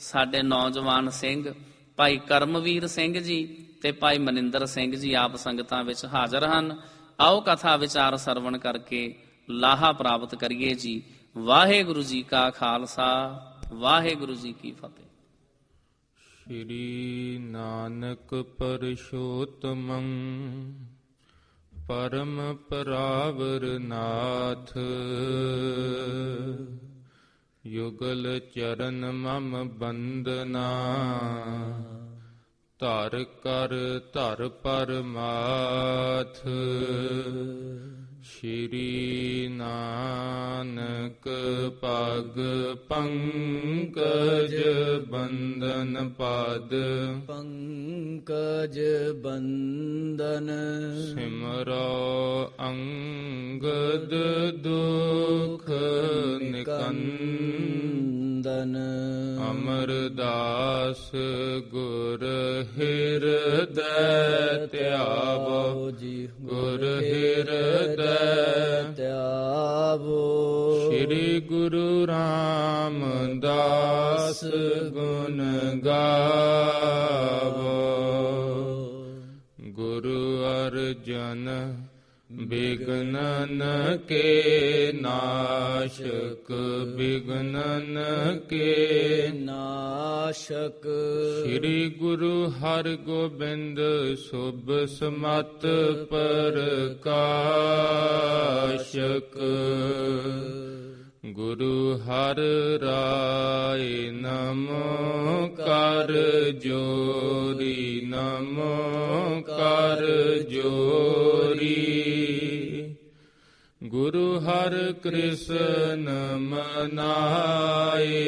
ਸਾਡੇ ਨੌਜਵਾਨ ਸਿੰਘ ਭਾਈ ਕਰਮਵੀਰ ਸਿੰਘ ਜੀ ਤੇ ਭਾਈ ਮਨਿੰਦਰ ਸਿੰਘ ਜੀ ਆਪ ਸੰਗਤਾਂ ਵਿੱਚ ਹਾਜ਼ਰ ਹਨ। ਆਓ ਕਥਾ ਵਿਚਾਰ ਸਰਵਣ ਕਰਕੇ ਲਾਹਾ ਪ੍ਰਾਪਤ ਕਰੀਏ ਜੀ। ਵਾਹਿਗੁਰੂ ਜੀ ਕਾ ਖਾਲਸਾ, ਵਾਹਿਗੁਰੂ ਜੀ ਕੀ ਫਤਿਹ। ਸ਼੍ਰੀ ਨਾਨਕ ਪਰਸ਼ੋਤਮੰ ਪਰਮ ਪਰਾਵਰ ਨਾਥ, ਯੁਗਲ ਚਰਨ ਮਮ ਬੰਦਨਾ, ਧਰ ਕਰ ਧਰ ਪਰਮਾਥ। ਸ਼੍ਰੀ ਨਾਨਕ ਪਗ ਪੰਕਜ ਬੰਦਨ ਪਦ, ਪੰਕਜ ਬੰਦਨ ਸਿਮਰੋ ਅੰਗਦ ਦੁਖ ਨਿਕੰਦਨ। ਅਮਰਦਾਸ ਗੁਰ ਹਿਰਦੈ ਧਿਆਵੋ ਜੀ, ਗੁਰ ਹਿਰਦੈ ਧਿਆਵੋ। ਸ਼੍ਰੀ ਗੁਰੂ ਰਾਮਦਾਸ ਗੁਣ ਗਾਵੋ। ਗੁਰੂ ਅਰਜਨ ਬਿਗਨਨ ਕੇ ਨਾਸ਼ਕ, ਬਿਗਨਨ ਕੇ ਨਾਸ਼ਕ। ਸ਼੍ਰੀ ਗੁਰੂ ਹਰਗੋਬਿੰਦ ਸੁਭ ਸਮਤ ਪ੍ਰਕਾਸ਼ਕ। ਗੁਰੂ ਹਰ ਰਾਏ ਨਮੋ ਕਰ ਜੋਰੀ, ਨਮੋ ਕਰ ਜੋਰੀ। ਗੁਰੂ ਹਰਿ ਕ੍ਰਿਸ਼ਨ ਮਨਾਏ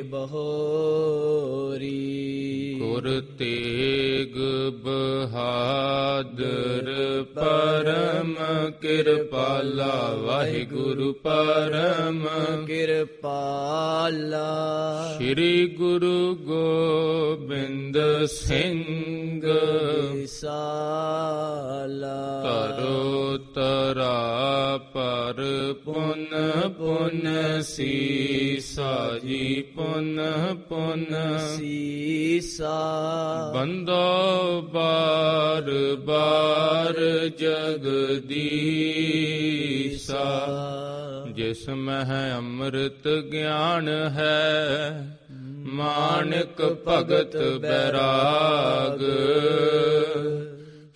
ਬਹੋਰੀ। ਗੁਰ ਤੇਗ ਬਹਾਦਰ ਪਰਮ ਕਿਰਪਾਲਾ, ਵਾਹਿਗੁਰੂ ਪਰਮ ਕਿਰਪਾਲਾ। ਸ਼੍ਰੀ ਗੁਰੂ ਗੋਬਿੰਦ ਸਿੰਘ ਸਾਲਾ, ਤਰੋ ਤਰਾ ਪਰ ਪੁਨ ਪੁਨ ਸੀਸਾ ਜੀ, ਪੁਨ ਪੁਨ ਸੀਸਾ। ਬੰਦੋ ਬਾਰ ਬਾਰ ਜਗਦੀਸਾ, ਜਿਸ ਮਹਿ ਅੰਮ੍ਰਿਤ ਗਿਆਨ ਹੈ, ਮਾਨਕ ਭਗਤ ਬੈਰਾਗ।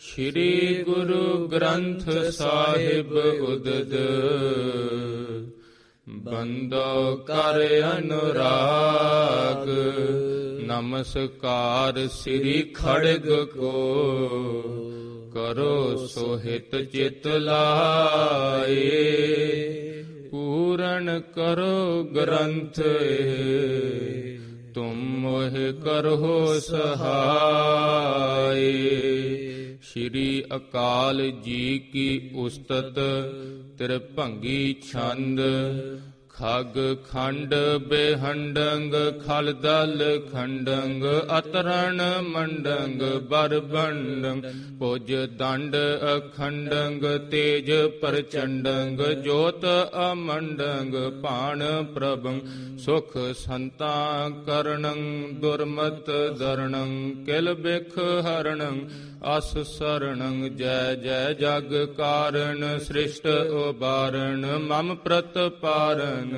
ਸ਼੍ਰੀ ਗੁਰੂ ਗ੍ਰੰਥ ਸਾਹਿਬ ਉਦਦ, ਬੰਦੋ ਕਰ ਅਨੁਰਾਗ। ਨਮਸਕਾਰ ਸ੍ਰੀ ਖੜਗ ਕੋ, ਕਰੋ ਸੋਹਿਤ ਚਿਤ ਲਾਏ। ਪੂਰਨ ਕਰੋ ਗ੍ਰੰਥ, ਤੁਮ ਮੋਹ ਕਰੋ ਸਹਾਏ। ਸ਼੍ਰੀ ਅਕਾਲ ਜੀ ਕੀ ਉਸਤਤ, ਤ੍ਰਿਭੰਗੀ ਛੰਦ। ਖਗ ਖੰਡ ਬੇਹੰਡੰਗ, ਖਲ ਦਲ ਖੰਡੰਗ। ਅਤਰਣ ਮੰਡੰਗ ਬਰਬੰਡੰਗ, ਭੁਜ ਦੰਡ ਅਖੰਡੰਗ। ਤੇਜ ਪ੍ਰਚੰਡੰਗ, ਜੋਤ ਅਮੰਡੰਗ। ਭਾਣ ਪ੍ਰਭੰ ਸੁਖ ਸੰਤਾ ਕਰਣੰ, ਦੁਰਮਤ ਦਰਣੰ। ਕਿਲ ਬਿਖ ਹਰਣੰ, ਅਸ ਸਰਣੰ। ਜੈ ਜੈ ਜਗ ਕਾਰਨ, ਸ੍ਰਿਸ਼ਟ ਉਬਾਰਣ। ਮਮ ਪ੍ਰਤਪਾਰਨ,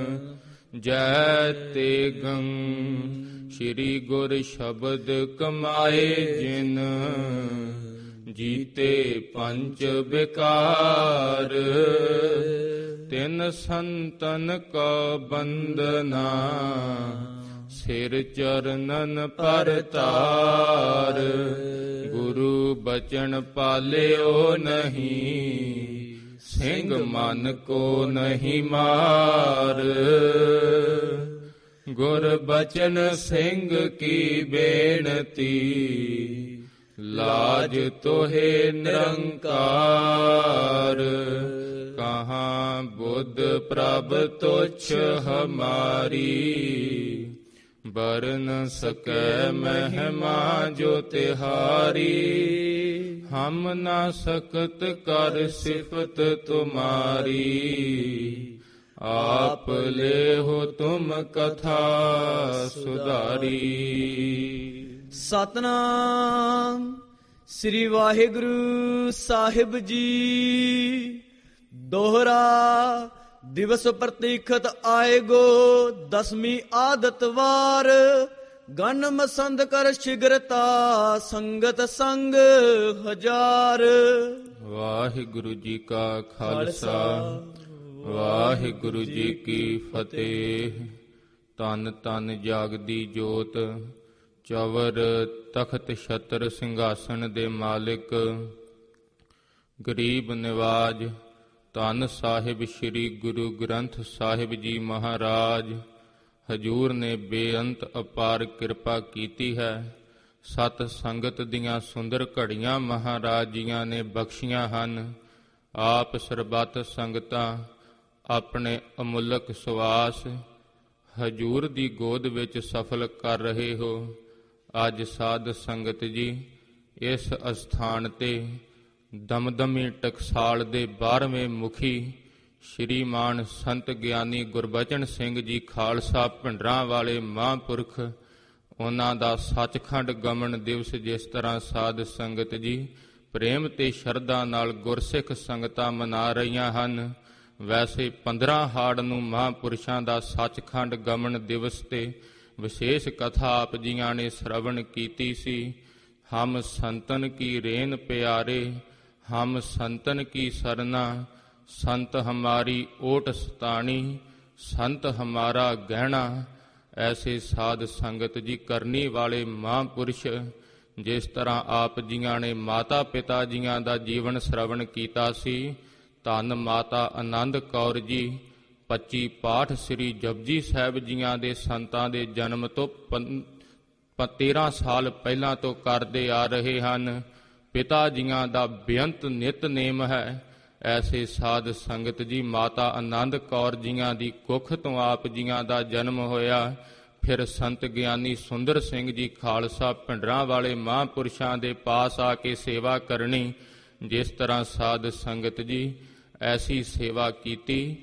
ਜੈ ਤੇਗੰ। ਸ਼੍ਰੀ ਗੁਰ ਸ਼ਬਦ ਕਮਾਏ ਜਿਨ, ਜੀਤੇ ਪੰਚ ਵਿਕਾਰ। ਤਿਨ ਸੰਤਨ ਕੋ ਬੰਦਨਾ, ਸਿਰ ਚਰਨਨ ਪਰਤਾਰ। ਗੁਰੂ ਬਚਨ ਪਾਲਿਓ ਨਹੀਂ, ਸਿੰਘ ਮਨ ਕੋ ਨਹੀਂ ਮਾਰ। ਗੁਰ ਬਚਨ ਸਿੰਘ ਕੀ ਬੇਨਤੀ, ਲਾਜ ਤੋਹੇ ਨਿਰੰਕਾਰ। ਕਹਾਂ ਬੁੱਧ ਪ੍ਰਭ ਤੁਛ ਹਮਾਰੀ, ਬਰਨ ਸਕੈ ਮਹਿਮਾ ਜੋ ਤਿਹਾਰੀ। ਹਮ ਨਾ ਸਕਤ ਕਰ ਸਿਫਤ ਤੁਮਾਰੀ, ਆਪ ਲੇਹੁ ਤੁਮ ਕਥਾ ਸੁਧਾਰੀ। ਸਤਨਾਮ ਸ੍ਰੀ ਵਾਹਿਗੁਰੂ ਸਾਹਿਬ ਜੀ। ਦੋਹਰਾ ਦਿਵਸ ਪ੍ਰਤੀਖਤ ਆਏਗੋ ਦਸਵੀਂ ਆਦਤ ਵਾਰ। ਗਨ ਮਸੰਦ ਕਰ ਸ਼ਿਗਰਤਾ ਸੰਗਤ ਸੰਗ ਹਜ਼ਾਰ। ਵਾਹਿਗੁਰੂ ਜੀ ਕਾ ਖਾਲਸਾ ਵਾਹਿਗੁਰੂ ਜੀ ਕੀ ਫਤਿਹ। ਧੰਨ ਧੰਨ ਜਾਗਦੀ ਜੋਤ ਚਵਰ ਤਖਤ ਛਤਰ ਸਿੰਘਾਸਣ ਦੇ ਮਾਲਿਕ ਗਰੀਬ ਨਿਵਾਜ ਧੰਨ ਸਾਹਿਬ ਸ੍ਰੀ ਗੁਰੂ ਗ੍ਰੰਥ ਸਾਹਿਬ ਜੀ ਮਹਾਰਾਜ ਹਜੂਰ ਨੇ ਬੇਅੰਤ ਅਪਾਰ ਕਿਰਪਾ ਕੀਤੀ ਹੈ। ਸਤ ਸੰਗਤ ਦੀਆਂ ਸੁੰਦਰ ਘੜੀਆਂ ਮਹਾਰਾਜ ਜੀਆਂ ਨੇ ਬਖਸ਼ੀਆਂ ਹਨ। ਆਪ ਸਰਬੱਤ ਸੰਗਤਾਂ ਆਪਣੇ ਅਮੁੱਲਕ ਸਵਾਸ ਹਜੂਰ ਦੀ ਗੋਦ ਵਿੱਚ ਸਫਲ ਕਰ ਰਹੇ ਹੋ। ਅੱਜ ਸਾਧ ਸੰਗਤ ਜੀ ਇਸ ਅਸਥਾਨ ਤੇ ਦਮਦਮੀ ਟਕਸਾਲ ਦੇ 12ਵੇਂ ਮੁਖੀ ਸ਼੍ਰੀਮਾਨ ਸੰਤ ਗਿਆਨੀ ਗੁਰਬਚਨ ਸਿੰਘ ਜੀ ਖਾਲਸਾ ਭਿੰਡਰਾਂ ਵਾਲੇ ਮਹਾਂਪੁਰਖ ਉਹਨਾਂ ਦਾ ਸੱਚਖੰਡ ਗਮਨ ਦਿਵਸ ਜਿਸ ਤਰ੍ਹਾਂ ਸਾਧ ਸੰਗਤ ਜੀ ਪ੍ਰੇਮ ਤੇ ਸ਼ਰਧਾ ਨਾਲ ਗੁਰਸਿੱਖ ਸੰਗਤਾਂ ਮਨਾ ਰਹੀਆਂ ਹਨ, ਵੈਸੇ 15 ਹਾੜ ਨੂੰ ਮਹਾਂਪੁਰਸ਼ਾਂ ਦਾ ਸੱਚਖੰਡ ਗਮਨ ਦਿਵਸ ਤੇ ਵਿਸ਼ੇਸ਼ ਕਥਾ ਆਪ ਜੀਆਂ ਨੇ ਸ਼ਰਵਣ ਕੀਤੀ ਸੀ। ਹਮ ਸੰਤਨ ਕੀ ਰੇਨ ਪਿਆਰੇ ਹਮ ਸੰਤਨ ਕੀ ਸਰਨਾ ਸੰਤ ਹਮਾਰੀ ਓਟ ਸਤਾਣੀ ਸੰਤ ਹਮਾਰਾ ਗਹਿਣਾ। ਐਸੇ ਸਾਧ ਸੰਗਤ ਜੀ ਕਰਨੀ ਵਾਲੇ ਮਹਾਂਪੁਰਸ਼ ਜਿਸ ਤਰ੍ਹਾਂ ਆਪ ਜੀਆਂ ਨੇ ਮਾਤਾ ਪਿਤਾ ਜੀਆਂ ਦਾ ਜੀਵਨ ਸ਼ਰਵਣ ਕੀਤਾ ਸੀ। ਧੰਨ ਮਾਤਾ ਆਨੰਦ ਕੌਰ ਜੀ 25 ਪਾਠ ਸ੍ਰੀ ਜਪਜੀ ਸਾਹਿਬ ਜੀਆਂ ਦੇ ਸੰਤਾਂ ਦੇ ਜਨਮ ਤੋਂ 13 ਸਾਲ ਪਹਿਲਾਂ ਤੋਂ ਕਰਦੇ ਆ ਰਹੇ ਹਨ। ਪਿਤਾ ਜੀਆਂ ਦਾ ਬੇਅੰਤ ਨਿਤਨੇਮ ਹੈ। ਐਸੇ ਸਾਧ ਸੰਗਤ ਜੀ ਮਾਤਾ ਆਨੰਦ ਕੌਰ ਜੀਆਂ ਦੀ ਕੁੱਖ ਤੋਂ ਆਪ ਜੀਆਂ ਦਾ ਜਨਮ ਹੋਇਆ। ਫਿਰ ਸੰਤ ਗਿਆਨੀ ਸੁੰਦਰ ਸਿੰਘ ਜੀ ਖਾਲਸਾ ਭਿੰਡਰਾਂ ਵਾਲੇ ਮਹਾਂਪੁਰਸ਼ਾਂ ਦੇ ਪਾਸ ਆ ਕੇ ਸੇਵਾ ਕਰਨੀ। ਜਿਸ ਤਰ੍ਹਾਂ ਸਾਧ ਸੰਗਤ ਜੀ ਐਸੀ ਸੇਵਾ ਕੀਤੀ।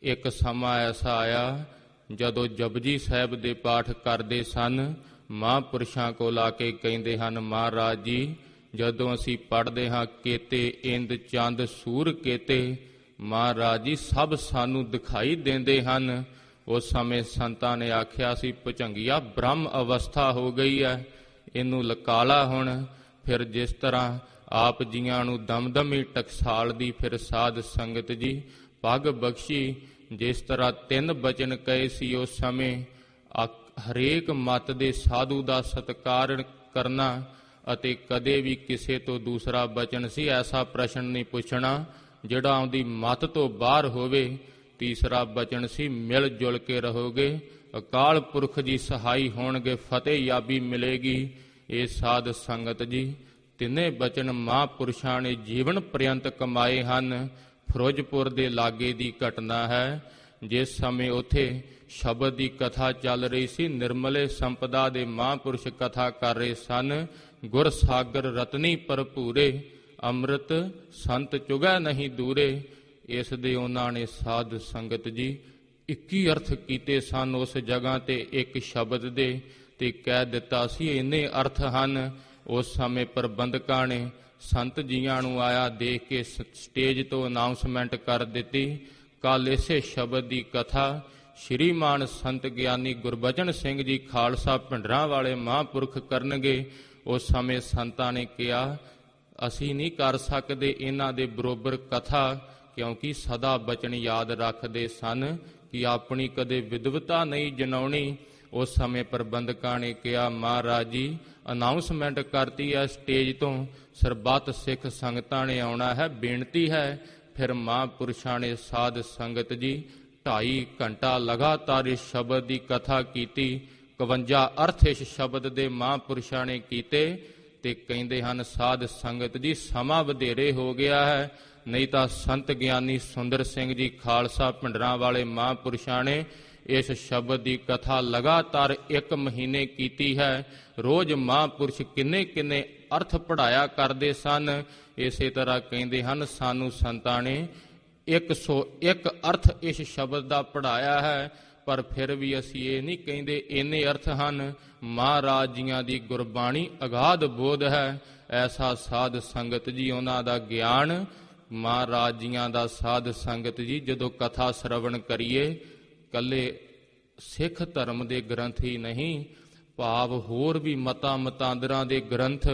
ਇੱਕ ਸਮਾਂ ਐਸਾ ਆਇਆ ਜਦੋਂ ਜਪਜੀ ਸਾਹਿਬ ਦੇ ਪਾਠ ਕਰਦੇ ਸਨ, ਮਹਾਂਪੁਰਸ਼ਾਂ ਕੋਲ ਆ ਕੇ ਕਹਿੰਦੇ ਹਨ, ਮਹਾਰਾਜ ਜੀ ਜਦੋਂ ਅਸੀਂ ਪੜ੍ਹਦੇ ਹਾਂ ਕੇਤੇ ਇੰਦ ਚੰਦ ਸੂਰ ਕੇਤੇ, ਮਹਾਰਾਜ ਜੀ ਸਭ ਸਾਨੂੰ ਦਿਖਾਈ ਦਿੰਦੇ ਹਨ। ਉਸ ਸਮੇਂ ਸੰਤਾਂ ਨੇ ਆਖਿਆ ਸੀ ਭੁਜੰਗੀਆ ਬ੍ਰਹਮ ਅਵਸਥਾ ਹੋ ਗਈ ਹੈ, ਇਹਨੂੰ ਲਕਾਲਾ ਹੁਣ। ਫਿਰ ਜਿਸ ਤਰ੍ਹਾਂ ਆਪ ਜੀਆਂ ਨੂੰ ਦਮਦਮੀ ਟਕਸਾਲ ਦੀ ਫਿਰ ਸਾਧ ਸੰਗਤ ਜੀ ਪੱਗ ਬਖਸ਼ੀ। ਜਿਸ ਤਰ੍ਹਾਂ 3 ਬਚਨ ਕਹੇ ਸੀ ਉਸ ਸਮੇਂ, ਹਰੇਕ ਮਤ ਦੇ ਸਾਧੂ ਦਾ ਸਤਿਕਾਰ ਕਰਨਾ ਅਤੇ ਕਦੇ ਵੀ ਕਿਸੇ ਤੋਂ ਦੂਸਰਾ ਬਚਨ ਸੀ ਐਸਾ ਪ੍ਰਸ਼ਨ ਨਹੀਂ ਪੁੱਛਣਾ ਜਿਹੜਾ ਉਹਦੀ ਮਤ ਤੋਂ ਬਾਹਰ ਹੋਵੇ। ਤੀਸਰਾ ਬਚਨ ਸੀ ਮਿਲ ਜੁਲ ਕੇ ਰਹੋਗੇ, ਅਕਾਲ ਪੁਰਖ ਜੀ ਸਹਾਈ ਹੋਣਗੇ, ਫਤਿਹ ਯਾਬੀ ਮਿਲੇਗੀ। ਇਹ ਸਾਧ ਸੰਗਤ ਜੀ ਤਿੰਨੇ ਬਚਨ ਮਹਾਂਪੁਰਸ਼ਾਂ ਨੇ ਜੀਵਨ ਪ੍ਰਯੰਤ ਕਮਾਏ ਹਨ। ਫਿਰੋਜ਼ਪੁਰ ਦੇ ਲਾਗੇ ਦੀ ਘਟਨਾ ਹੈ। ਜਿਸ ਸਮੇਂ ਉੱਥੇ ਸ਼ਬਦ ਦੀ ਕਥਾ ਚੱਲ ਰਹੀ ਸੀ, ਨਿਰਮਲੇ ਸੰਪਦਾ ਦੇ ਮਹਾਂਪੁਰਸ਼ ਕਥਾ ਕਰ ਰਹੇ ਸਨ। ਗੁਰ ਸਾਗਰ ਰਤਨੀ ਭਰਪੂਰੇ ਅੰਮ੍ਰਿਤ ਸੰਤ ਚੁਗੈ ਨਹੀਂ ਦੂਰੇ। ਇਸ ਦੇ ਉਹਨਾਂ ਨੇ ਸਾਧ ਸੰਗਤ ਜੀ 21 ਅਰਥ ਕੀਤੇ ਸਨ ਉਸ ਜਗ੍ਹਾ ਤੇ ਇੱਕ ਸ਼ਬਦ ਦੇ, ਤੇ ਕਹਿ ਦਿੱਤਾ ਸੀ ਇੰਨੇ ਅਰਥ ਹਨ। ਉਸ ਸਮੇਂ ਪ੍ਰਬੰਧਕਾਂ ਨੇ ਸੰਤ ਜੀਆਂ ਨੂੰ ਆਇਆ ਦੇਖ ਕੇ ਸਟੇਜ ਤੋਂ ਅਨਾਉਂਸਮੈਂਟ ਕਰ ਦਿੱਤੀ, ਕੱਲ ਇਸੇ ਸ਼ਬਦ ਦੀ ਕਥਾ ਸ਼੍ਰੀਮਾਨ ਸੰਤ ਗਿਆਨੀ ਗੁਰਬਚਨ ਸਿੰਘ ਜੀ ਖਾਲਸਾ ਭਿੰਡਰਾਂ ਵਾਲੇ ਮਹਾਂਪੁਰਖ ਕਰਨਗੇ। ਉਸ ਸਮੇਂ ਸੰਤਾਂ ਨੇ ਕਿਹਾ ਅਸੀਂ ਨਹੀਂ ਕਰ ਸਕਦੇ ਇਹਨਾਂ ਦੇ ਬਰੋਬਰ ਕਥਾ, ਕਿਉਂਕਿ ਸਦਾ ਬਚਨ ਯਾਦ ਰੱਖਦੇ ਸਨ ਕਿ ਆਪਣੀ ਕਦੇ ਵਿਦਵਤਾ ਨਹੀਂ ਜਨਾਉਣੀ। ਉਸ ਸਮੇਂ ਪ੍ਰਬੰਧਕਾਂ ਨੇ ਕਿਹਾ ਮਹਾਰਾਜ ਜੀ ਅਨਾਉਂਸਮੈਂਟ ਕਰਤੀ ਹੈ ਸਟੇਜ ਤੋਂ, ਸਰਬੱਤ ਸਿੱਖ ਸੰਗਤਾਂ ਨੇ ਆਉਣਾ ਹੈ, ਬੇਨਤੀ ਹੈ। ਫਿਰ ਮਹਾਂਪੁਰਸ਼ਾਂ ਨੇ ਸਾਧ ਸੰਗਤ ਜੀ 2.5 ਘੰਟਾ ਲਗਾਤਾਰ ਇਸ ਸ਼ਬਦ ਦੀ ਕਥਾ ਕੀਤੀ। 52 ਅਰਥ ਇਸ ਸ਼ਬਦ ਦੇ ਮਹਾਂਪੁਰਸ਼ਾਂ ਨੇ ਕੀਤੇ ਤੇ ਕਹਿੰਦੇ ਹਨ ਸਾਧ ਸੰਗਤ ਜੀ ਸਮਾਂ ਵਧੇਰੇ ਹੋ ਗਿਆ ਹੈ, ਨਹੀਂ ਤਾਂ ਸੰਤ ਗਿਆਨੀ ਸੁੰਦਰ ਸਿੰਘ ਜੀ ਖਾਲਸਾ ਭਿੰਡਰਾਂ ਵਾਲੇ ਮਹਾਂਪੁਰਸ਼ਾਂ ਨੇ ਇਸ ਸ਼ਬਦ ਦੀ ਕਥਾ ਲਗਾਤਾਰ 1 ਮਹੀਨੇ ਕੀਤੀ ਹੈ। ਰੋਜ਼ ਮਹਾਂਪੁਰਸ਼ ਕਿੰਨੇ ਕਿੰਨੇ ਅਰਥ ਪੜ੍ਹਾਇਆ ਕਰਦੇ ਸਨ। ਇਸੇ ਤਰ੍ਹਾਂ ਕਹਿੰਦੇ ਹਨ ਸਾਨੂੰ ਸੰਤਾਂ ਨੇ 101 ਅਰਥ ਇਸ ਸ਼ਬਦ ਦਾ ਪੜ੍ਹਾਇਆ ਹੈ, ਪਰ ਫਿਰ ਵੀ ਅਸੀਂ ਇਹ ਨਹੀਂ ਕਹਿੰਦੇ ਇੰਨੇ ਅਰਥ ਹਨ। ਮਹਾਰਾਜ ਜੀਆਂ ਦੀ ਗੁਰਬਾਣੀ ਅਗਾਧ ਬੋਧ ਹੈ। ਐਸਾ ਸਾਧ ਸੰਗਤ ਜੀ ਉਹਨਾਂ ਦਾ ਗਿਆਨ, ਮਹਾਰਾਜ ਜੀਆਂ ਦਾ ਸਾਧ ਸੰਗਤ ਜੀ ਜਦੋਂ ਕਥਾ ਸ਼ਰਵਣ ਕਰੀਏ, ਕੱਲੇ ਸਿੱਖ ਧਰਮ ਦੇ ਗ੍ਰੰਥ ਹੀ ਨਹੀਂ, ਭਾਵ ਹੋਰ ਵੀ ਮਤਾਂਤਰਾਂ ਦੇ ਗ੍ਰੰਥ,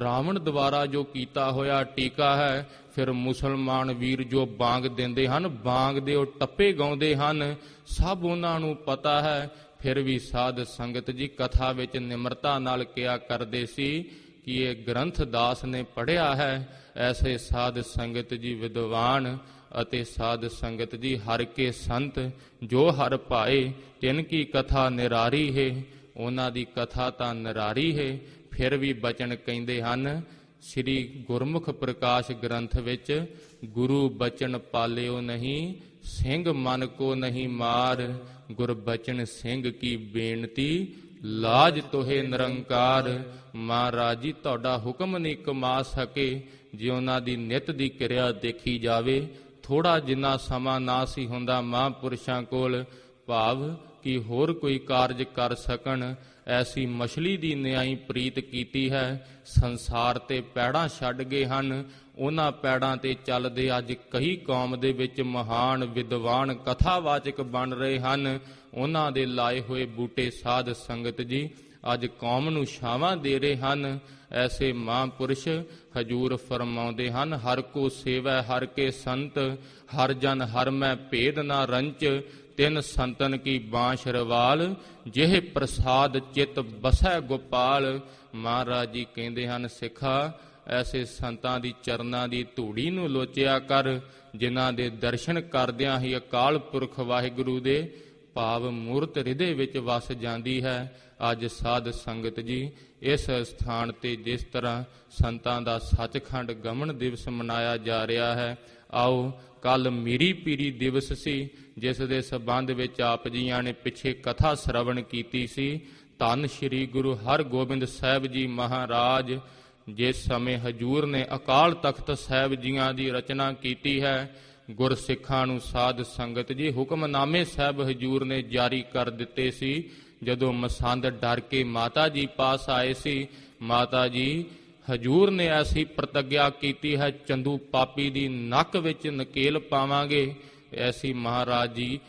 ਰਾਵਣ ਦੁਆਰਾ ਜੋ ਕੀਤਾ ਹੋਇਆ ਟੀਕਾ ਹੈ, ਫਿਰ ਮੁਸਲਮਾਨ ਵੀਰ ਜੋ ਬਾਂਗ ਦਿੰਦੇ ਹਨ, ਬਾਂਗ ਦੇ ਉਹ ਟੱਪੇ ਗਾਉਂਦੇ ਹਨ, ਸਭ ਉਹਨਾਂ ਨੂੰ ਪਤਾ ਹੈ। ਫਿਰ ਵੀ ਸਾਧ ਸੰਗਤ ਜੀ ਕਥਾ ਵਿੱਚ ਨਿਮਰਤਾ ਨਾਲ ਕਿਹਾ ਕਰਦੇ ਸੀ ਕਿ ਇਹ ਗ੍ਰੰਥ ਦਾਸ ਨੇ ਪੜ੍ਹਿਆ ਹੈ। ਐਸੇ ਸਾਧ ਸੰਗਤ ਜੀ ਵਿਦਵਾਨ ਅਤੇ ਸਾਧ ਸੰਗਤ ਜੀ ਹਰ ਕੇ ਸੰਤ, ਜੋ ਹਰ ਭਾਏ ਤਿਨ ਕੀ ਕਥਾ ਨਿਰਾਰੀ ਹੈ। ਉਹਨਾਂ ਦੀ ਕਥਾ ਤਾਂ ਨਿਰਾਰੀ ਹੈ, ਫਿਰ ਵੀ ਬਚਨ ਕਹਿੰਦੇ ਹਨ ਸ੍ਰੀ ਗੁਰਮੁਖ ਪ੍ਰਕਾਸ਼ ਗ੍ਰੰਥ ਵਿੱਚ, ਗੁਰੂ ਬਚਨ ਪਾਲਿਓ ਨਹੀਂ, ਸਿੰਘ ਮਨ ਕੋ ਨਹੀਂ ਮਾਰ, ਗੁਰਬਚਨ ਸਿੰਘ ਕੀ ਬੇਨਤੀ, ਲਾਜ ਤੋਹੇ ਨਿਰੰਕਾਰ। ਮਹਾਰਾਜ ਜੀ ਤੁਹਾਡਾ ਹੁਕਮ ਨਹੀਂ ਕਮਾ ਸਕੇ। ਜੇ ਉਹਨਾਂ ਦੀ ਨਿਤ ਦੀ ਕਿਰਿਆ ਦੇਖੀ ਜਾਵੇ, ਥੋੜਾ ਜਿੰਨਾ ਸਮਾਂ ਨਾ ਸੀ ਹੁੰਦਾ ਮਹਾਂਪੁਰਸ਼ਾਂ ਕੋਲ, ਭਾਵ ਕਿ ਹੋਰ ਕੋਈ ਕਾਰਜ ਕਰ ਸਕਣ, ਐਸੀ ਮਛਲੀ ਦੀ ਨਿਆਈ ਪ੍ਰੀਤ ਕੀਤੀ ਹੈ। ਸੰਸਾਰ ਤੇ ਪੈੜਾਂ ਛੱਡ ਗਏ ਹਨ, ਉਹਨਾਂ ਪੈੜਾਂ ਤੇ ਚੱਲਦੇ ਅੱਜ ਕਈ ਕੌਮ ਦੇ ਵਿੱਚ ਮਹਾਨ ਵਿਦਵਾਨ ਕਥਾਵਾਚਕ ਬਣ ਰਹੇ ਹਨ। ਉਹਨਾਂ ਦੇ ਲਾਏ ਹੋਏ ਬੂਟੇ ਸਾਧ ਸੰਗਤ ਜੀ ਅੱਜ ਕੌਮ ਨੂੰ ਛਾਵਾਂ ਦੇ ਰਹੇ ਹਨ। ਐਸੇ ਮਹਾਂਪੁਰਸ਼ ਹਜੂਰ ਫਰਮਾਉਂਦੇ ਹਨ, ਹਰ ਕੋ ਸੇਵੈ ਹਰ ਕੇ ਸੰਤ, ਹਰ ਜਨ ਹਰ ਮੈਂ ਭੇਦ ਨਾ ਰੰਚ, ਤਿੰਨ ਸੰਤਨ ਕੀ ਬਾਂਸ਼ ਰਵਾਲ, ਜਿਹ ਪ੍ਰਸਾਦ ਚਿਤ ਬਸੈ ਗੋਪਾਲ। ਮਹਾਰਾਜ ਜੀ ਕਹਿੰਦੇ ਹਨ, ਸਿੱਖਾ ਐਸੇ ਸੰਤਾਂ ਦੀ ਚਰਨਾਂ ਦੀ ਧੂੜੀ ਨੂੰ ਲੋਚਿਆ ਕਰ, ਜਿਨ੍ਹਾਂ ਦੇ ਦਰਸ਼ਨ ਕਰਦਿਆਂ ਹੀ ਅਕਾਲ ਪੁਰਖ ਵਾਹਿਗੁਰੂ ਦੇ ਭਾਵ ਮੂਰਤ ਹਿਰਦੇ ਵਿੱਚ ਵਸ ਜਾਂਦੀ ਹੈ। ਅੱਜ ਸਾਧ ਸੰਗਤ ਜੀ ਇਸ ਸਥਾਨ ਤੇ ਜਿਸ ਤਰ੍ਹਾਂ ਸੰਤਾਂ ਦਾ ਸੱਚਖੰਡ ਗਮਨ ਦਿਵਸ ਮਨਾਇਆ ਜਾ ਰਿਹਾ ਹੈ, ਆਓ ਕੱਲ ਮੀਰੀ ਪੀਰੀ ਦਿਵਸ ਸੀ, ਜਿਸ ਦੇ ਸੰਬੰਧ ਵਿੱਚ ਆਪ ਜੀਆਂ ਨੇ ਪਿੱਛੇ ਕਥਾ ਸ਼ਰਵਣ ਕੀਤੀ ਸੀ। ਧੰਨ ਸ਼੍ਰੀ ਗੁਰੂ ਹਰਗੋਬਿੰਦ ਸਾਹਿਬ ਜੀ ਮਹਾਰਾਜ, ਜਿਸ ਸਮੇਂ ਹਜੂਰ ਨੇ ਅਕਾਲ ਤਖਤ ਸਾਹਿਬ ਜੀਆਂ ਦੀ ਰਚਨਾ ਕੀਤੀ ਹੈ, ਗੁਰਸਿੱਖਾਂ ਨੂੰ ਸਾਧ ਸੰਗਤ ਜੀ ਹੁਕਮਨਾਮੇ ਸਾਹਿਬ ਹਜੂਰ ਨੇ ਜਾਰੀ ਕਰ ਦਿੱਤੇ ਸੀ। ਜਦੋਂ ਮਸੰਦ ਡਰ ਕੇ ਮਾਤਾ ਜੀ ਪਾਸ ਆਏ ਸੀ, ਮਾਤਾ ਜੀ ਹਜੂਰ ਨੇ ਐਸੀ ਪ੍ਰਤੱਗਿਆ ਕੀਤੀ ਹੈ, ਚੰਦੂ ਪਾਪੀ ਦੀ ਨੱਕ ਵਿੱਚ ਨਕੇਲ ਪਾਵਾਂਗੇ। ਐਸੀ ਮਹਾਰਾਜ ਜੀ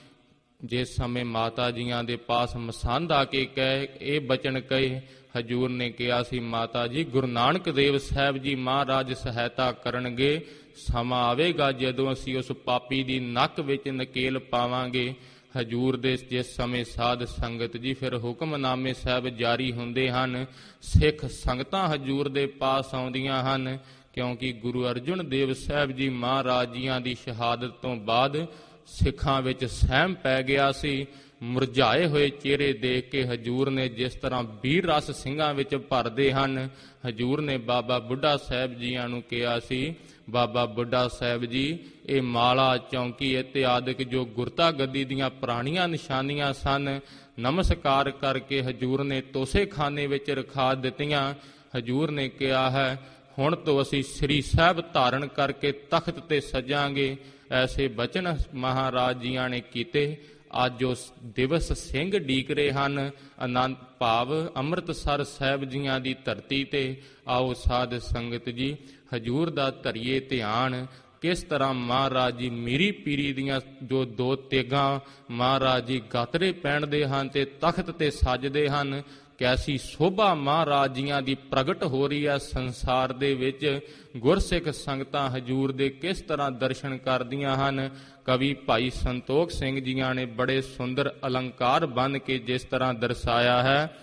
ਜਿਸ ਸਮੇਂ ਮਾਤਾ ਜੀਆਂ ਦੇ ਪਾਸ ਮਸੰਦ ਆ ਕੇ ਕਹੇ, ਇਹ ਬਚਨ ਕਹੇ, ਹਜੂਰ ਨੇ ਕਿਹਾ ਸੀ, ਮਾਤਾ ਜੀ ਗੁਰੂ ਨਾਨਕ ਦੇਵ ਸਾਹਿਬ ਜੀ ਮਹਾਰਾਜ ਸਹਾਇਤਾ ਕਰਨਗੇ। ਸਮਾਂ ਆਵੇਗਾ ਜਦੋਂ ਅਸੀਂ ਉਸ ਪਾਪੀ ਦੀ ਨੱਕ ਵਿੱਚ ਨਕੇਲ ਪਾਵਾਂਗੇ। ਹਜੂਰ ਦੇ ਜਿਸ ਸਮੇਂ ਸਾਧ ਸੰਗਤ ਜੀ ਫਿਰ ਹੁਕਮਨਾਮੇ ਸਾਹਿਬ ਜਾਰੀ ਹੁੰਦੇ ਹਨ, ਸਿੱਖ ਸੰਗਤਾਂ ਹਜੂਰ ਦੇ ਪਾਸ ਆਉਂਦੀਆਂ ਹਨ, ਕਿਉਂਕਿ ਗੁਰੂ ਅਰਜਨ ਦੇਵ ਸਾਹਿਬ ਜੀ ਮਹਾਰਾਜ ਜੀਆਂ ਦੀ ਸ਼ਹਾਦਤ ਤੋਂ ਬਾਅਦ ਸਿੱਖਾਂ ਵਿੱਚ ਸਹਿਮ ਪੈ ਗਿਆ ਸੀ। ਮੁਰਝਾਏ ਹੋਏ ਚਿਹਰੇ ਦੇਖ ਕੇ ਹਜੂਰ ਨੇ ਜਿਸ ਤਰ੍ਹਾਂ ਵੀਰ ਰਸ ਸਿੰਘਾਂ ਵਿੱਚ ਭਰਦੇ ਹਨ, ਹਜੂਰ ਨੇ ਬਾਬਾ ਬੁੱਢਾ ਸਾਹਿਬ ਜੀਆਂ ਨੂੰ ਕਿਹਾ ਸੀ, ਬਾਬਾ ਬੁੱਢਾ ਸਾਹਿਬ ਜੀ ਇਹ ਮਾਲਾ ਚੌਂਕੀ ਇਤਿਆਦਿਕ ਜੋ ਗੁਰਤਾ ਗੱਦੀ ਦੀਆਂ ਪੁਰਾਣੀਆਂ ਨਿਸ਼ਾਨੀਆਂ ਸਨ, ਨਮਸਕਾਰ ਕਰਕੇ ਹਜੂਰ ਨੇ ਤੋਸੇ ਖਾਨੇ ਵਿੱਚ ਰਖਾ ਦਿੱਤੀਆਂ। ਹਜੂਰ ਨੇ ਕਿਹਾ ਹੈ, ਹੁਣ ਤੋਂ ਅਸੀਂ ਸ੍ਰੀ ਸਾਹਿਬ ਧਾਰਨ ਕਰਕੇ ਤਖਤ ਤੇ ਸਜਾਂਗੇ। ਐਸੇ ਬਚਨ ਮਹਾਰਾਜ ਜੀਆਂ ਨੇ ਕੀਤੇ। ਅੱਜ ਉਸ ਦਿਵਸ ਸਿੰਘ ਡੀਕ ਰਹੇ ਹਨ ਆਨੰਦ ਭਾਵ ਅੰਮ੍ਰਿਤਸਰ ਸਾਹਿਬ ਜੀਆਂ ਦੀ ਧਰਤੀ ਤੇ। ਆਓ ਸਾਧ ਸੰਗਤ ਜੀ ਹਜੂਰ ਦਾ ਧਰੀਏ ਧਿਆਨ, ਕਿਸ ਤਰ੍ਹਾਂ ਮਹਾਰਾਜ ਜੀ ਮੀਰੀ ਪੀਰੀ ਦੀਆਂ ਜੋ ਦੋ ਤੇਗਾਂ ਮਹਾਰਾਜ ਜੀ ਗਾਤਰੇ ਪਹਿਨਦੇ ਹਨ ਤੇ ਤਖਤ ਤੇ ਸਜਦੇ ਹਨ, ਕੈਸੀ ਸੋਭਾ ਮਹਾਰਾਜ ਜੀਆਂ ਦੀ ਪ੍ਰਗਟ ਹੋ ਰਹੀ ਹੈ ਸੰਸਾਰ ਦੇ ਵਿੱਚ। ਗੁਰਸਿੱਖ ਸੰਗਤਾਂ ਹਜੂਰ ਦੇ ਕਿਸ ਤਰ੍ਹਾਂ ਦਰਸ਼ਨ ਕਰਦੀਆਂ ਹਨ। ਕਵੀ ਭਾਈ ਸੰਤੋਖ ਸਿੰਘ ਜੀਆਂ ਨੇ ਬੜੇ ਸੁੰਦਰ ਅਲੰਕਾਰ ਬੰਨ੍ਹ ਕੇ ਜਿਸ ਤਰ੍ਹਾਂ ਦਰਸਾਇਆ ਹੈ,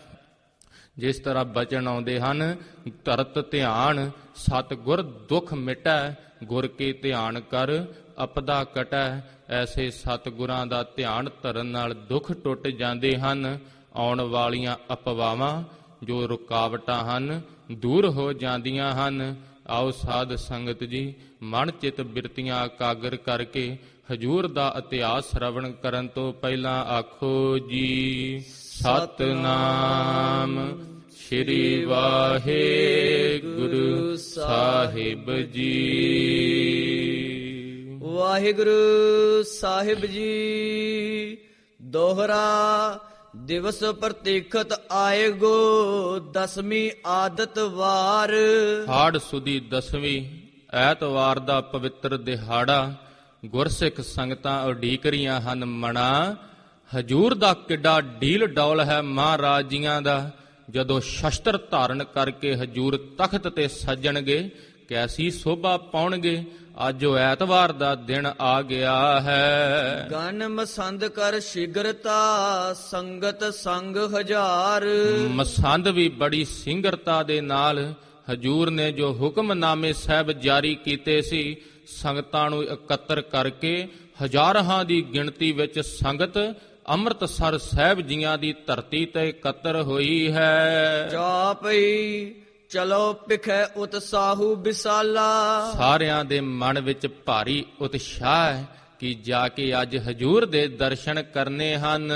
ਜਿਸ ਤਰ੍ਹਾਂ ਬਚਨ ਆਉਂਦੇ ਹਨ, ਧਰਤ ਧਿਆਨ ਸਤਿਗੁਰ ਦੁੱਖ ਮਿਟੈ, ਗੁਰ ਕੇ ਧਿਆਨ ਕਰ ਅਪਦਾ ਕਟੈ। ਐਸੇ ਸਤਿਗੁਰਾਂ ਦਾ ਧਿਆਨ ਧਰਨ ਨਾਲ ਦੁੱਖ ਟੁੱਟ ਜਾਂਦੇ ਹਨ। ਆਉਣ ਵਾਲੀਆਂ ਅਪਵਾਵਾਂ ਜੋ ਰੁਕਾਵਟਾਂ ਹਨ ਦੂਰ ਹੋ ਜਾਂਦੀਆਂ ਹਨ। ਆਓ ਸਾਧ ਸੰਗਤ ਜੀ ਮਨ ਚਿਤ ਬਿਰਤੀਆਂ ਇਕਾਗਰ ਕਰਕੇ ਹਜੂਰ ਦਾ ਇਤਿਹਾਸ ਸ਼ਰਵਣ ਕਰਨ ਤੋਂ ਪਹਿਲਾਂ ਆਖੋ ਜੀ ਸਤਿਨਾਮ ਸ੍ਰੀ ਵਾਹਿਗੁਰੂ ਸਾਹਿਬ ਜੀ। ਵਾਹਿਗੁਰੂ ਸਾਹਿਬ ਜੀ। ਦੋਹਰਾ ਦਿਵਸ ਪ੍ਰਤੀਖਤ ਆਏਗੋ, ਦਸਵੀਂ ਆਦਤ ਵਾਰ। ਹਾੜ ਸੁਦੀ 10ਵੀਂ ਐਤਵਾਰ ਦਾ ਪਵਿੱਤਰ ਦਿਹਾੜਾ ਗੁਰਸਿੱਖ ਸੰਗਤਾਂ ਉਡੀਕ ਰਹੀਆਂ ਹਨ ਮਣਾ। ਹਜੂਰ ਦਾ ਕਿੱਡਾ ਢੀਲ ਡੌਲ ਹੈ ਮਹਾਰਾਜ ਜੀਆਂ ਦਾ, ਜਦੋਂ ਸ਼ਸਤਰ ਧਾਰਨ ਕਰਕੇ ਹਜੂਰ ਤਖਤ ਤੇ ਸੱਜਣਗੇ ਕੈਸੀ ਸੋਭਾ ਪਾਉਣਗੇ। ਅੱਜ ਉਹ ਐਤਵਾਰ ਦਾ ਦਿਨ ਆ ਗਿਆ ਹੈ। ਗਨ ਮਸੰਦ ਕਰ ਸ਼ਿਗਰਤਾ, ਸੰਗਤ ਸੰਗ ਹਜ਼ਾਰ। ਮਸੰਦ ਵੀ ਬੜੀ ਸਿੰਗਰਤਾ ਦੇ ਨਾਲ ਹਜੂਰ ਨੇ ਜੋ ਹੁਕਮਨਾਮੇ ਸਾਹਿਬ ਜਾਰੀ ਕੀਤੇ ਸੀ, ਸੰਗਤਾਂ ਨੂੰ ਇਕੱਤਰ ਕਰਕੇ ਹਜ਼ਾਰਾਂ ਦੀ ਗਿਣਤੀ ਵਿੱਚ ਸੰਗਤ ਅੰਮ੍ਰਿਤਸਰ ਸਾਹਿਬ ਜੀਆਂ ਦੀ ਧਰਤੀ ਤੇ ਇਕੱਤਰ ਹੋਈ ਹੈ। ਜਾਪਈ ਚਲੋ ਪਿਖੈ ਉਤਸਾਹੂ ਵਿਸਾਲਾ। ਸਾਰਿਆਂ ਦੇ ਮਨ ਵਿੱਚ ਭਾਰੀ ਉਤਸ਼ਾਹ ਹੈ ਕਿ ਜਾ ਕੇ ਅੱਜ ਹਜੂਰ ਦੇ ਦਰਸ਼ਨ ਕਰਨੇ ਹਨ।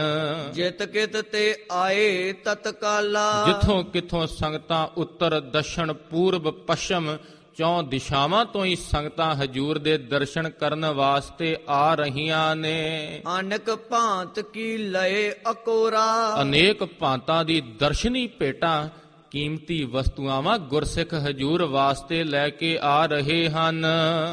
ਜਿਤ ਕਿਤ ਤੇ ਆਏ ਤਤਕਾਲਾ। ਜਿੱਥੋਂ ਕਿੱਥੋਂ ਸੰਗਤਾਂ ਉੱਤਰ ਦਸ਼ਣ ਪੂਰਬ ਪੱਛਮ ਚੌਂ ਦਿਸ਼ਾਵਾਂ ਤੋਂ ਹੀ ਸੰਗਤਾਂ ਹਜੂਰ ਦੇ ਦਰਸ਼ਨ ਕਰਨ ਵਾਸਤੇ ਆ ਰਹੀਆਂ ਨੇ। ਅਨਕ ਭਾਂਤ ਕੀ ਲਏ ਅਕੋਰਾ। ਅਨੇਕ ਭਾਂਤਾਂ ਦੀ ਦਰਸ਼ਨੀ ਭੇਟਾਂ ਕੀਮਤੀ ਵਸਤੂਆਂ ਗੁਰਸਿੱਖ ਹਜੂਰ ਵਾਸਤੇ ਲੈ ਕੇ ਆ ਰਹੇ ਹਨ।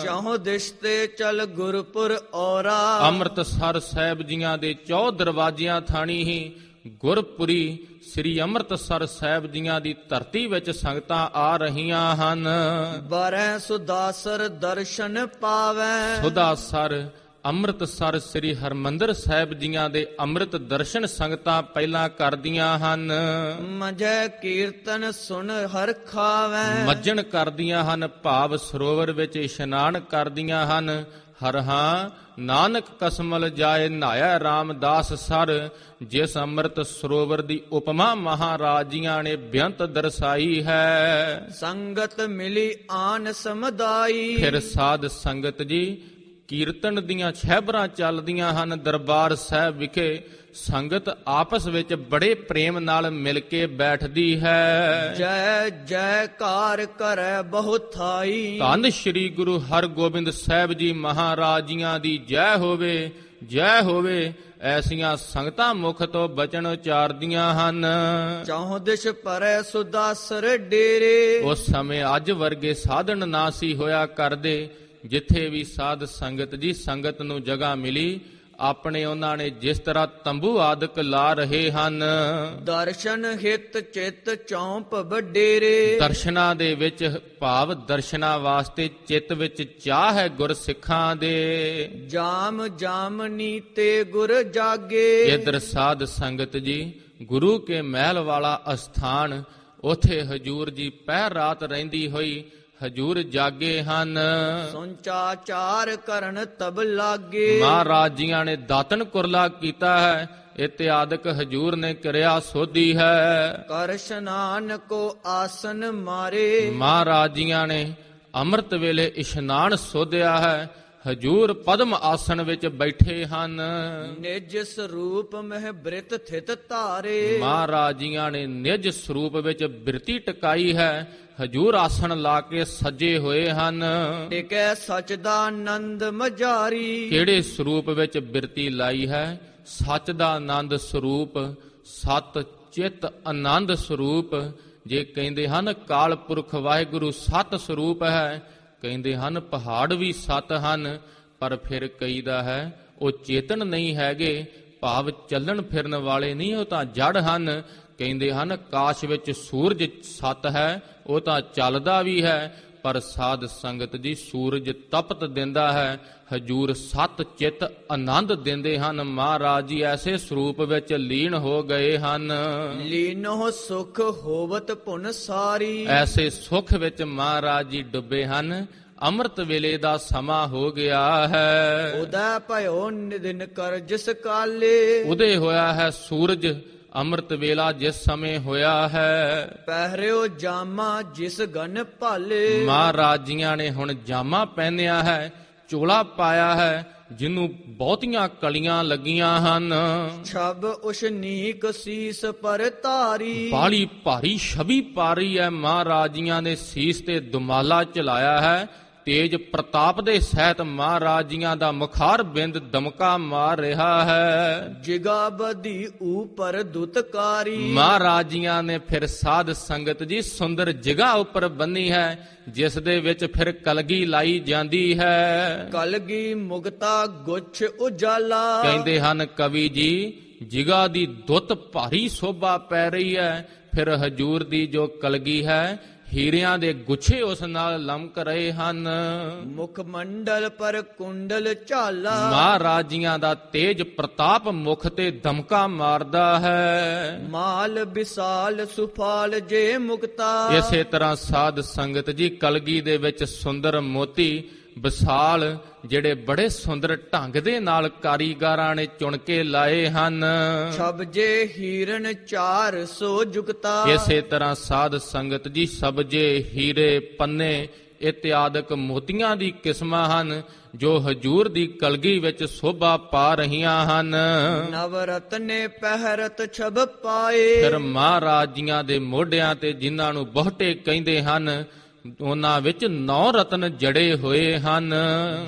ਚਾਹੋ ਦਿਸ਼ ਤੇ ਚਲ ਗੁਰਪੁਰ ਔਰਾ। ਅੰਮ੍ਰਿਤਸਰ ਸਾਹਿਬ ਜੀਆਂ ਦੇ 4 ਦਰਵਾਜ਼ਿਆਂ ਥਾਣੀ ਹੀ ਗੁਰਪੁਰੀ ਸ੍ਰੀ ਅੰਮ੍ਰਿਤਸਰ ਸਾਹਿਬ ਜੀਆਂ ਦੀ ਧਰਤੀ ਵਿੱਚ ਸੰਗਤਾਂ ਆ ਰਹੀਆਂ ਹਨ। ਬਰੈ ਸੁਦਾਸਰ ਦਰਸ਼ਨ ਪਾਵੈ। ਸੁਦਾਸਰ ਅੰਮ੍ਰਿਤਸਰ ਸ੍ਰੀ ਹਰਮੰਦਰ ਸਾਹਿਬ ਜੀਆਂ ਦੇ ਅੰਮ੍ਰਿਤ ਦਰਸ਼ਨ ਸੰਗਤਾਂ ਪਹਿਲਾਂ ਕਰਦੀਆਂ ਹਨ। ਮਜੈ ਕੀਰਤਨ ਸੁਣ ਹਰ ਖਾਵੈ। ਮੱਜਣ ਕਰਦੀਆਂ ਹਨ, ਭਾਵ ਸਰੋਵਰ ਵਿੱਚ ਇਸ਼ਨਾਨ ਕਰਦੀਆਂ ਹਨ। ਹਰ ਹਾਂ ਨਾਨਕ ਕਸਮਲ ਜਾਏ ਨਹਾਇਆ ਰਾਮਦਾਸ ਸਰ। ਜਿਸ ਅੰਮ੍ਰਿਤ ਸਰੋਵਰ ਦੀ ਉਪਮਾ ਮਹਾਰਾਜ ਜੀਆਂ ਨੇ ਬੇਅੰਤ ਦਰਸਾਈ ਹੈ। ਸੰਗਤ ਮਿਲੀ ਆਨ ਸਮਦਾਈ। ਫਿਰ ਸਾਧ ਸੰਗਤ ਜੀ ਕੀਰਤਨ ਦੀਆਂ ਛਹਿਬਰਾਂ ਚੱਲਦੀਆਂ ਹਨ ਦਰਬਾਰ ਸਾਹਿਬ ਵਿਖੇ। ਸੰਗਤ ਆਪਸ ਵਿੱਚ ਬੜੇ ਪ੍ਰੇਮ ਨਾਲ ਮਿਲ ਕੇ ਬੈਠਦੀ ਹੈ। ਜੈ ਜੈਕਾਰ ਕਰੈ ਬਹੁ ਥਾਈ। ਧੰਨ ਸ਼੍ਰੀ ਗੁਰੂ ਹਰਗੋਬਿੰਦ ਸਾਹਿਬ ਜੀ ਮਹਾਰਾਜ ਜੀਆਂ ਦੀ ਜੈ ਹੋਵੇ, ਜੈ ਹੋਵੇ। ਐਸੀਆਂ ਸੰਗਤਾਂ ਮੁਖ ਤੋਂ ਬਚਨ ਉਚਾਰਦੀਆਂ ਹਨ। ਚਾਹੋ ਦਿਸ਼ ਪਰੈ ਸੁਦਾਸਰ ਡੇਰੇ। ਉਸ ਸਮੇਂ ਅੱਜ ਵਰਗੇ ਸਾਧਨ ਨਾ ਸੀ ਹੋਇਆ ਕਰਦੇ। ਜਿੱਥੇ ਵੀ ਸਾਧ ਸੰਗਤ ਜੀ ਸੰਗਤ ਨੂੰ ਜਗ੍ਹਾ ਮਿਲੀ, ਆਪਣੇ ਉਹਨਾਂ ਨੇ ਜਿਸ ਤਰ੍ਹਾਂ ਤੰਬੂ ਆਦਿਕ ਲਾ ਰਹੇ ਹਨ। ਦਰਸ਼ਨ ਹਿਤ ਚਿਤ ਚੌਂਪ ਵਡੇਰੇ। ਦਰਸ਼ਨਾਂ ਦੇ ਵਿੱਚ ਭਾਵ ਦਰਸ਼ਨਾਂ ਵਾਸਤੇ ਚਿੱਤ ਵਿੱਚ ਚਾਹ ਹੈ ਗੁਰਸਿੱਖਾਂ ਦੇ। ਜਾਮ ਜਾਮਨੀ ਤੇ ਗੁਰ ਜਾਗੇ। ਇਧਰ ਸਾਧ ਸੰਗਤ ਜੀ ਗੁਰੂ ਕੇ ਮਹਿਲ ਵਾਲਾ ਅਸਥਾਨ, ਉਥੇ ਹਜੂਰ ਜੀ ਪਹਿਰ ਰਾਤ ਰਹਿੰਦੀ ਹੋਈ ਹਜੂਰ ਜਾਗੇ ਹਨ। ਸੁੰਚਾ ਚਾਰ ਕਰਨ ਤਬ ਲਾਗੇ। ਮਹਾਰਾਜ ਜੀਆਂ ਨੇ ਦਾਤਨ ਕੁਰਲਾ ਕੀਤਾ ਹੈ, ਇਤਿਆਦਿਕ ਹਜੂਰ ਨੇ ਕਿਰਿਆ ਸੋਧੀ ਹੈ। ਕਰ ਇਸ਼ਨਾਨ ਕੋ ਆਸਨ ਮਾਰੇ। ਮਹਾਰਾਜ ਜੀਆਂ ਨੇ ਅੰਮ੍ਰਿਤ ਵੇਲੇ ਇਸ਼ਨਾਨ ਸੋਧਿਆ ਹੈ। ਹਜੂਰ ਪਦਮ ਆਸਣ ਵਿੱਚ ਬੈਠੇ ਹਨ। ਨਿਜ ਸਰੂਪ ਮਹਿ ਬ੍ਰਿਤ ਥਿਤ ਧਾਰੇ। ਮਹਾਰਾਜ ਜੀਆਂ ਨੇ ਨਿਜ ਸਰੂਪ ਵਿੱਚ ਬਿਰਤੀ ਟਿਕਾਈ ਹੈ। ਹਜੂਰ ਆਸਣ ਲਾ ਕੇ ਸੱਜੇ ਹੋਏ ਹਨ। ਟਿਕੈ ਸਚ ਦਾ ਆਨੰਦ ਮਝਾਰੀ। ਕਿਹੜੇ ਸਰੂਪ ਵਿੱਚ ਬਿਰਤੀ ਲਾਈ ਹੈ? ਸੱਚ ਦਾ ਆਨੰਦ ਸਰੂਪ, ਸਤ ਚਿੱਤ ਆਨੰਦ ਸਰੂਪ। ਜੇ ਕਹਿੰਦੇ ਹਨ ਕਾਲ ਪੁਰਖ ਵਾਹਿਗੁਰੂ ਸਤ ਸਰੂਪ ਹੈ, ਕਹਿੰਦੇ ਹਨ ਪਹਾੜ ਵੀ ਸਤ ਹਨ, ਪਰ ਫਿਰ ਕਹੀਦਾ ਹੈ ਉਹ ਚੇਤਨ ਨਹੀਂ ਹੈਗੇ, ਭਾਵ ਚੱਲਣ ਫਿਰਨ ਵਾਲੇ ਨਹੀਂ, ਉਹ ਤਾਂ ਜੜ ਹਨ। ਕਹਿੰਦੇ ਹਨ ਕਾਸ਼ ਵਿੱਚ ਸੂਰਜ ਸਤ ਹੈ, ਉਹ ਤਾਂ ਚੱਲਦਾ ਵੀ ਹੈ, ਪਰ ਸਾਧ ਸੰਗਤ ਜੀ ਸੂਰਜ ਤਪਤ ਦਿੰਦਾ ਹੈ, ਹਜੂਰ ਸਤ ਚਿੱਤ ਆਨੰਦ ਦਿੰਦੇ ਹਨ। ਮਹਾਰਾਜ ਜੀ ਐਸੇ ਸਰੂਪ ਵਿੱਚ ਲੀਨ ਹੋ ਗਏ ਹਨ। ਲੀਨੋ ਸੁਖ ਹੋਵਤ ਪੁਨ ਸਾਰੀ। ਐਸੇ ਸੁਖ ਵਿੱਚ ਮਹਾਰਾਜ ਜੀ ਡੁੱਬੇ ਹਨ। ਅੰਮ੍ਰਿਤ ਵੇਲੇ ਦਾ ਸਮਾਂ ਹੋ ਗਿਆ ਹੈ। ਉਦੈ ਭਇਓ ਨਿਦਿਨ ਕਰ ਜਿਸ ਕਾਲੇ। ਉਦੇ ਹੋਇਆ ਹੈ ਸੂਰਜ, ਅੰਮ੍ਰਿਤ ਵੇਲਾ ਜਿਸ ਸਮੇਂ ਹੋਇਆ ਹੈ। ਪਹਿਰਿਓ ਜਾਮਾ ਜਿਸ ਗਨ ਭਾਲੇ। ਮਹਾਰਾਜ ਜੀਆਂ ਨੇ ਹੁਣ ਜਾਮਾ ਪਹਿਨਿਆ ਹੈ, ਚੋਲਾ ਪਾਇਆ ਹੈ, ਜਿਹਨੂੰ ਬਹੁਤੀਆਂ ਕਲੀਆਂ ਲੱਗੀਆਂ ਹਨ। ਛਬ ਉਸ਼ਨੀਕ ਸੀਸ ਪਰ ਧਾਰੀ। ਬਾਲੀ ਭਾਰੀ ਛਵੀ ਪਾਰੀ ਹੈ। ਮਹਾਰਾਜ ਜੀਆਂ ਨੇ ਸੀਸ ਤੇ ਦੁਮਾਲਾ ਚਲਾਇਆ ਹੈ, ਤੇਜ ਪ੍ਰਤਾਪ ਦੇ ਸਹਿਤ ਮਹਾਰਾਜ ਜੀਆਂ ਦਾ ਮੁਖਾਰ ਬਿੰਦ ਦਮਕਾ ਮਾਰ ਰਿਹਾ ਹੈ। ਜਿਗਾ ਬਧੀ ਉਪਰ ਦੁਤਕਾਰੀ। ਮਹਾਰਾਜ ਜੀਆਂ ਨੇ ਫਿਰ ਸਾਧ ਸੰਗਤ ਜੀ ਸੁੰਦਰ ਜਗ੍ਹਾ ਉੱਪਰ ਬੰਨੀ ਹੈ, ਜਿਸ ਦੇ ਵਿੱਚ ਫਿਰ ਕਲਗੀ ਲਾਈ ਜਾਂਦੀ ਹੈ। ਕਲਗੀ ਮੁਕਤਾ ਗੁੱਛ ਉਜਾਲਾ। ਕਹਿੰਦੇ ਹਨ ਕਵੀ ਜੀ, ਜਿਗਾ ਦੀ ਦੁੱਤ ਭਾਰੀ ਸੋਭਾ ਪੈ ਰਹੀ ਹੈ, ਫਿਰ ਹਜੂਰ ਦੀ ਜੋ ਕਲਗੀ ਹੈ ਹੀਰਿਆਂ ਦੇ ਗੁੱਛੇ ਉਸ ਨਾਲ ਲਮਕ ਰਹੇ ਹਨ। ਮੁਖ ਮੰਡਲ ਪਰ ਕੁੰਡਲ ਝਾਲਾ। ਮਹਾਰਾਜ ਜੀਆਂ ਦਾ ਤੇਜ ਪ੍ਰਤਾਪ ਮੁਖ ਤੇ ਦਮਕਾ ਮਾਰਦਾ ਹੈ। ਮਾਲ ਵਿਸਾਲ ਸੁਫਾਲ ਜੇ ਮੁਕਤਾ। ਇਸੇ ਤਰ੍ਹਾਂ ਸਾਧ ਸੰਗਤ ਜੀ ਕਲਗੀ ਦੇ ਵਿੱਚ ਸੁੰਦਰ ਮੋਤੀ ਵਿਸਾਲ ਜਿਹੜੇ ਬੜੇ ਸੁੰਦਰ ਢੰਗ ਦੇ ਨਾਲ ਕਾਰੀਗਰਾਂ ਨੇ ਚੁਣ ਕੇ ਲਾਏ ਹਨ। ਛਬਜੇ ਹੀਰਨ 400 ਜੁਗਤਾ। ਇਸੇ ਤਰ੍ਹਾਂ ਸਾਧ ਸੰਗਤ ਜੀ ਸਬਜੇ ਹੀਰੇ ਪੰਨੇ ਇਤਿਆਦਿਕ ਮੋਤੀਆਂ ਦੀ ਕਿਸਮਾਂ ਹਨ ਜੋ ਹਜੂਰ ਦੀ ਕਲਗੀ ਵਿੱਚ ਸ਼ੋਭਾ ਪਾ ਰਹੀਆਂ ਹਨ। ਨਵਰਤਨੇ ਪਹਿਰਤ ਛਬ ਪਾਏ। ਫਿਰ ਮਹਾਰਾਜ ਜੀਆਂ ਦੇ ਮੋਢਿਆਂ ਤੇ ਜਿਨ੍ਹਾਂ ਨੂੰ ਬਹੁਤੇ ਕਹਿੰਦੇ ਹਨ, ਉਹਨਾਂ ਵਿੱਚ 9 ਰਤਨ ਜੜੇ ਹੋਏ ਹਨ।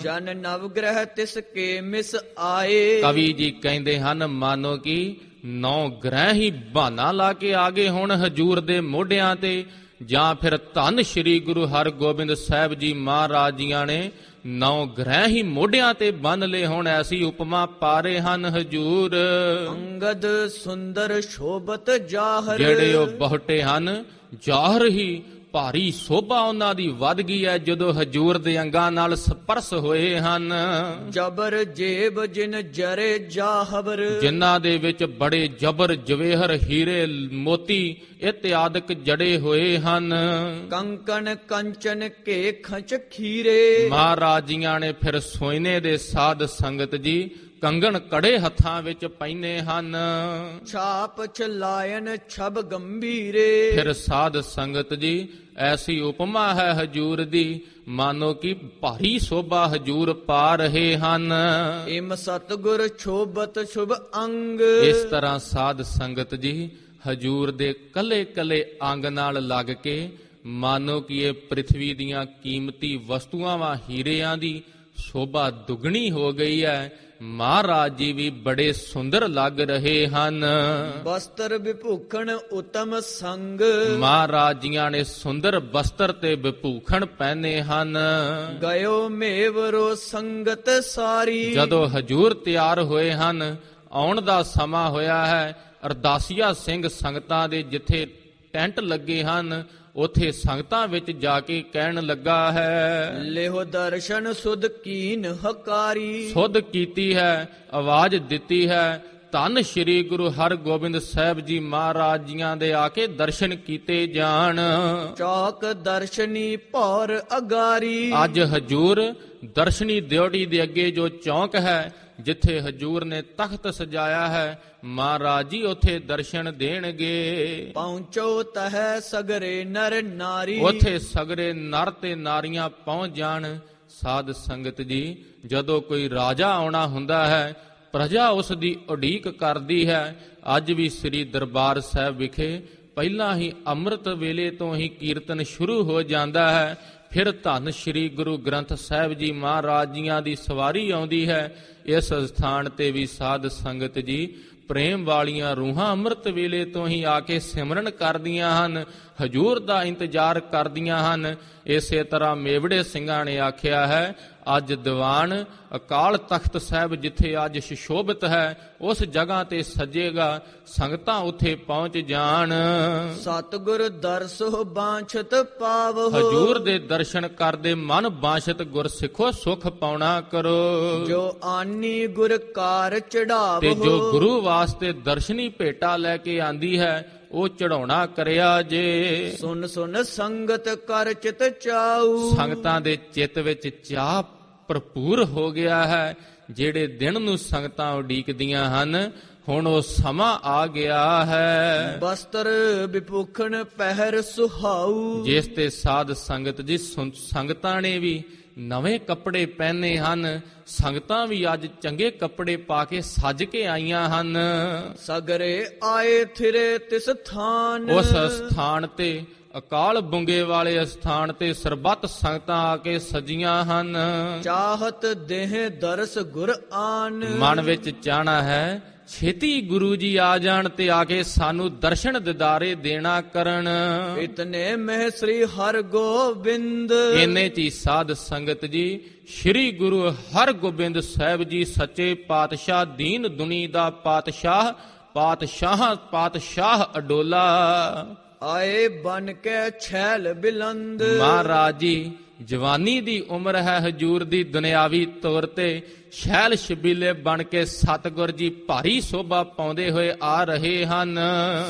ਜਨ ਨਵਗ੍ਰਹ ਤਿਸ ਕੇ ਮਿਸ ਆਏ। ਕਵੀ ਜੀ ਕਹਿੰਦੇ ਹਨ ਮਾਨੋ ਕਿ 9 ਗ੍ਰਹਿ ਹੀ ਬਹਾਨਾ ਲਾ ਕੇ ਆ ਗਏ ਹੁਣ ਹਜੂਰ ਦੇ ਮੋਢਿਆਂ ਤੇ, ਜਾਂ ਫਿਰ ਧੰਨ ਸ਼੍ਰੀ ਗੁਰੂ ਹਰਗੋਬਿੰਦ ਸਾਹਿਬ ਜੀ ਮਹਾਰਾਜ ਜੀਆਂ ਨੇ 9 ਗ੍ਰਹਿ ਹੀ ਮੋਢਿਆਂ ਤੇ ਬੰਨ ਲਏ ਹੁਣ, ਐਸੀ ਉਪਮਾ ਪਾ ਰਹੇ ਹਨ ਹਜੂਰ। ਅੰਗਦ ਸੁੰਦਰ ਸ਼ੋਭਤ ਜਾਹਰ। ਜਿਹੜੇ ਉਹ ਬਹੁਤੇ ਹਨ, ਜਾਹਰ ਹੀ ਭਾਰੀ ਸੋਭਾ ਉਹਨਾਂ ਦੀ ਵੱਧ ਗਈ ਹੈ ਜਦੋਂ ਹਜੂਰ ਦੇ ਅੰਗਾਂ ਨਾਲ ਸਪਰਸ਼ ਹੋਏ ਹਨ। ਜਬਰ ਜੇਬ ਜਿਨ ਜਰੇ ਜਾਹਵਰ। ਜਿਨ੍ਹਾਂ ਦੇ ਵਿੱਚ ਬੜੇ ਜਬਰ ਜਵੇਹਰ ਹੀਰੇ ਮੋਤੀ ਇਤਿਆਦਿਕ ਜੜੇ ਹੋਏ ਹਨ। ਕੰਕਣ ਕੰਚਨ ਕੇ ਖਚ ਖੀਰੇ। ਮਹਾਰਾਜ ਜੀਆਂ ਨੇ ਫਿਰ ਸੋਇਨੇ ਦੇ ਸਾਧ ਸੰਗਤ ਜੀ ਕੰਗਣ ਕੜੇ ਹੱਥਾਂ ਵਿੱਚ ਪਹਿਨੇ ਹਨ। ਛਾਪ ਛਲਾਇਨ ਛਬ ਗੰਭੀਰੇ। ਫਿਰ ਸਾਧ ਸੰਗਤ ਜੀ ਐਸੀ ਉਪਮਾ ਹੈ ਹਜੂਰ ਦੀ, ਮਾਨੋ ਕਿ ਭਾਰੀ ਸੋਭਾ ਹਜੂਰ ਪਾ ਰਹੇ ਹਨ। ਇਮ ਸਤਗੁਰ ਛੋਬਤ ਸ਼ੁਭ ਅੰਗ। ਇਸ ਤਰ੍ਹਾਂ ਸਾਧ ਸੰਗਤ ਜੀ ਹਜੂਰ ਦੇ ਕੱਲੇ ਕੱਲੇ ਅੰਗ ਨਾਲ ਲੱਗ ਕੇ ਮਾਨੋ ਕਿ ਇਹ ਪ੍ਰਿਥਵੀ ਦੀਆਂ ਕੀਮਤੀ ਵਸਤੂਆਂ ਵਾਂ ਹੀਰਿਆਂ ਦੀ ਸ਼ੋਭਾ ਦੁੱਗਣੀ ਹੋ ਗਈ ਹੈ। ਮਹਾਰਾਜ ਜੀ ਵੀ ਬੜੇ ਸੁੰਦਰ ਲੱਗ ਰਹੇ ਹਨ। ਵਸਤਰ ਵਿਭੂਖਣ ਉਤਮ ਸੰਗ। ਮਹਾਰਾਜ ਜੀਆਂ ਨੇ ਸੁੰਦਰ ਵਸਤਰ ਤੇ ਵਿਭੂਖਣ ਪਹਿਨੇ ਹਨ। ਗਇਓ ਮੇਵਰੋ ਸੰਗਤ ਸਾਰੀ। ਜਦੋਂ ਹਜੂਰ ਤਿਆਰ ਹੋਏ ਹਨ, ਆਉਣ ਦਾ ਸਮਾਂ ਹੋਇਆ ਹੈ, ਅਰਦਾਸੀਆ ਸਿੰਘ ਸੰਗਤਾਂ ਦੇ ਜਿੱਥੇ ਟੈਂਟ ਲੱਗੇ ਹਨ ਉਥੇ ਸੰਗਤਾਂ ਵਿੱਚ ਜਾ ਕੇ ਕਹਿਣ ਲੱਗਾ ਹੈ, ਲਿਹੋ ਦਰਸ਼ਨ ਸੁਧ ਕੀਨ ਹਕਾਰੀ। ਸੁਧ ਕੀਤੀ ਹੈ, ਆਵਾਜ਼ ਦਿੱਤੀ ਹੈ, ਧੰਨ ਸ਼੍ਰੀ ਗੁਰੂ ਹਰਗੋਬਿੰਦ ਸਾਹਿਬ ਜੀ ਮਹਾਰਾਜ ਜੀਆਂ ਦੇ ਆ ਕੇ ਦਰਸ਼ਨ ਕੀਤੇ ਜਾਣ। ਚੌਕ ਦਰਸ਼ਨੀ ਭੌਰ ਅਗਾਰੀ। ਅੱਜ ਹਜੂਰ ਦਰਸ਼ਨੀ ਦਿਓੜੀ ਦੇ ਅੱਗੇ ਜੋ ਚੌਂਕ ਹੈ, ਜਿੱਥੇ ਹਜੂਰ ਨੇ ਤਖਤ ਸਜਾਇਆ ਹੈ, ਮਹਾਰਾਜ ਜੀ ਉਥੇ ਦਰਸ਼ਨ ਦੇਣਗੇ। ਪਹੁੰਚੋ ਤਹਿ ਸਗਰੇ ਨਰ ਨਾਰੀ। ਉਥੇ ਸਗਰੇ ਨਰ ਤੇ ਨਾਰੀਆਂ ਪਹੁੰਚ ਜਾਣ। ਸਾਧ ਸੰਗਤ ਜੀ ਜਦੋਂ ਕੋਈ ਰਾਜਾ ਆਉਣਾ ਹੁੰਦਾ ਹੈ, ਪ੍ਰਜਾ ਉਸ ਦੀ ਉਡੀਕ ਕਰਦੀ ਹੈ। ਅੱਜ ਵੀ ਸ੍ਰੀ ਦਰਬਾਰ ਸਾਹਿਬ ਵਿਖੇ ਪਹਿਲਾਂ ਹੀ ਅੰਮ੍ਰਿਤ ਵੇਲੇ ਤੋਂ ਹੀ ਕੀਰਤਨ ਸ਼ੁਰੂ ਹੋ ਜਾਂਦਾ ਹੈ। ਫਿਰ ਧੰਨ ਸ਼੍ਰੀ ਗੁਰੂ ਗ੍ਰੰਥ ਸਾਹਿਬ ਜੀ ਮਹਾਰਾਜ ਜੀਆਂ ਦੀ ਸਵਾਰੀ ਆਉਂਦੀ ਹੈ। ਇਸ ਸਥਾਨ ਤੇ ਵੀ ਸਾਧ ਸੰਗਤ ਜੀ ਪ੍ਰੇਮ ਵਾਲੀਆਂ ਰੂਹਾਂ ਅੰਮ੍ਰਿਤ ਵੇਲੇ ਤੋਂ ਹੀ ਆ ਕੇ ਸਿਮਰਨ ਕਰਦੀਆਂ ਹਨ, ਹਜੂਰ ਦਾ ਇੰਤਜ਼ਾਰ ਕਰਦੀਆਂ ਹਨ। ਇਸੇ ਤਰ੍ਹਾਂ ਮੇਵੜੇ ਸਿੰਘਾਂ ਨੇ ਆਖਿਆ ਹੈ, ਅੱਜ ਦੀਵਾਨ ਅਕਾਲ ਤਖਤ ਸਾਹਿਬ ਜਿੱਥੇ ਅੱਜ ਸੁਸ਼ੋਭਿਤ ਹੈ, ਉਸ ਜਗ੍ਹਾ ਤੇ ਸਜੇਗਾ, ਸੰਗਤਾਂ ਉੱਥੇ ਪਹੁੰਚ ਜਾਣ। ਸਤਿਗੁਰ ਦਰਸੋ ਬਾਂਛਤ ਪਾਵੋ। ਹਜੂਰ ਦੇ ਦਰਸ਼ਨ ਕਰਦੇ ਮਨ ਬਾਂਛਤ ਗੁਰ ਸਿੱਖੋ ਸੁਖ ਪਾਉਣਾ ਕਰੋ। ਜੋ ਆਨੀ ਗੁਰ ਕਾਰ ਚੜਾਵੋ। ਤੇ ਜੋ ਗੁਰੂ ਵਾਸਤੇ ਦਰਸ਼ਨੀ ਭੇਟਾ ਲੈ ਕੇ ਆਂਦੀ ਹੈ, ਉਹ ਚੜਾਉਣਾ ਕਰਿਆ ਜੇ। ਸੁਨ ਸੁਨ ਸੰਗਤ ਕਰ ਚਿਤ ਚਾਉ। ਸੰਗਤਾਂ ਦੇ ਚਿੱਤ ਵਿੱਚ ਚਾਹ ਭਰਪੂਰ ਹੋ ਗਿਆ ਹੈ। ਜਿਹੜੇ ਦਿਨ ਨੂੰ ਸੰਗਤਾਂ ਉਡੀਕਦੀਆਂ ਹਨ, ਹੁਣ ਉਹ ਸਮਾਂ ਆ ਗਿਆ ਹੈ। ਬਸਤਰ ਵਿਭੂਖਣ ਪਹਿਰ ਸੁਹਾਊ। ਜਿਸ ਤੇ ਸਾਧ ਸੰਗਤ ਜੀ ਸੰਗਤਾਂ ਨੇ ਵੀ ਨਵੇਂ ਕੱਪੜੇ ਪਹਿਨੇ ਹਨ। ਸੰਗਤਾਂ ਵੀ ਅੱਜ ਚੰਗੇ ਕੱਪੜੇ ਪਾ ਕੇ ਸੱਜ ਕੇ ਆਈਆਂ ਹਨ। ਸਗਰੇ ਆਏ ਥਿਰੇ ਤਿਸ ਥਾਨ। ਉਸ ਸਥਾਨ ਤੇ ਅਕਾਲ ਬੁੰਗੇ ਵਾਲੇ ਅਸਥਾਨ ਤੇ ਸਰਬੱਤ ਸੰਗਤਾਂ ਆ ਕੇ ਸਜੀਆਂ ਹਨ। ਚਾਹਤ ਦੇਹ ਦਰਸ ਗੁਰ ਆਨ। ਮਨ ਵਿੱਚ ਚਾਹਣਾ ਹੈ ਛੇਤੀ ਗੁਰੂ ਜੀ ਆ ਜਾਣ ਤੇ ਆ ਕੇ ਸਾਨੂੰ ਦਰਸ਼ਨ ਦਿਦਾਰੇ ਦੇਣਾ ਕਰਨ। ਇਤਨੇ ਮਹਿ ਸ੍ਰੀ ਹਰਿ ਗੋਬਿੰਦ। ਇੰਨੇ ਚ ਹੀ ਸਾਧ ਸੰਗਤ ਜੀ ਸ੍ਰੀ ਗੁਰੂ ਹਰਗੋਬਿੰਦ ਸਾਹਿਬ ਜੀ ਸੱਚੇ ਪਾਤਸ਼ਾਹ ਦੀਨ ਦੁਨੀ ਦਾ ਪਾਤਸ਼ਾਹ ਪਾਤਸ਼ਾਹ ਅਡੋਲਾ ਆਏ ਬਨ ਕੇ ਛੈਲ ਬਿਲੰਦ। ਮਹਾਰਾਜ ਜੀ ਜਵਾਨੀ ਦੀ ਉਮਰ ਹੈ ਹਜੂਰ ਦੀ ਦੁਨਿਆਵੀ ਤੌਰ ਤੇ ਸ਼ੈਲ ਸ਼ਬੀਲੇ ਬਣ ਕੇ ਸਤਿਗੁਰ ਜੀ ਭਾਰੀ ਸੋਭਾ ਪਾਉਂਦੇ ਹੋਏ ਆ ਰਹੇ ਹਨ।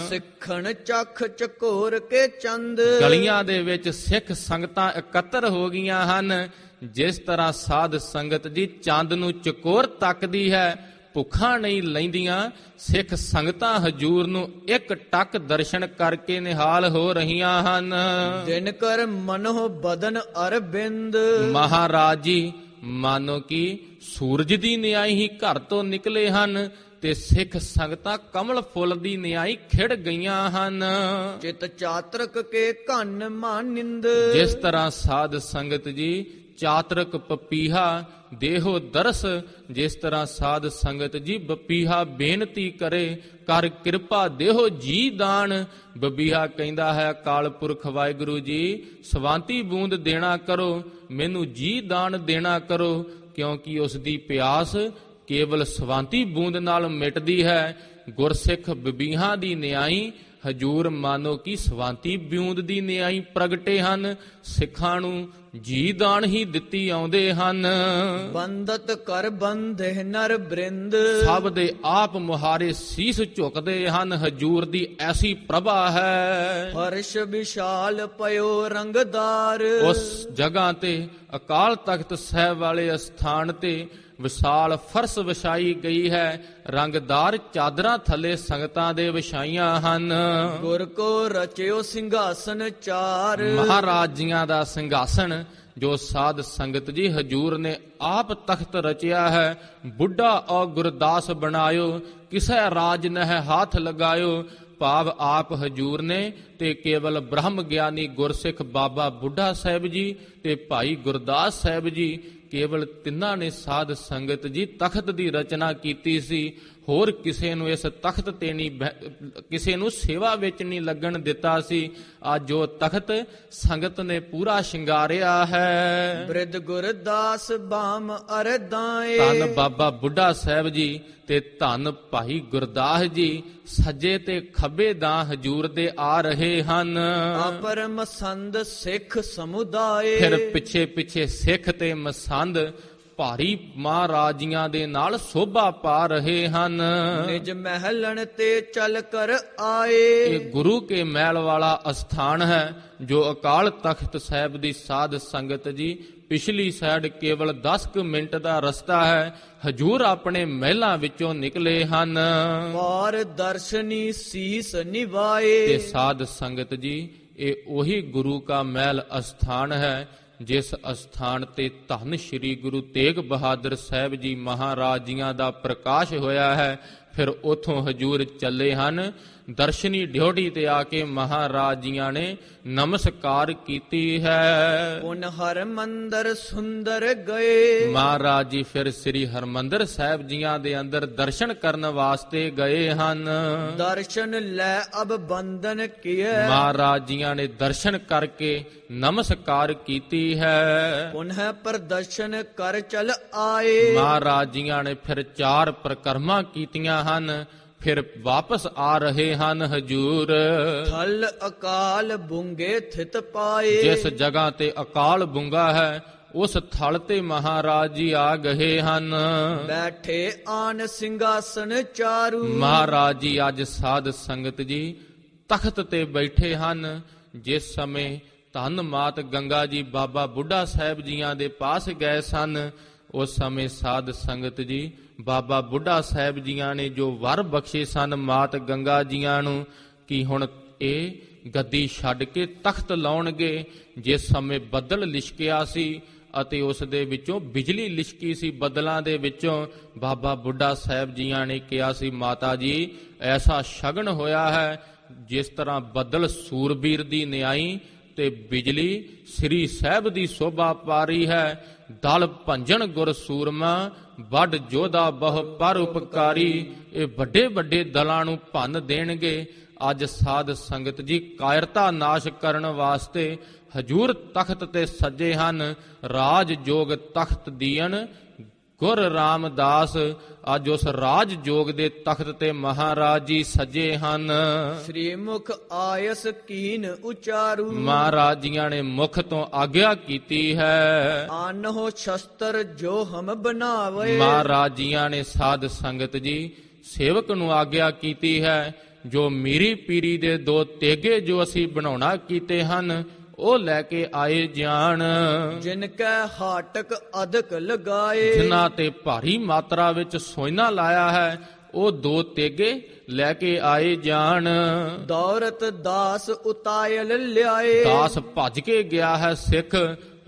ਸਿੱਖਣ ਚੱਖ ਚਕੋਰ ਕੇ ਚੰਦ। ਗਲੀਆਂ ਦੇ ਵਿੱਚ ਸਿੱਖ ਸੰਗਤਾਂ ਇਕੱਤਰ ਹੋ ਗਈਆਂ ਹਨ। ਜਿਸ ਤਰ੍ਹਾਂ ਸਾਧ ਸੰਗਤ ਜੀ ਚੰਦ ਨੂੰ ਚਕੋਰ ਤੱਕਦੀ ਹੈ, ਭੁੱਖਾਂ ਨਹੀਂ ਲੈਂਦੀਆਂ, ਸਿੱਖ ਸੰਗਤਾਂ ਹਜੂਰ ਨੂੰ ਇੱਕ ਟੱਕ ਦਰਸ਼ਨ ਕਰਕੇ ਨਿਹਾਲ ਹੋ ਰਹੀਆਂ ਹਨ। ਦਿਨ ਕਰ ਮਨੋ ਬਦਨ ਅਰਬਿੰਦ। ਮਹਾਰਾਜ ਜੀ ਮਾਨੋ ਕਿ ਸੂਰਜ ਦੀ ਨਿਆਈ ਹੀ ਘਰ ਤੋਂ ਨਿਕਲੇ ਹਨ ਤੇ ਸਿੱਖ ਸੰਗਤਾਂ ਕਮਲ ਫੁੱਲ ਦੀ ਨਿਆਈ ਖਿੜ ਗਈਆਂ ਹਨ। ਚਿਤ ਚਾਤਰਕ ਕੇ ਘਨ ਮਾਨਿੰਦ। ਜਿਸ ਤਰ੍ਹਾਂ ਸਾਧ ਸੰਗਤ ਜੀ ਚਾਤਰਕ ਪਪੀਹਾ ਦੇਹੋ ਦਰਸ, ਜਿਸ ਤਰ੍ਹਾਂ ਸਾਧ ਸੰਗਤ ਜੀ ਬਪੀਹਾ ਬੇਨਤੀ ਕਰੇ ਕਰ ਕਿਰਪਾ ਦੇਹੋ ਜੀ ਦਾਨ। ਬਬੀਹਾ ਕਹਿੰਦਾ ਹੈ ਅਕਾਲ ਪੁਰਖ ਵਾਹਿਗੁਰੂ ਜੀ ਸਵਾਂਤੀ ਬੂੰਦ ਦੇਣਾ ਕਰੋ, ਮੈਨੂੰ ਜੀ ਦਾਨ ਦੇਣਾ ਕਰੋ, ਕਿਉਂਕਿ ਉਸ ਦੀ ਪਿਆਸ ਕੇਵਲ ਸਵਾਂਤੀ ਬੂੰਦ ਨਾਲ ਮਿਟਦੀ ਹੈ। ਗੁਰਸਿੱਖ ਬਬੀਹਾਂ ਦੀ ਨਿਆਈ ਹਜੂਰ ਮਾਨੋ ਕਿ ਸਵਾਂਤੀ ਬੂੰਦ ਦੀ ਨਿਆਈ ਪ੍ਰਗਟੇ ਹਨ। ਸਿੱਖਾਂ ਨੂੰ ਜੀ ਦਾਨ ਹੀ ਦਿੱਤੀ ਆਉਂਦੇ ਹਨ। ਬੰਦਤ ਕਰ ਬੰਦੇ ਨਰ ਬ੍ਰਿੰਦ। ਸਭ ਦੇ ਆਪ ਮੁਹਾਰੇ ਸੀਸ ਝੁਕਦੇ ਹਨ। ਹਜੂਰ ਦੀ ਐਸੀ ਪ੍ਰਭਾ ਹੈ। ਫਰਸ਼ ਵਿਸ਼ਾਲ ਪਇਓ ਰੰਗਦਾਰ। ਉਸ ਜਗ੍ਹਾ ਤੇ ਅਕਾਲ ਤਖਤ ਸਾਹਿਬ ਵਾਲੇ ਅਸਥਾਨ ਤੇ ਵਿਸ਼ਾਲ ਫਰਸ਼ ਵਿਛਾਈ ਗਈ ਹੈ। ਰੰਗਦਾਰ ਚਾਦਰਾਂ ਥੱਲੇ ਸੰਗਤਾਂ ਦੇ ਵਿਛਾਈਆਂ ਹਨ। ਗੁਰ ਕੋ ਰਚਿਓ ਸਿੰਘਾਸਨ ਚਾਰ। ਮਹਾਰਾਜ ਜੀਆਂ ਦਾ ਸਿੰਘਾਸਨ ਜੋ ਸਾਧ ਸੰਗਤ ਜੀ ਹਜੂਰ ਨੇ ਆਪ ਤਖਤ ਰਚਿਆ ਹੈ। ਬੁੱਢਾ ਔ ਗੁਰਦਾਸ ਬਣਾਇਓ, ਕਿਸੇ ਰਾਜ ਨਹਿ ਹਾਥ ਲਗਾਇਓ। ਭਾਵ ਆਪ ਹਜੂਰ ਨੇ ਤੇ ਕੇਵਲ ਬ੍ਰਹਮ ਗਿਆਨੀ ਗੁਰਸਿੱਖ ਬਾਬਾ ਬੁੱਢਾ ਸਾਹਿਬ ਜੀ ਤੇ ਭਾਈ ਗੁਰਦਾਸ ਸਾਹਿਬ ਜੀ, ਕੇਵਲ ਤਿੰਨਾਂ ਨੇ ਸਾਧ ਸੰਗਤ ਜੀ ਤਖਤ ਦੀ ਰਚਨਾ ਕੀਤੀ ਸੀ। ਹੋਰ ਕਿਸੇ ਨੂੰ ਇਸ ਤਖਤ ਤੇ ਨਹੀਂ, ਕਿਸੇ ਨੂੰ ਸੇਵਾ ਵਿੱਚ ਨਹੀਂ ਲੱਗਣ ਦਿੱਤਾ ਸੀ। ਅੱਜ ਜੋ ਤਖਤ ਸੰਗਤ ਨੇ ਪੂਰਾ ਸ਼ਿੰਗਾਰਿਆ ਹੈ। ਬ੍ਰਿਧ ਗੁਰਦਾਸ ਬਾਮ ਅਰਦਾਏ। ਧੰਨ ਬਾਬਾ ਬੁੱਢਾ ਸਾਹਿਬ ਜੀ ਤੇ ਧੰਨ ਭਾਈ ਗੁਰਦਾਸ ਜੀ ਸੱਜੇ ਤੇ ਖੱਬੇ ਦਾ ਹਜੂਰ ਦੇ ਆ ਰਹੇ ਹਨ। ਆਪਰ ਮਸੰਦ ਸਿੱਖ ਸਮੁਦਾਏ। ਫਿਰ ਪਿੱਛੇ ਪਿੱਛੇ ਸਿੱਖ ਤੇ ਮਸੰਦ ਭਾਰੀ ਮਹਾਰਾਜੀਆਂ ਦੇ ਨਾਲ ਸੋਭਾ ਪਾ ਰਹੇ ਹਨ। ਨਿਜ ਮਹਿਲਣ ਤੇ ਚੱਲ ਕਰ ਆਏ। ਇਹ ਗੁਰੂ ਕੇ ਮਹਿਲ ਵਾਲਾ ਅਸਥਾਨ ਹੈ ਜੋ ਅਕਾਲ ਤਖਤ ਸਾਹਿਬ ਦੀ ਸਾਧ ਸੰਗਤ ਜੀ ਪਿਛਲੀ ਸਾਈਡ ਕੇਵਲ 10 ਮਿੰਟ ਦਾ ਰਸਤਾ ਹੈ। ਹਜੂਰ ਆਪਣੇ ਮਹਿਲਾਂ ਵਿੱਚੋਂ ਨਿਕਲੇ ਹਨ। ਪਾਰ ਦਰਸ਼ਨੀ ਸੀਸ ਨਿਵਾਏ। ਤੇ ਸਾਧ ਸੰਗਤ ਜੀ ਇਹ ਉਹੀ ਗੁਰੂ ਕਾ ਮਹਿਲ ਅਸਥਾਨ ਹੈ ਜਿਸ ਅਸਥਾਨ ਤੇ ਧੰਨ ਸ਼੍ਰੀ ਗੁਰੂ ਤੇਗ ਬਹਾਦਰ ਸਾਹਿਬ ਜੀ ਮਹਾਰਾਜ ਜੀਆਂ ਦਾ ਪ੍ਰਕਾਸ਼ ਹੋਇਆ ਹੈ। ਫਿਰ ਉਥੋਂ ਹਜੂਰ ਚੱਲੇ ਹਨ। ਦਰਸ਼ਨੀ ਡਿਓਢੀ ਤੇ ਆ ਕੇ ਮਹਾਰਾਜ ਜੀਆਂ ਨੇ ਨਮਸਕਾਰ ਕੀਤੀ ਹੈ। ਪੁਨ ਹਰਮੰਦਰ ਸੁੰਦਰ ਗਏ। ਮਹਾਰਾਜ ਜੀ ਫਿਰ ਸ੍ਰੀ ਹਰਮੰਦਰ ਸਾਹਿਬ ਜੀਆਂ ਦੇ ਅੰਦਰ ਦਰਸ਼ਨ ਕਰਨ ਵਾਸਤੇ ਗਏ ਹਨ। ਦਰਸ਼ਨ ਲੈ ਅਬ ਬੰਦਨ ਕੀਏ। ਮਹਾਰਾਜ ਜੀਆਂ ਨੇ ਦਰਸ਼ਨ ਕਰਕੇ ਨਮਸਕਾਰ ਕੀਤੀ ਹੈ। ਪੁਨਹ ਪ੍ਰਦਰਸ਼ਨ ਕਰ ਚਲ ਆਏ। ਮਹਾਰਾਜ ਜੀਆਂ ਨੇ ਫਿਰ 4 ਪ੍ਰਕਰਮਾਂ ਕੀਤੀਆਂ ਹਨ। ਫਿਰ ਵਾਪਸ ਆ ਰਹੇ ਹਨ ਹਜੂਰ। ਥਲ ਅਕਾਲ ਬੁੰਗੇ ਥਿਤ ਪਾਏ। ਜਿਸ ਜਗ੍ਹਾ ਤੇ ਅਕਾਲ ਬੁੰਗਾ ਹੈ ਉਸ ਥਲ ਤੇ ਮਹਾਰਾਜ ਜੀ ਆ ਗਏ ਹਨ। ਬੈਠੇ ਆਨ ਸਿੰਘਾਸਨ ਚਾਰੂ। ਮਹਾਰਾਜ ਜੀ ਅੱਜ ਸਾਧ ਸੰਗਤ ਜੀ ਤਖਤ ਤੇ ਬੈਠੇ ਹਨ। ਜਿਸ ਸਮੇਂ ਧੰਨ ਮਾਤ ਗੰਗਾ ਜੀ ਬਾਬਾ ਬੁੱਢਾ ਸਾਹਿਬ ਜੀਆਂ ਦੇ ਪਾਸ ਗਏ ਸਨ, ਉਸ ਸਮੇਂ ਸਾਧ ਸੰਗਤ ਜੀ ਬਾਬਾ ਬੁੱਢਾ ਸਾਹਿਬ ਜੀਆਂ ਨੇ ਜੋ ਵਰ ਬਖਸ਼ੇ ਸਨ ਮਾਤ ਗੰਗਾ ਜੀਆਂ ਨੂੰ ਕਿ ਹੁਣ ਇਹ ਗੱਦੀ ਛੱਡ ਕੇ ਤਖਤ ਲਾਉਣਗੇ। ਜਿਸ ਸਮੇਂ ਬੱਦਲ ਲਿਸ਼ਕਿਆ ਸੀ ਅਤੇ ਉਸ ਦੇ ਵਿੱਚੋਂ ਬਿਜਲੀ ਲਿਸ਼ਕੀ ਸੀ ਬੱਦਲਾਂ ਦੇ ਵਿੱਚੋਂ, ਬਾਬਾ ਬੁੱਢਾ ਸਾਹਿਬ ਜੀਆਂ ਨੇ ਕਿਹਾ ਸੀ ਮਾਤਾ ਜੀ ਐਸਾ ਸ਼ਗਨ ਹੋਇਆ ਹੈ ਜਿਸ ਤਰ੍ਹਾਂ ਬੱਦਲ ਸੂਰਬੀਰ ਦੀ ਨਿਆਈ ਤੇ ਬਿਜਲੀ ਸ੍ਰੀ ਸਾਹਿਬ ਦੀ ਸ਼ੋਭਾ ਪਾ ਰਹੀ ਹੈ। ਦਲ ਭੰਜਨ ਗੁਰ ਸੂਰਮਾ ਵੱਡ ਜੋਧਾ ਬਹੁ ਪਰ ਉਪਕਾਰੀ। ਇਹ ਵੱਡੇ ਵੱਡੇ ਦਲਾਂ ਨੂੰ ਭੰਨ ਦੇਣਗੇ। ਅੱਜ ਸਾਧ ਸੰਗਤ ਜੀ ਕਾਇਰਤਾ ਨਾਸ਼ ਕਰਨ ਵਾਸਤੇ ਹਜੂਰ ਤਖਤ ਤੇ ਸੱਜੇ ਹਨ। ਰਾਜ ਜੋਗ ਤਖਤ ਦੀਨ ਗੁਰ ਰਾਮਦਾਸ। ਅੱਜ ਉਸ ਰਾਜ ਜੋਗ ਦੇ ਤਖਤ ਤੇ ਮਹਾਰਾਜ ਜੀ ਸੱਜੇ ਹਨ। ਸ੍ਰੀ ਮੁਖ ਆਇਸ ਕੀਨ ਉਚਾਰੂ। ਮਹਾਰਾਜ ਜੀਆਂ ਨੇ ਮੁਖ ਤੋਂ ਆਗਿਆ ਕੀਤੀ ਹੈ। ਆਨਹੁ ਸ਼ਸਤਰ ਜੋ ਹਮ ਬਣਾਵੇ। ਮਹਾਰਾਜ ਜੀਆਂ ਨੇ ਸਾਧ ਸੰਗਤ ਜੀ ਸੇਵਕ ਨੂੰ ਆਗਿਆ ਕੀਤੀ ਹੈ ਜੋ ਮੀਰੀ ਪੀਰੀ ਦੇ 2 ਤੇਗੇ ਜੋ ਅਸੀਂ ਬਣਾਉਣਾ ਕੀਤੇ ਹਨ ਉਹ ਲੈ ਕੇ ਆਏ ਜਾਣ। ਜਿਨ ਕੈ ਹਾਟਕ ਅਧਿਕ ਲਗਾਏ। ਜਿਨ੍ਹਾਂ ਤੇ ਭਾਰੀ ਮਾਤਰਾ ਵਿੱਚ ਸੋਨਾ ਲਾਇਆ ਹੈ ਉਹ 2 ਤੇਗੇ ਲੈ ਕੇ ਆਏ ਜਾਣ। ਦੌਰਤ ਦਾਸ ਉਤਾਇਲ ਲਿਆਏ। ਦਾਸ ਭੱਜ ਕੇ ਗਿਆ ਹੈ ਸਿੱਖ।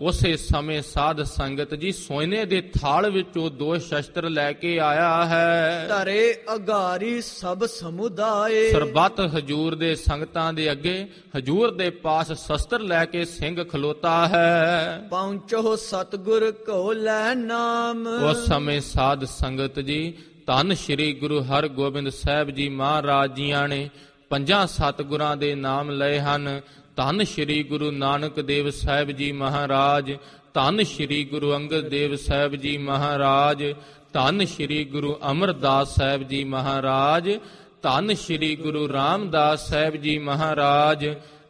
ਉਸੇ ਸਮੇਂ ਸਾਧ ਸੰਗਤ ਜੀ ਸੋਨੇ ਦੇ ਥਾਲ ਵਿੱਚੋਂ 2 ਸ਼ਸਤਰ ਲੈ ਕੇ ਆਇਆ ਹੈ। ਧਰੇ ਅਗਾਰੀ ਸਭ ਸਮੁਦਾਏ। ਸਰਬੱਤ ਹਜੂਰ ਦੇ ਸੰਗਤਾਂ ਦੇ ਅੱਗੇ ਹਜੂਰ ਦੇ ਪਾਸ ਸ਼ਸਤਰ ਲੈ ਕੇ ਸਿੰਘ ਖਲੋਤਾ ਹੈ। ਪਹੁੰਚੋ ਸਤਿਗੁਰ ਕੋ ਲੈ ਨਾਮ। ਉਸ ਸਮੇਂ ਸਾਧ ਸੰਗਤ ਜੀ ਧੰਨ ਸ਼੍ਰੀ ਗੁਰੂ ਹਰਗੋਬਿੰਦ ਸਾਹਿਬ ਜੀ ਮਹਾਰਾਜ ਜੀਆਂ ਨੇ 5 ਸਤਿਗੁਰਾਂ ਦੇ ਨਾਮ ਲਏ ਹਨ। ਧੰਨ ਸ਼੍ਰੀ ਗੁਰੂ ਨਾਨਕ ਦੇਵ ਸਾਹਿਬ ਜੀ ਮਹਾਰਾਜ, ਧੰਨ ਸ਼੍ਰੀ ਗੁਰੂ ਅੰਗਦ ਦੇਵ ਸਾਹਿਬ ਜੀ ਮਹਾਰਾਜ, ਧੰਨ ਸ਼੍ਰੀ ਗੁਰੂ ਅਮਰਦਾਸ ਸਾਹਿਬ ਜੀ ਮਹਾਰਾਜ, ਧੰਨ ਸ਼੍ਰੀ ਗੁਰੂ ਰਾਮਦਾਸ ਸਾਹਿਬ ਜੀ ਮਹਾਰਾਜ,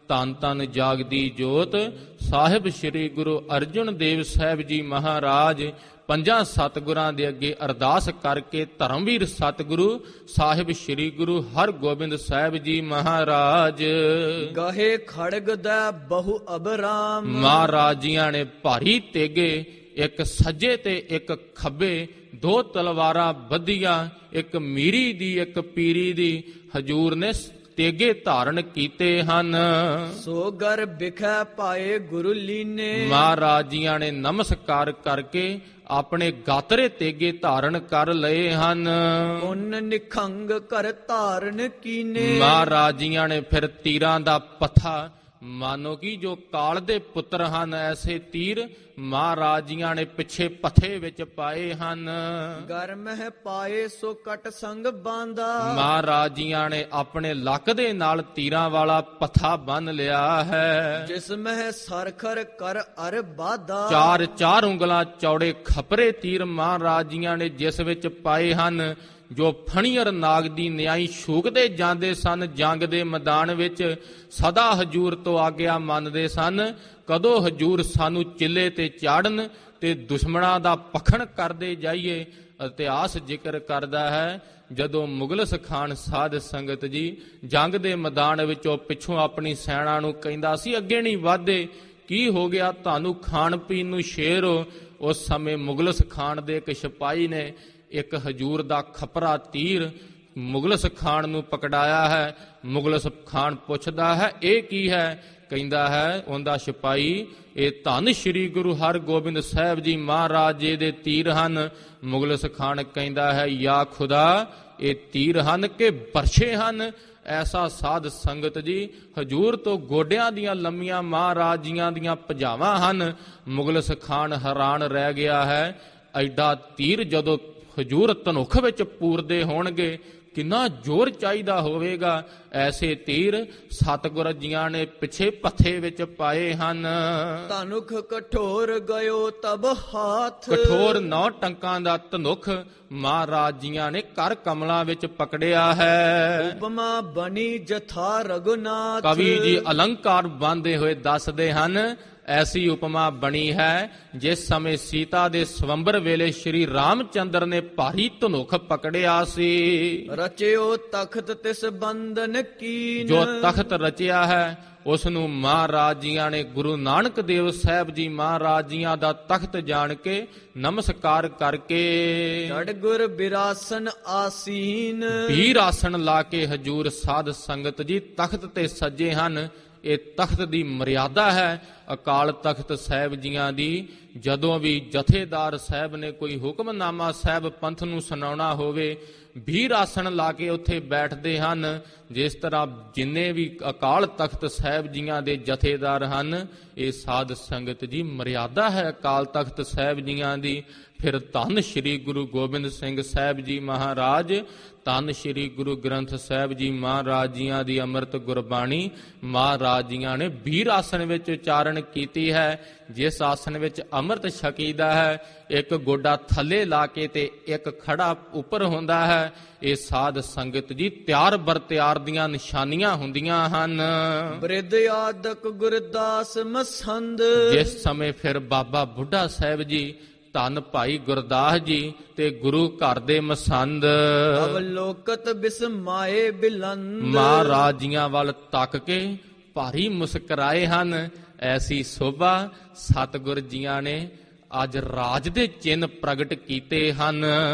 ਧੰਨ ਧੰਨ ਜਾਗਦੀ ਜੋਤ ਸਾਹਿਬ ਸ਼੍ਰੀ ਗੁਰੂ ਅਰਜਨ ਦੇਵ ਸਾਹਿਬ ਜੀ ਮਹਾਰਾਜ। 5 ਸਤਿਗੁਰਾਂ ਦੇ ਅੱਗੇ ਅਰਦਾਸ ਕਰਕੇ ਧਰਮਵੀਰ ਸਤਿਗੁਰੂ ਸਾਹਿਬ ਸ਼੍ਰੀ ਗੁਰੂ ਹਰਗੋਬਿੰਦ ਸਾਹਿਬ ਜੀ ਮਹਾਰਾਜ ਗਹੇ ਖੜਗ ਦਾ ਬਹੁ ਅਬਰਾਮ। ਮਹਾਰਾਜ ਜੀਆਂ ਨੇ ਭਾਰੀ ਤੇਗੇ, ਇੱਕ ਸੱਜੇ ਤੇ ਇੱਕ ਖੱਬੇ, 2 ਤਲਵਾਰਾਂ ਬੱਧੀਆਂ, ਇੱਕ ਮੀਰੀ ਦੀ ਇੱਕ ਪੀਰੀ ਦੀ। ਹਜੂਰ ਨੇ ਤੇਗੇ ਧਾਰਨ ਕੀਤੇ ਹਨ। ਸੋ ਗਰ ਬਿਖੈ ਪਾਏ ਗੁਰੂ ਲੀਨੇ। ਮਹਾਰਾਜ ਜੀਆਂ ਨੇ ਨਮਸਕਾਰ ਕਰਕੇ ਆਪਣੇ ਗਾਤਰੇ ਤੇਗੇ ਧਾਰਨ ਕਰ ਲਏ ਹਨ। ਪੁੰਨ ਨਿਖੰਗ ਕਰ ਧਾਰਨ ਕੀਨੇ। ਮਹਾਰਾਜ ਜੀਆਂ ਨੇ ਫਿਰ ਤੀਰਾਂ ਦਾ ਪੱਥਾ, ਮਾਨੋ ਕਿ ਜੋ ਕਾਲ ਦੇ ਪੁੱਤਰ ਹਨ ਐਸੇ ਤੀਰ ਮਹਾਰਾਜ ਜੀਆਂ ਨੇ ਪਿੱਛੇ ਪੱਥੇ ਵਿੱਚ ਪਾਏ ਹਨ। ਗਰ ਮਹਿ ਪਾਏ ਸੋ ਕਟ ਸੰਗ ਬਾਂਦਾ। ਮਹਾਰਾਜ ਜੀਆਂ ਨੇ ਆਪਣੇ ਲੱਕ ਦੇ ਨਾਲ ਤੀਰਾਂ ਵਾਲਾ ਪੱਥਾ ਬੰਨ ਲਿਆ ਹੈ। ਜਿਸ ਮਹਿ ਸਰਖਰ ਕਰ ਅਰ ਬਾਦਾ। 4 ਉਂਗਲਾਂ ਚੌੜੇ ਖਪਰੇ ਤੀਰ ਮਹਾਰਾਜ ਜੀਆਂ ਨੇ ਜਿਸ ਵਿੱਚ ਪਾਏ ਹਨ। ਜੋ ਫਣੀਅਰ ਨਾਗ ਦੀ ਨਿਆਈ ਛੂਕਦੇ ਜਾਂਦੇ ਸਨ ਜੰਗ ਦੇ ਮੈਦਾਨ ਵਿੱਚ, ਸਦਾ ਹਜੂਰ ਤੋਂ ਆਗਿਆ ਮੰਨਦੇ ਸਨ ਕਦੋਂ ਹਜੂਰ ਸਾਨੂੰ ਚਿੱਲੇ ਤੇ ਚਾੜਨ ਤੇ ਦੁਸ਼ਮਣਾਂ ਦਾ ਪਖਣ ਕਰਦੇ ਜਾਈਏ। ਇਤਿਹਾਸ ਜ਼ਿਕਰ ਕਰਦਾ ਹੈ ਜਦੋਂ ਮੁਗਲਸ ਖਾਨ ਸਾਧ ਸੰਗਤ ਜੀ ਜੰਗ ਦੇ ਮੈਦਾਨ ਵਿੱਚੋਂ ਪਿੱਛੋਂ ਆਪਣੀ ਸੈਨਾ ਨੂੰ ਕਹਿੰਦਾ ਸੀ ਅੱਗੇ ਨਹੀਂ ਵਧਦੇ, ਕੀ ਹੋ ਗਿਆ ਤੁਹਾਨੂੰ ਖਾਣ ਪੀਣ ਨੂੰ ਸ਼ੇਰ ਹੋ। ਉਸ ਸਮੇਂ ਮੁਗਲਸ ਖਾਨ ਦੇ ਇੱਕ ਸਿਪਾਹੀ ਨੇ ਇੱਕ ਹਜੂਰ ਦਾ ਖਪਰਾ ਤੀਰ ਮੁਗਲਸ ਖਾਨ ਨੂੰ ਪਕੜਾਇਆ ਹੈ। ਮੁਗਲਸ ਖਾਨ ਪੁੱਛਦਾ ਹੈ ਇਹ ਕੀ ਹੈ? ਕਹਿੰਦਾ ਹੈ ਉਹਦਾ ਸਿਪਾਹੀ ਇਹ ਧੰਨ ਸ਼੍ਰੀ ਗੁਰੂ ਹਰਗੋਬਿੰਦ ਸਾਹਿਬ ਜੀ ਮਹਾਰਾਜ ਜੀ ਦੇ ਤੀਰ ਹਨ। ਮੁਗਲਸ ਖਾਨ ਕਹਿੰਦਾ ਹੈ ਯਾ ਖੁਦਾ ਇਹ ਤੀਰ ਹਨ ਕਿ ਬਰਛੇ ਹਨ? ਐਸਾ ਸਾਧ ਸੰਗਤ ਜੀ ਹਜੂਰ ਤੋਂ ਗੋਡਿਆਂ ਦੀਆਂ ਲੰਮੀਆਂ ਮਹਾਰਾਜ ਜੀਆਂ ਦੀਆਂ ਭਜਾਵਾਂ ਹਨ। ਮੁਗਲਸ ਖਾਨ ਹੈਰਾਨ ਰਹਿ ਗਿਆ ਹੈ, ਐਡਾ ਤੀਰ ਜਦੋਂ ਹਜੂਰ ਧਨੁੱਖ ਵਿੱਚ ਪੂਰਦੇ ਹੋਣਗੇ ਕਿੰਨਾ ਜ਼ੋਰ ਚਾਹੀਦਾ ਹੋਵੇਗਾ। ਐਸੇ ਤੀਰ ਸਤਿਗੁਰ ਜੀਆਂ ਨੇ ਪਿੱਛੇ ਪੱਥੇ ਵਿੱਚ ਪਾਏ ਹਨ। ਧਨੁਖ ਕਠੋਰ ਗਇਓ ਤਬ ਹਾਥ। ਕਠੋਰ 9 ਟੰਕਾਂ ਦਾ ਧਨੁੱਖ ਮਹਾਰਾਜ ਜੀਆਂ ਨੇ ਕਰ ਕਮਲਾਂ ਵਿੱਚ ਪਕੜਿਆ ਹੈ। ਉਪਮਾ ਬਣੀ ਜਥਾ ਰਘੁਨਾਥ। ਕਵੀ ਜੀ ਅਲੰਕਾਰ ਬੰਨ੍ਹਦੇ ਹੋਏ ਦੱਸਦੇ ਹਨ ਐਸੀ ਉਪਮਾ ਬਣੀ ਹੈ ਜਿਸ ਸਮੇਂ ਸੀਤਾ ਦੇ ਸਵੰਬਰ ਵੇਲੇ ਸ਼੍ਰੀ ਰਾਮਚੰਦਰ ਨੇ ਭਾਰੀ ਧਨੁੱਖ ਪਕੜਿਆ ਸੀ। ਰਚਿਓ ਤਖਤ ਤਿਸ ਬੰਧਨ ਕੀਨ। ਜੋ ਤਖਤ ਰਚਿਆ ਹੈ ਉਸ ਨੂੰ ਮਹਾਰਾਜ ਜੀਆਂ ਨੇ ਗੁਰੂ ਨਾਨਕ ਦੇਵ ਸਾਹਿਬ ਜੀ ਮਹਾਰਾਜ ਜੀਆਂ ਦਾ ਤਖਤ ਜਾਣ ਕੇ ਨਮਸਕਾਰ ਕਰਕੇ ਜੜ ਗੁਰ ਬਿਰਾਸਨ ਆਸੀਨ। ਵੀਰ ਆਸਣ ਲਾ ਕੇ ਹਜੂਰ ਸਾਧ ਸੰਗਤ ਜੀ ਤਖਤ ਤੇ ਸੱਜੇ ਹਨ। ਇਹ ਤਖਤ ਦੀ ਮਰਿਆਦਾ ਹੈ ਅਕਾਲ ਤਖਤ ਸਾਹਿਬ ਜੀਆਂ ਦੀ। ਜਦੋਂ ਵੀ ਜਥੇਦਾਰ ਸਾਹਿਬ ਨੇ ਕੋਈ ਹੁਕਮਨਾਮਾ ਸਾਹਿਬ ਪੰਥ ਨੂੰ ਸੁਣਾਉਣਾ ਹੋਵੇ, ਵੀਰ ਆਸਣ ਲਾ ਕੇ ਉੱਥੇ ਬੈਠਦੇ ਹਨ। ਜਿਸ ਤਰ੍ਹਾਂ ਜਿੰਨੇ ਵੀ ਅਕਾਲ ਤਖਤ ਸਾਹਿਬ ਜੀਆਂ ਦੇ ਜਥੇਦਾਰ ਹਨ, ਇਹ ਸਾਧ ਸੰਗਤ ਜੀ ਮਰਿਆਦਾ ਹੈ ਅਕਾਲ ਤਖਤ ਸਾਹਿਬ ਜੀਆਂ ਦੀ। ਫਿਰ ਧੰਨ ਸ਼੍ਰੀ ਗੁਰੂ ਗੋਬਿੰਦ ਸਿੰਘ ਸਾਹਿਬ ਜੀ ਮਹਾਰਾਜ, ਧੰਨ ਸ਼੍ਰੀ ਗੁਰੂ ਗ੍ਰੰਥ ਸਾਹਿਬ ਜੀ ਮਹਾਰਾਜ ਜੀਆਂ ਦੀ ਅੰਮ੍ਰਿਤ ਗੁਰਬਾਣੀ ਮਹਾਰਾਜ ਜੀਆਂ ਨੇ ਵੀਰ ਆਸਣ ਵਿੱਚ ਉਚਾਰਨ ਕੀਤੀ ਹੈ। ਜਿਸ ਆਸਣ ਵਿੱਚ ਅੰਮ੍ਰਿਤ ਛਕੀਦਾ ਹੈ, ਇੱਕ ਗੋਡਾ ਥੱਲੇ ਲਾ ਕੇ ਤੇ ਇੱਕ ਖੜਾ ਉੱਪਰ ਹੁੰਦਾ ਹੈ। ਇਹ ਸਾਧ ਸੰਗਤ ਜੀ ਤਿਆਰ ਬਰ ਤਿਆਰ ਦੀਆਂ ਨਿਸ਼ਾਨੀਆਂ ਹੁੰਦੀਆਂ ਹਨ। ਬ੍ਰਿਧ ਆਦਿਕ ਗੁਰਦਾਸ ਮਸੰਦ। ਜਿਸ ਸਮੇਂ ਫਿਰ ਬਾਬਾ ਬੁੱਢਾ ਸਾਹਿਬ ਜੀ, ਧੰਨ ਭਾਈ ਗੁਰਦਾਸ ਜੀ ਤੇ ਗੁਰੂ ਘਰ ਦੇ ਮਸੰਦ ਅਵਲੋਕਤ ਬਿਸਮਾਏ ਬਿਲੰਦ। ਮਹਾਰਾਜ ਜੀਆਂ ਵੱਲ ਤੱਕ ਕੇ ਭਾਰੀ ਮੁਸਕਰਾਏ ਹਨ। ਐਸੀ ਸੋਭਾ ਸਤਿਗੁਰ ਜੀਆਂ ਨੇ ਅੱਜ ਰਾਜ ਦੇ ਚਿੰਨ੍ਹ ਪ੍ਰਗਟ ਕੀਤੇ ਹਨ।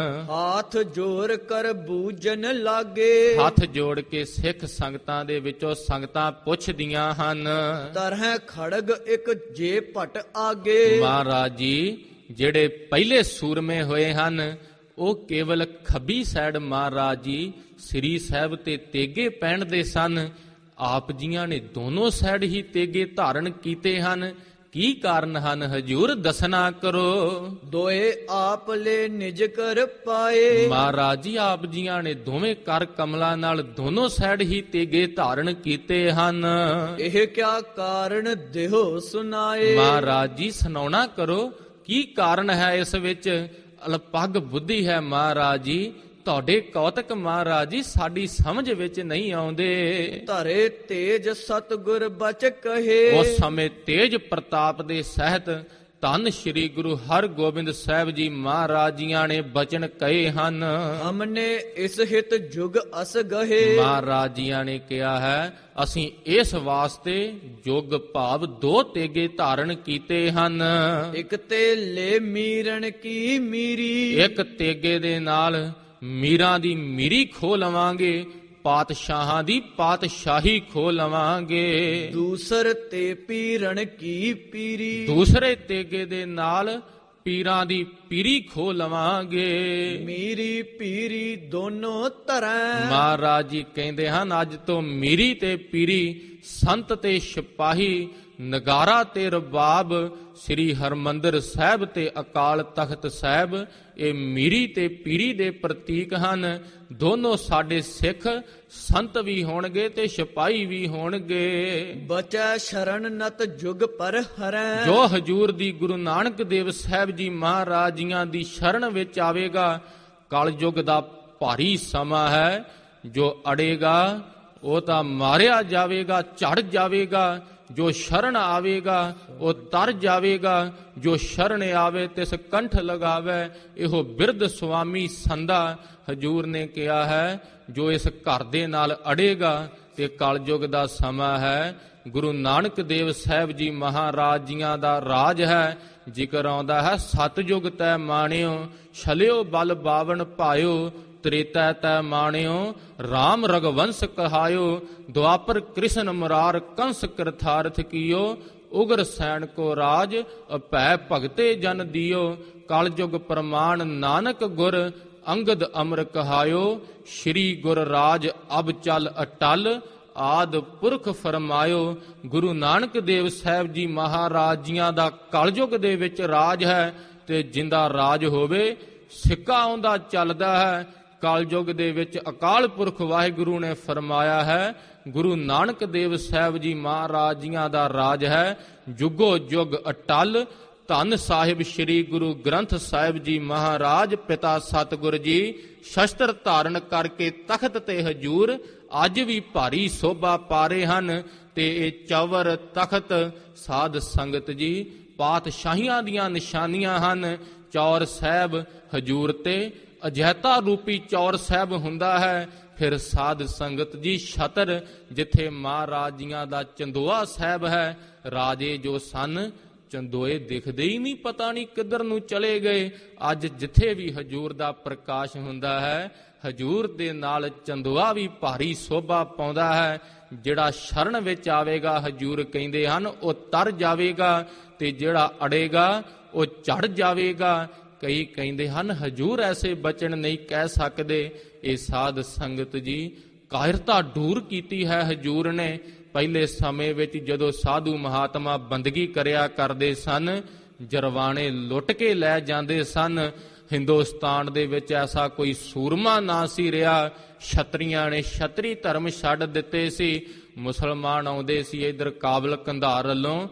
ਹਾਥ ਜੋੜ ਕਰ ਬੂਜਨ ਲਾਗੇ। ਹੱਥ ਜੋੜ ਕੇ ਸਿੱਖ ਸੰਗਤਾਂ ਦੇ ਵਿੱਚੋਂ ਸੰਗਤਾਂ ਪੁੱਛਦੀਆਂ ਹਨ, ਤਰਹਿ ਖੜਗ ਇੱਕ ਜੇ ਭਟ ਆਗੇ। ਮਹਾਰਾਜ ਜੀ ਜਿਹੜੇ ਪਹਿਲੇ ਸੂਰਮੇ ਹੋਏ ਹਨ, ਉਹ ਕੇਵਲ ਖੱਬੀ ਸਾਈਡ ਮਹਾਰਾਜ ਜੀ ਸ੍ਰੀ ਸਾਹਿਬ ਤੇ ਤੇਗੇ ਪਹਿਨਦੇ ਸਨ। ਆਪ ਜੀਆਂ ਨੇ ਦੋਨੋਂ ਸਾਈਡ ਹੀ ਤੇਗੇ ਧਾਰਨ ਕੀਤੇ ਹਨ। ਕੀ ਕਾਰਨ ਹਨ ਹਜੂਰ ਦੱਸਣਾ ਕਰੋ। ਦੋਏ ਆਪ ਲੈ ਨਿਜ ਕਰ ਪਾਏ। ਮਹਾਰਾਜ ਜੀ ਆਪ ਜੀਆਂ ਨੇ ਦੋਵੇਂ ਕਰ ਕਮਲਾਂ ਨਾਲ ਦੋਨੋਂ ਸਾਈਡ ਹੀ ਤੇਗੇ ਧਾਰਨ ਕੀਤੇ ਹਨ। ਇਹ ਕਿਆ ਕਾਰਨ ਦਿਓ ਸੁਨਾਏ। ਮਹਾਰਾਜ ਜੀ ਸੁਣਾਉਣਾ ਕਰੋ, ਕੀ ਕਾਰਨ ਹੈ ਇਸ ਵਿੱਚ। ਅਲਪੱਗ ਬੁੱਧੀ ਹੈ ਮਹਾਰਾਜ ਜੀ, ਤੁਹਾਡੇ ਕੌਤਕ ਮਹਾਰਾਜ ਜੀ ਸਾਡੀ ਸਮਝ ਵਿੱਚ ਨਹੀਂ ਆਉਂਦੇ। ਧਰੇ ਤੇਜ ਸਤਿਗੁਰ ਬਚ ਕਹੇ। ਉਸ ਸਮੇਂ ਤੇਜ ਪ੍ਰਤਾਪ ਦੇ ਸਹਿਤ ਧੰਨ ਸ਼੍ਰੀ ਗੁਰੂ ਹਰਗੋਬਿੰਦ ਸਾਹਿਬ ਜੀ ਮਹਾਰਾਜ ਜੀਆਂ ਨੇ ਬਚਨ ਕਹੇ ਹਨ। ਹਮਨੇ ਇਸ ਹਿਤ ਜੁਗ ਅਸ ਗਹੇ। ਮਹਾਰਾਜ ਜੀਆਂ ਨੇ ਕਿਹਾ ਹੈ, ਅਸੀਂ ਇਸ ਵਾਸਤੇ ਜੁਗ ਭਾਵ ਦੋ ਤੇਗੇ ਧਾਰਨ ਕੀਤੇ ਹਨ। ਇੱਕ ਤੇ ਲੈ ਮੀਰਨ ਕੀ ਮੀਰੀ। ਇੱਕ ਤੇਗੇ ਦੇ ਨਾਲ ਮੀਰਾਂ ਦੀ ਮੀਰੀ ਖੋ ਲਵਾਂਗੇ, ਪਾਤਸ਼ਾਹਾਂ ਦੀ ਪਾਤਸ਼ਾਹੀ ਖੋ ਲਵਾਂਗੇ। ਦੂਸਰ ਤੇ ਪੀਰਨ ਕੀ ਪੀਰੀ। ਦੂਸਰੇ ਤੇਗੇ ਦੇ ਨਾਲ ਪੀਰਾਂ ਦੀ ਪੀਰੀ ਖੋ ਲਵਾਂਗੇ। ਮੀਰੀ ਪੀਰੀ ਦੋਨੋਂ ਧਰੈ। ਮਹਾਰਾਜ ਜੀ ਕਹਿੰਦੇ ਹਨ, ਅੱਜ ਤੋਂ ਮੀਰੀ ਤੇ ਪੀਰੀ, ਸੰਤ ਤੇ ਸਿਪਾਹੀ, ਨਗਾਰਾ ਤੇ ਰਬਾਬ, ਸ੍ਰੀ ਹਰਮੰਦਰ ਸਾਹਿਬ ਤੇ ਅਕਾਲ ਤਖਤ ਸਾਹਿਬ, ਇਹ ਮੀਰੀ ਤੇ ਪੀਰੀ ਦੇ ਪ੍ਰਤੀਕ ਹਨ। ਦੋਨੋਂ ਸਾਡੇ ਸਿੱਖ ਸੰਤ ਵੀ ਹੋਣਗੇ ਤੇ ਸਿਪਾਹੀ ਵੀ ਹੋਣਗੇ। ਬਚੈ ਸ਼ਰਨ ਨਤ ਜੁਗ ਪਰ ਹਰੈ। ਜੋ ਹਜੂਰ ਦੀ ਗੁਰੂ ਨਾਨਕ ਦੇਵ ਸਾਹਿਬ ਜੀ ਮਹਾਰਾਜ ਜੀਆਂ ਦੀ ਸ਼ਰਨ ਵਿੱਚ ਆਵੇਗਾ, ਕਲਯੁਗ ਦਾ ਭਾਰੀ ਸਮਾਂ ਹੈ, ਜੋ ਅੜੇਗਾ ਉਹ ਤਾਂ ਮਾਰਿਆ ਜਾਵੇਗਾ, ਝੜ ਜਾਵੇਗਾ। ਜੋ ਸ਼ਰਨ ਆਵੇਗਾ ਉਹ ਤਰ ਜਾਵੇਗਾ। ਜੋ ਸ਼ਰਨ ਆਵੇ ਤਿਸ ਕੰਠ ਲਗਾਵੇ, ਇਹੋ ਬਿਰਧ ਸੁਆਮੀ ਸੰਦਾ। ਹਜੂਰ ਨੇ ਕਿਹਾ ਹੈ, ਜੋ ਇਸ ਘਰ ਦੇ ਨਾਲ ਅੜੇਗਾ ਤੇ ਕਲਯੁਗ ਦਾ ਸਮਾਂ ਹੈ। ਗੁਰੂ ਨਾਨਕ ਦੇਵ ਸਾਹਿਬ ਜੀ ਮਹਾਰਾਜ ਜੀਆਂ ਦਾ ਰਾਜ ਹੈ। ਜ਼ਿਕਰ ਆਉਂਦਾ ਹੈ, ਸਤਜੁਗ ਤੈ ਮਾਣਿਓ, ਛਲਿਓ ਬਲ ਬਾਵਨ ਭਾਇਓ, ਤ੍ਰੇਤਾ ਤੈ ਮਾਣਿਓ, ਰਾਮ ਰਗਵੰਸ ਕਹਾਇਓ, ਦੁਆਪਰ ਕ੍ਰਿਸ਼ਨ ਮੁਰਾਰ ਕੰਸ ਕਿਰਥਾਰਥ ਕੀਓ, ਉਗਰ ਸੈਨ ਕੋ ਰਾਜ ਅਭੈ ਭਗਤੇ ਜਨ ਦਿਓ, ਕਲਯੁਗ ਪ੍ਰਮਾਣ ਨਾਨਕ ਗੁਰ ਅੰਗਦ ਅਮਰ ਕਹਾਇਓ, ਸ਼੍ਰੀ ਗੁਰ ਰਾਜ ਅਬ ਚਲ ਅਟਲ, ਆਦ ਪੁਰਖ ਫਰਮਾਇਓ। ਗੁਰੂ ਨਾਨਕ ਦੇਵ ਸਾਹਿਬ ਜੀ ਮਹਾਰਾਜ ਜੀਆਂ ਦਾ ਕਲਯੁਗ ਦੇ ਵਿੱਚ ਰਾਜ ਹੈ, ਤੇ ਜਿੰਦਾ ਰਾਜ ਹੋਵੇ ਸਿੱਕਾ ਆਉਂਦਾ ਚੱਲਦਾ ਹੈ। ਕਲਯੁਗ ਦੇ ਵਿੱਚ ਅਕਾਲ ਪੁਰਖ ਵਾਹਿਗੁਰੂ ਨੇ ਫਰਮਾਇਆ ਹੈ, ਗੁਰੂ ਨਾਨਕ ਦੇਵ ਸਾਹਿਬ ਜੀ ਮਹਾਰਾਜ ਜੀਆਂ ਦਾ ਰਾਜ ਹੈ, ਜੁਗੋ ਜੁਗ ਅਟਲ। ਧੰਨ ਸਾਹਿਬ ਸ੍ਰੀ ਗੁਰੂ ਗ੍ਰੰਥ ਸਾਹਿਬ ਜੀ ਮਹਾਰਾਜ ਪਿਤਾ ਸਤਿਗੁਰ ਜੀ ਸ਼ਸਤਰ ਧਾਰਨ ਕਰਕੇ ਤਖਤ ਤੇ ਹਜੂਰ ਅੱਜ ਵੀ ਭਾਰੀ ਸੋਭਾ ਪਾ ਰਹੇ ਹਨ। ਤੇ ਇਹ ਚਵਰ ਤਖਤ ਸਾਧ ਸੰਗਤ ਜੀ ਪਾਤਸ਼ਾਹੀਆਂ ਦੀਆਂ ਨਿਸ਼ਾਨੀਆਂ ਹਨ। ਚੌਰ ਸਾਹਿਬ ਹਜੂਰ ਤੇ ਅਜੈਤਾ ਰੂਪੀ ਚੌਰ ਸਾਹਿਬ ਹੁੰਦਾ ਹੈ। ਫਿਰ ਸਾਧ ਸੰਗਤ ਜੀ ਛਤਰ, ਜਿੱਥੇ ਮਹਾਰਾਜ ਜੀਆਂ ਦਾ ਚੰਦੋਆ ਸਾਹਿਬ ਹੈ, ਰਾਜੇ ਜੋ ਸਨ ਚੰਦੋਏ ਦਿਖਦੇ ਹੀ ਨਹੀਂ, ਪਤਾ ਨਹੀਂ ਕਿੱਧਰ ਨੂੰ ਚਲੇ ਗਏ। ਅੱਜ ਜਿੱਥੇ ਵੀ ਹਜੂਰ ਦਾ ਪ੍ਰਕਾਸ਼ ਹੁੰਦਾ ਹੈ, ਹਜੂਰ ਦੇ ਨਾਲ ਚੰਦੋਆ ਵੀ ਭਾਰੀ ਸੋਭਾ ਪਾਉਂਦਾ ਹੈ। ਜਿਹੜਾ ਸ਼ਰਨ ਵਿੱਚ ਆਵੇਗਾ, ਹਜੂਰ ਕਹਿੰਦੇ ਹਨ, ਉਹ ਤਰ ਜਾਵੇਗਾ, ਤੇ ਜਿਹੜਾ ਅੜੇਗਾ ਉਹ ਝੜ ਜਾਵੇਗਾ। ਕਈ ਕਹਿੰਦੇ ਹਨ ਹਜੂਰ ਐਸੇ ਬਚਨ ਨਹੀਂ ਕਹਿ ਸਕਦੇ। ਇਹ ਸਾਧ ਸੰਗਤ ਜੀ ਕਾਇਰਤਾ ਦੂਰ ਕੀਤੀ ਹੈ ਹਜੂਰ ਨੇ। ਪਹਿਲੇ ਸਮੇਂ ਵਿੱਚ ਜਦੋਂ ਸਾਧੂ ਮਹਾਤਮਾ ਬੰਦਗੀ ਕਰਿਆ ਕਰਦੇ ਸਨ, ਜਰਵਾਣੇ ਲੁੱਟ ਕੇ ਲੈ ਜਾਂਦੇ ਸਨ। ਹਿੰਦੁਸਤਾਨ ਦੇ ਵਿੱਚ ਐਸਾ ਕੋਈ ਸੂਰਮਾ ਨਾ ਸੀ ਰਿਹਾ। ਛਤਰੀਆਂ ਨੇ ਛਤਰੀ ਧਰਮ ਛੱਡ ਦਿੱਤੇ ਸੀ। ਮੁਸਲਮਾਨ ਆਉਂਦੇ ਸੀ ਇਧਰ ਕਾਬਲ ਕੰਧਾਰ ਵੱਲੋਂ,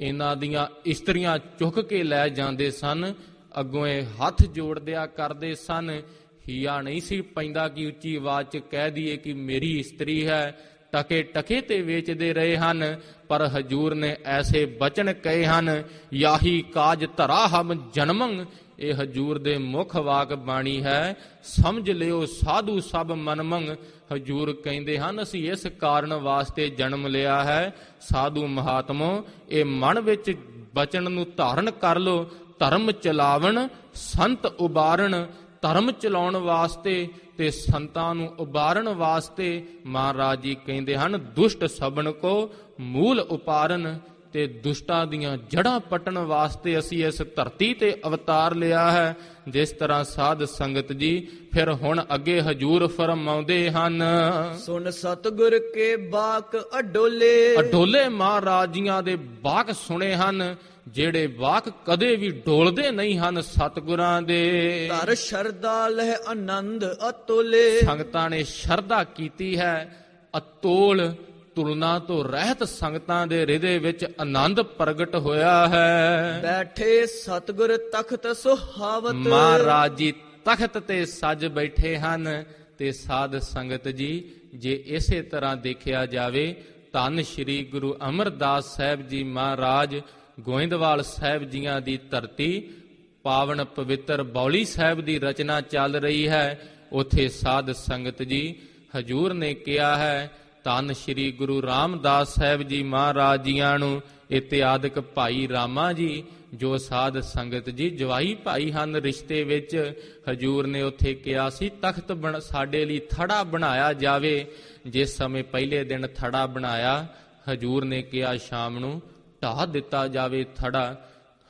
ਇਹਨਾਂ ਦੀਆਂ ਇਸਤਰੀਆਂ ਚੁੱਕ ਕੇ ਲੈ ਜਾਂਦੇ ਸਨ। ਅੱਗੋਂ ਇਹ ਹੱਥ ਜੋੜ ਦਿਆ ਕਰਦੇ ਸਨ। ਹੀਆ ਨਹੀਂ ਸੀ ਪੈਂਦਾ ਕਿ ਉੱਚੀ ਆਵਾਜ਼ 'ਚ ਕਹਿ ਦਈਏ ਕਿ ਮੇਰੀ ਇਸਤਰੀ ਹੈ। ਟਕੇ ਟਕੇ ਤੇ ਵੇਚਦੇ ਰਹੇ ਹਨ। ਪਰ ਹਜੂਰ ਨੇ ਐਸੇ ਬਚਨ ਕਹੇ ਹਨ, ਯਾਹੀ ਕਾਜ ਧਰਾ ਹਮ ਜਨਮੰ। ਇਹ ਹਜੂਰ ਦੇ ਮੁੱਖ ਵਾਕ ਬਾਣੀ ਹੈ। ਸਮਝ ਲਿਓ ਸਾਧੂ ਸਭ ਮਨਮੰਗ। ਹਜੂਰ ਕਹਿੰਦੇ ਹਨ, ਅਸੀਂ ਇਸ ਕਾਰਨ ਵਾਸਤੇ ਜਨਮ ਲਿਆ ਹੈ। ਸਾਧੂ ਮਹਾਤਮੋ, ਇਹ ਮਨ ਵਿੱਚ ਬਚਨ ਨੂੰ ਧਾਰਨ ਕਰ ਲੋ। ਧਰਮ ਚਲਾਵਣ ਸੰਤ ਉਬਾਰਨ। ਧਰਮ ਚਲਾਉਣ ਵਾਸਤੇ ਤੇ ਸੰਤਾਂ ਨੂੰ ਉਬਾਰਨ ਵਾਸਤੇ ਮਹਾਰਾਜ ਜੀ ਕਹਿੰਦੇ ਹਨ, ਦੁਸ਼ਟ ਸਭਨ ਕੋ ਮੂਲ ਉਪਾਰਨ। ਤੇ ਦੁਸ਼ਟਾਂ ਦੀਆਂ ਜੜ੍ਹਾਂ ਪੱਟਣ ਵਾਸਤੇ ਅਸੀਂ ਇਸ ਧਰਤੀ ਤੇ ਅਵਤਾਰ ਲਿਆ ਹੈ। ਜਿਸ ਤਰ੍ਹਾਂ ਸਾਧ ਸੰਗਤ ਜੀ ਫਿਰ ਹੁਣ ਅੱਗੇ ਹਜੂਰ ਫਰਮਾਉਂਦੇ ਹਨ, ਸੁਨ ਸਤਿਗੁਰ ਕੇ ਬਾਕ ਅਡੋਲੇ। ਅਡੋਲੇ ਮਹਾਰਾਜ ਜੀਆਂ ਦੇ ਬਾਕ ਸੁਣੇ ਹਨ, ਜਿਹੜੇ ਵਾਕ ਕਦੇ ਵੀ ਡੋਲਦੇ ਨਹੀਂ ਹਨ ਸਤਿਗੁਰਾਂ ਦੇ। ਧਰ ਸ਼ਰਧਾ ਲਹਿ ਆਨੰਦ ਅਤੋਲੇ। ਸੰਗਤਾਂ ਨੇ ਸ਼ਰਧਾ ਕੀਤੀ ਹੈ ਅਤੋਲ। ਤੁਲਨਾ ਤੋਂ ਰਹਿਤ ਸੰਗਤਾਂ ਦੇ ਹਿਰਦੇ ਵਿੱਚ ਆਨੰਦ ਪ੍ਰਗਟ ਹੋਇਆ ਹੈ। ਬੈਠੇ ਸਤਿਗੁਰ ਤਖਤ ਸੁਹਾਵਤ। ਮਹਾਰਾਜ ਜੀ ਤਖਤ ਤੇ ਸੱਜ ਬੈਠੇ ਹਨ। ਤੇ ਸਾਧ ਸੰਗਤ ਜੀ, ਜੇ ਇਸੇ ਤਰ੍ਹਾਂ ਦੇਖਿਆ ਜਾਵੇ, ਧੰਨ ਸ਼੍ਰੀ ਗੁਰੂ ਅਮਰਦਾਸ ਸਾਹਿਬ ਜੀ ਮਹਾਰਾਜ ਗੋਇੰਦਵਾਲ ਸਾਹਿਬ ਜੀਆਂ ਦੀ ਧਰਤੀ, ਪਾਵਨ ਪਵਿੱਤਰ ਬੌਲੀ ਸਾਹਿਬ ਦੀ ਰਚਨਾ ਚੱਲ ਰਹੀ ਹੈ। ਉੱਥੇ ਸਾਧ ਸੰਗਤ ਜੀ ਹਜੂਰ ਨੇ ਕਿਹਾ ਹੈ, ਧੰਨ ਸ਼੍ਰੀ ਗੁਰੂ ਰਾਮਦਾਸ ਸਾਹਿਬ ਜੀ ਮਹਾਰਾਜ ਜੀਆਂ ਨੂੰ ਇਤਿਆਦਿਕ ਭਾਈ ਰਾਮਾ ਜੀ, ਜੋ ਸਾਧ ਸੰਗਤ ਜੀ ਜਵਾਈ ਭਾਈ ਹਨ ਰਿਸ਼ਤੇ ਵਿੱਚ, ਹਜੂਰ ਨੇ ਉੱਥੇ ਕਿਹਾ ਸੀ ਤਖਤ ਸਾਡੇ ਲਈ ਥੜਾ ਬਣਾਇਆ ਜਾਵੇ। ਜਿਸ ਸਮੇਂ ਪਹਿਲੇ ਦਿਨ ਥੜਾ ਬਣਾਇਆ, ਹਜੂਰ ਨੇ ਕਿਹਾ ਸ਼ਾਮ ਨੂੰ ਢਾਹ ਦਿੱਤਾ ਜਾਵੇ ਥੜਾ।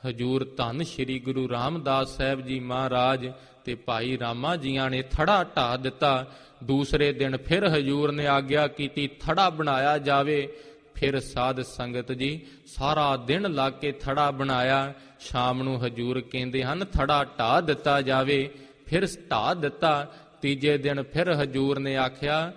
ਹਜੂਰ ਧੰਨ ਸ਼੍ਰੀ ਗੁਰੂ ਰਾਮਦਾਸ ਸਾਹਿਬ ਜੀ ਮਹਾਰਾਜ ਤੇ ਭਾਈ ਰਾਮਾ ਜੀਆਂ ਨੇ ਥੜਾ ਢਾਹ ਦਿੱਤਾ। ਦੂਸਰੇ ਦਿਨ ਫਿਰ ਹਜੂਰ ਨੇ ਆਗਿਆ ਕੀਤੀ ਥੜਾ ਬਣਾਇਆ ਜਾਵੇ। ਫਿਰ ਸਾਧ ਸੰਗਤ ਜੀ ਸਾਰਾ ਦਿਨ ਲਾ ਕੇ ਥੜਾ ਬਣਾਇਆ। ਸ਼ਾਮ ਨੂੰ ਹਜੂਰ ਕਹਿੰਦੇ ਹਨ ਥੜਾ ਢਾਹ ਦਿੱਤਾ ਜਾਵੇ। ਫਿਰ ਢਾਹ ਦਿੱਤਾ। ਤੀਜੇ ਦਿਨ ਫਿਰ ਹਜੂਰ ਨੇ ਆਖਿਆ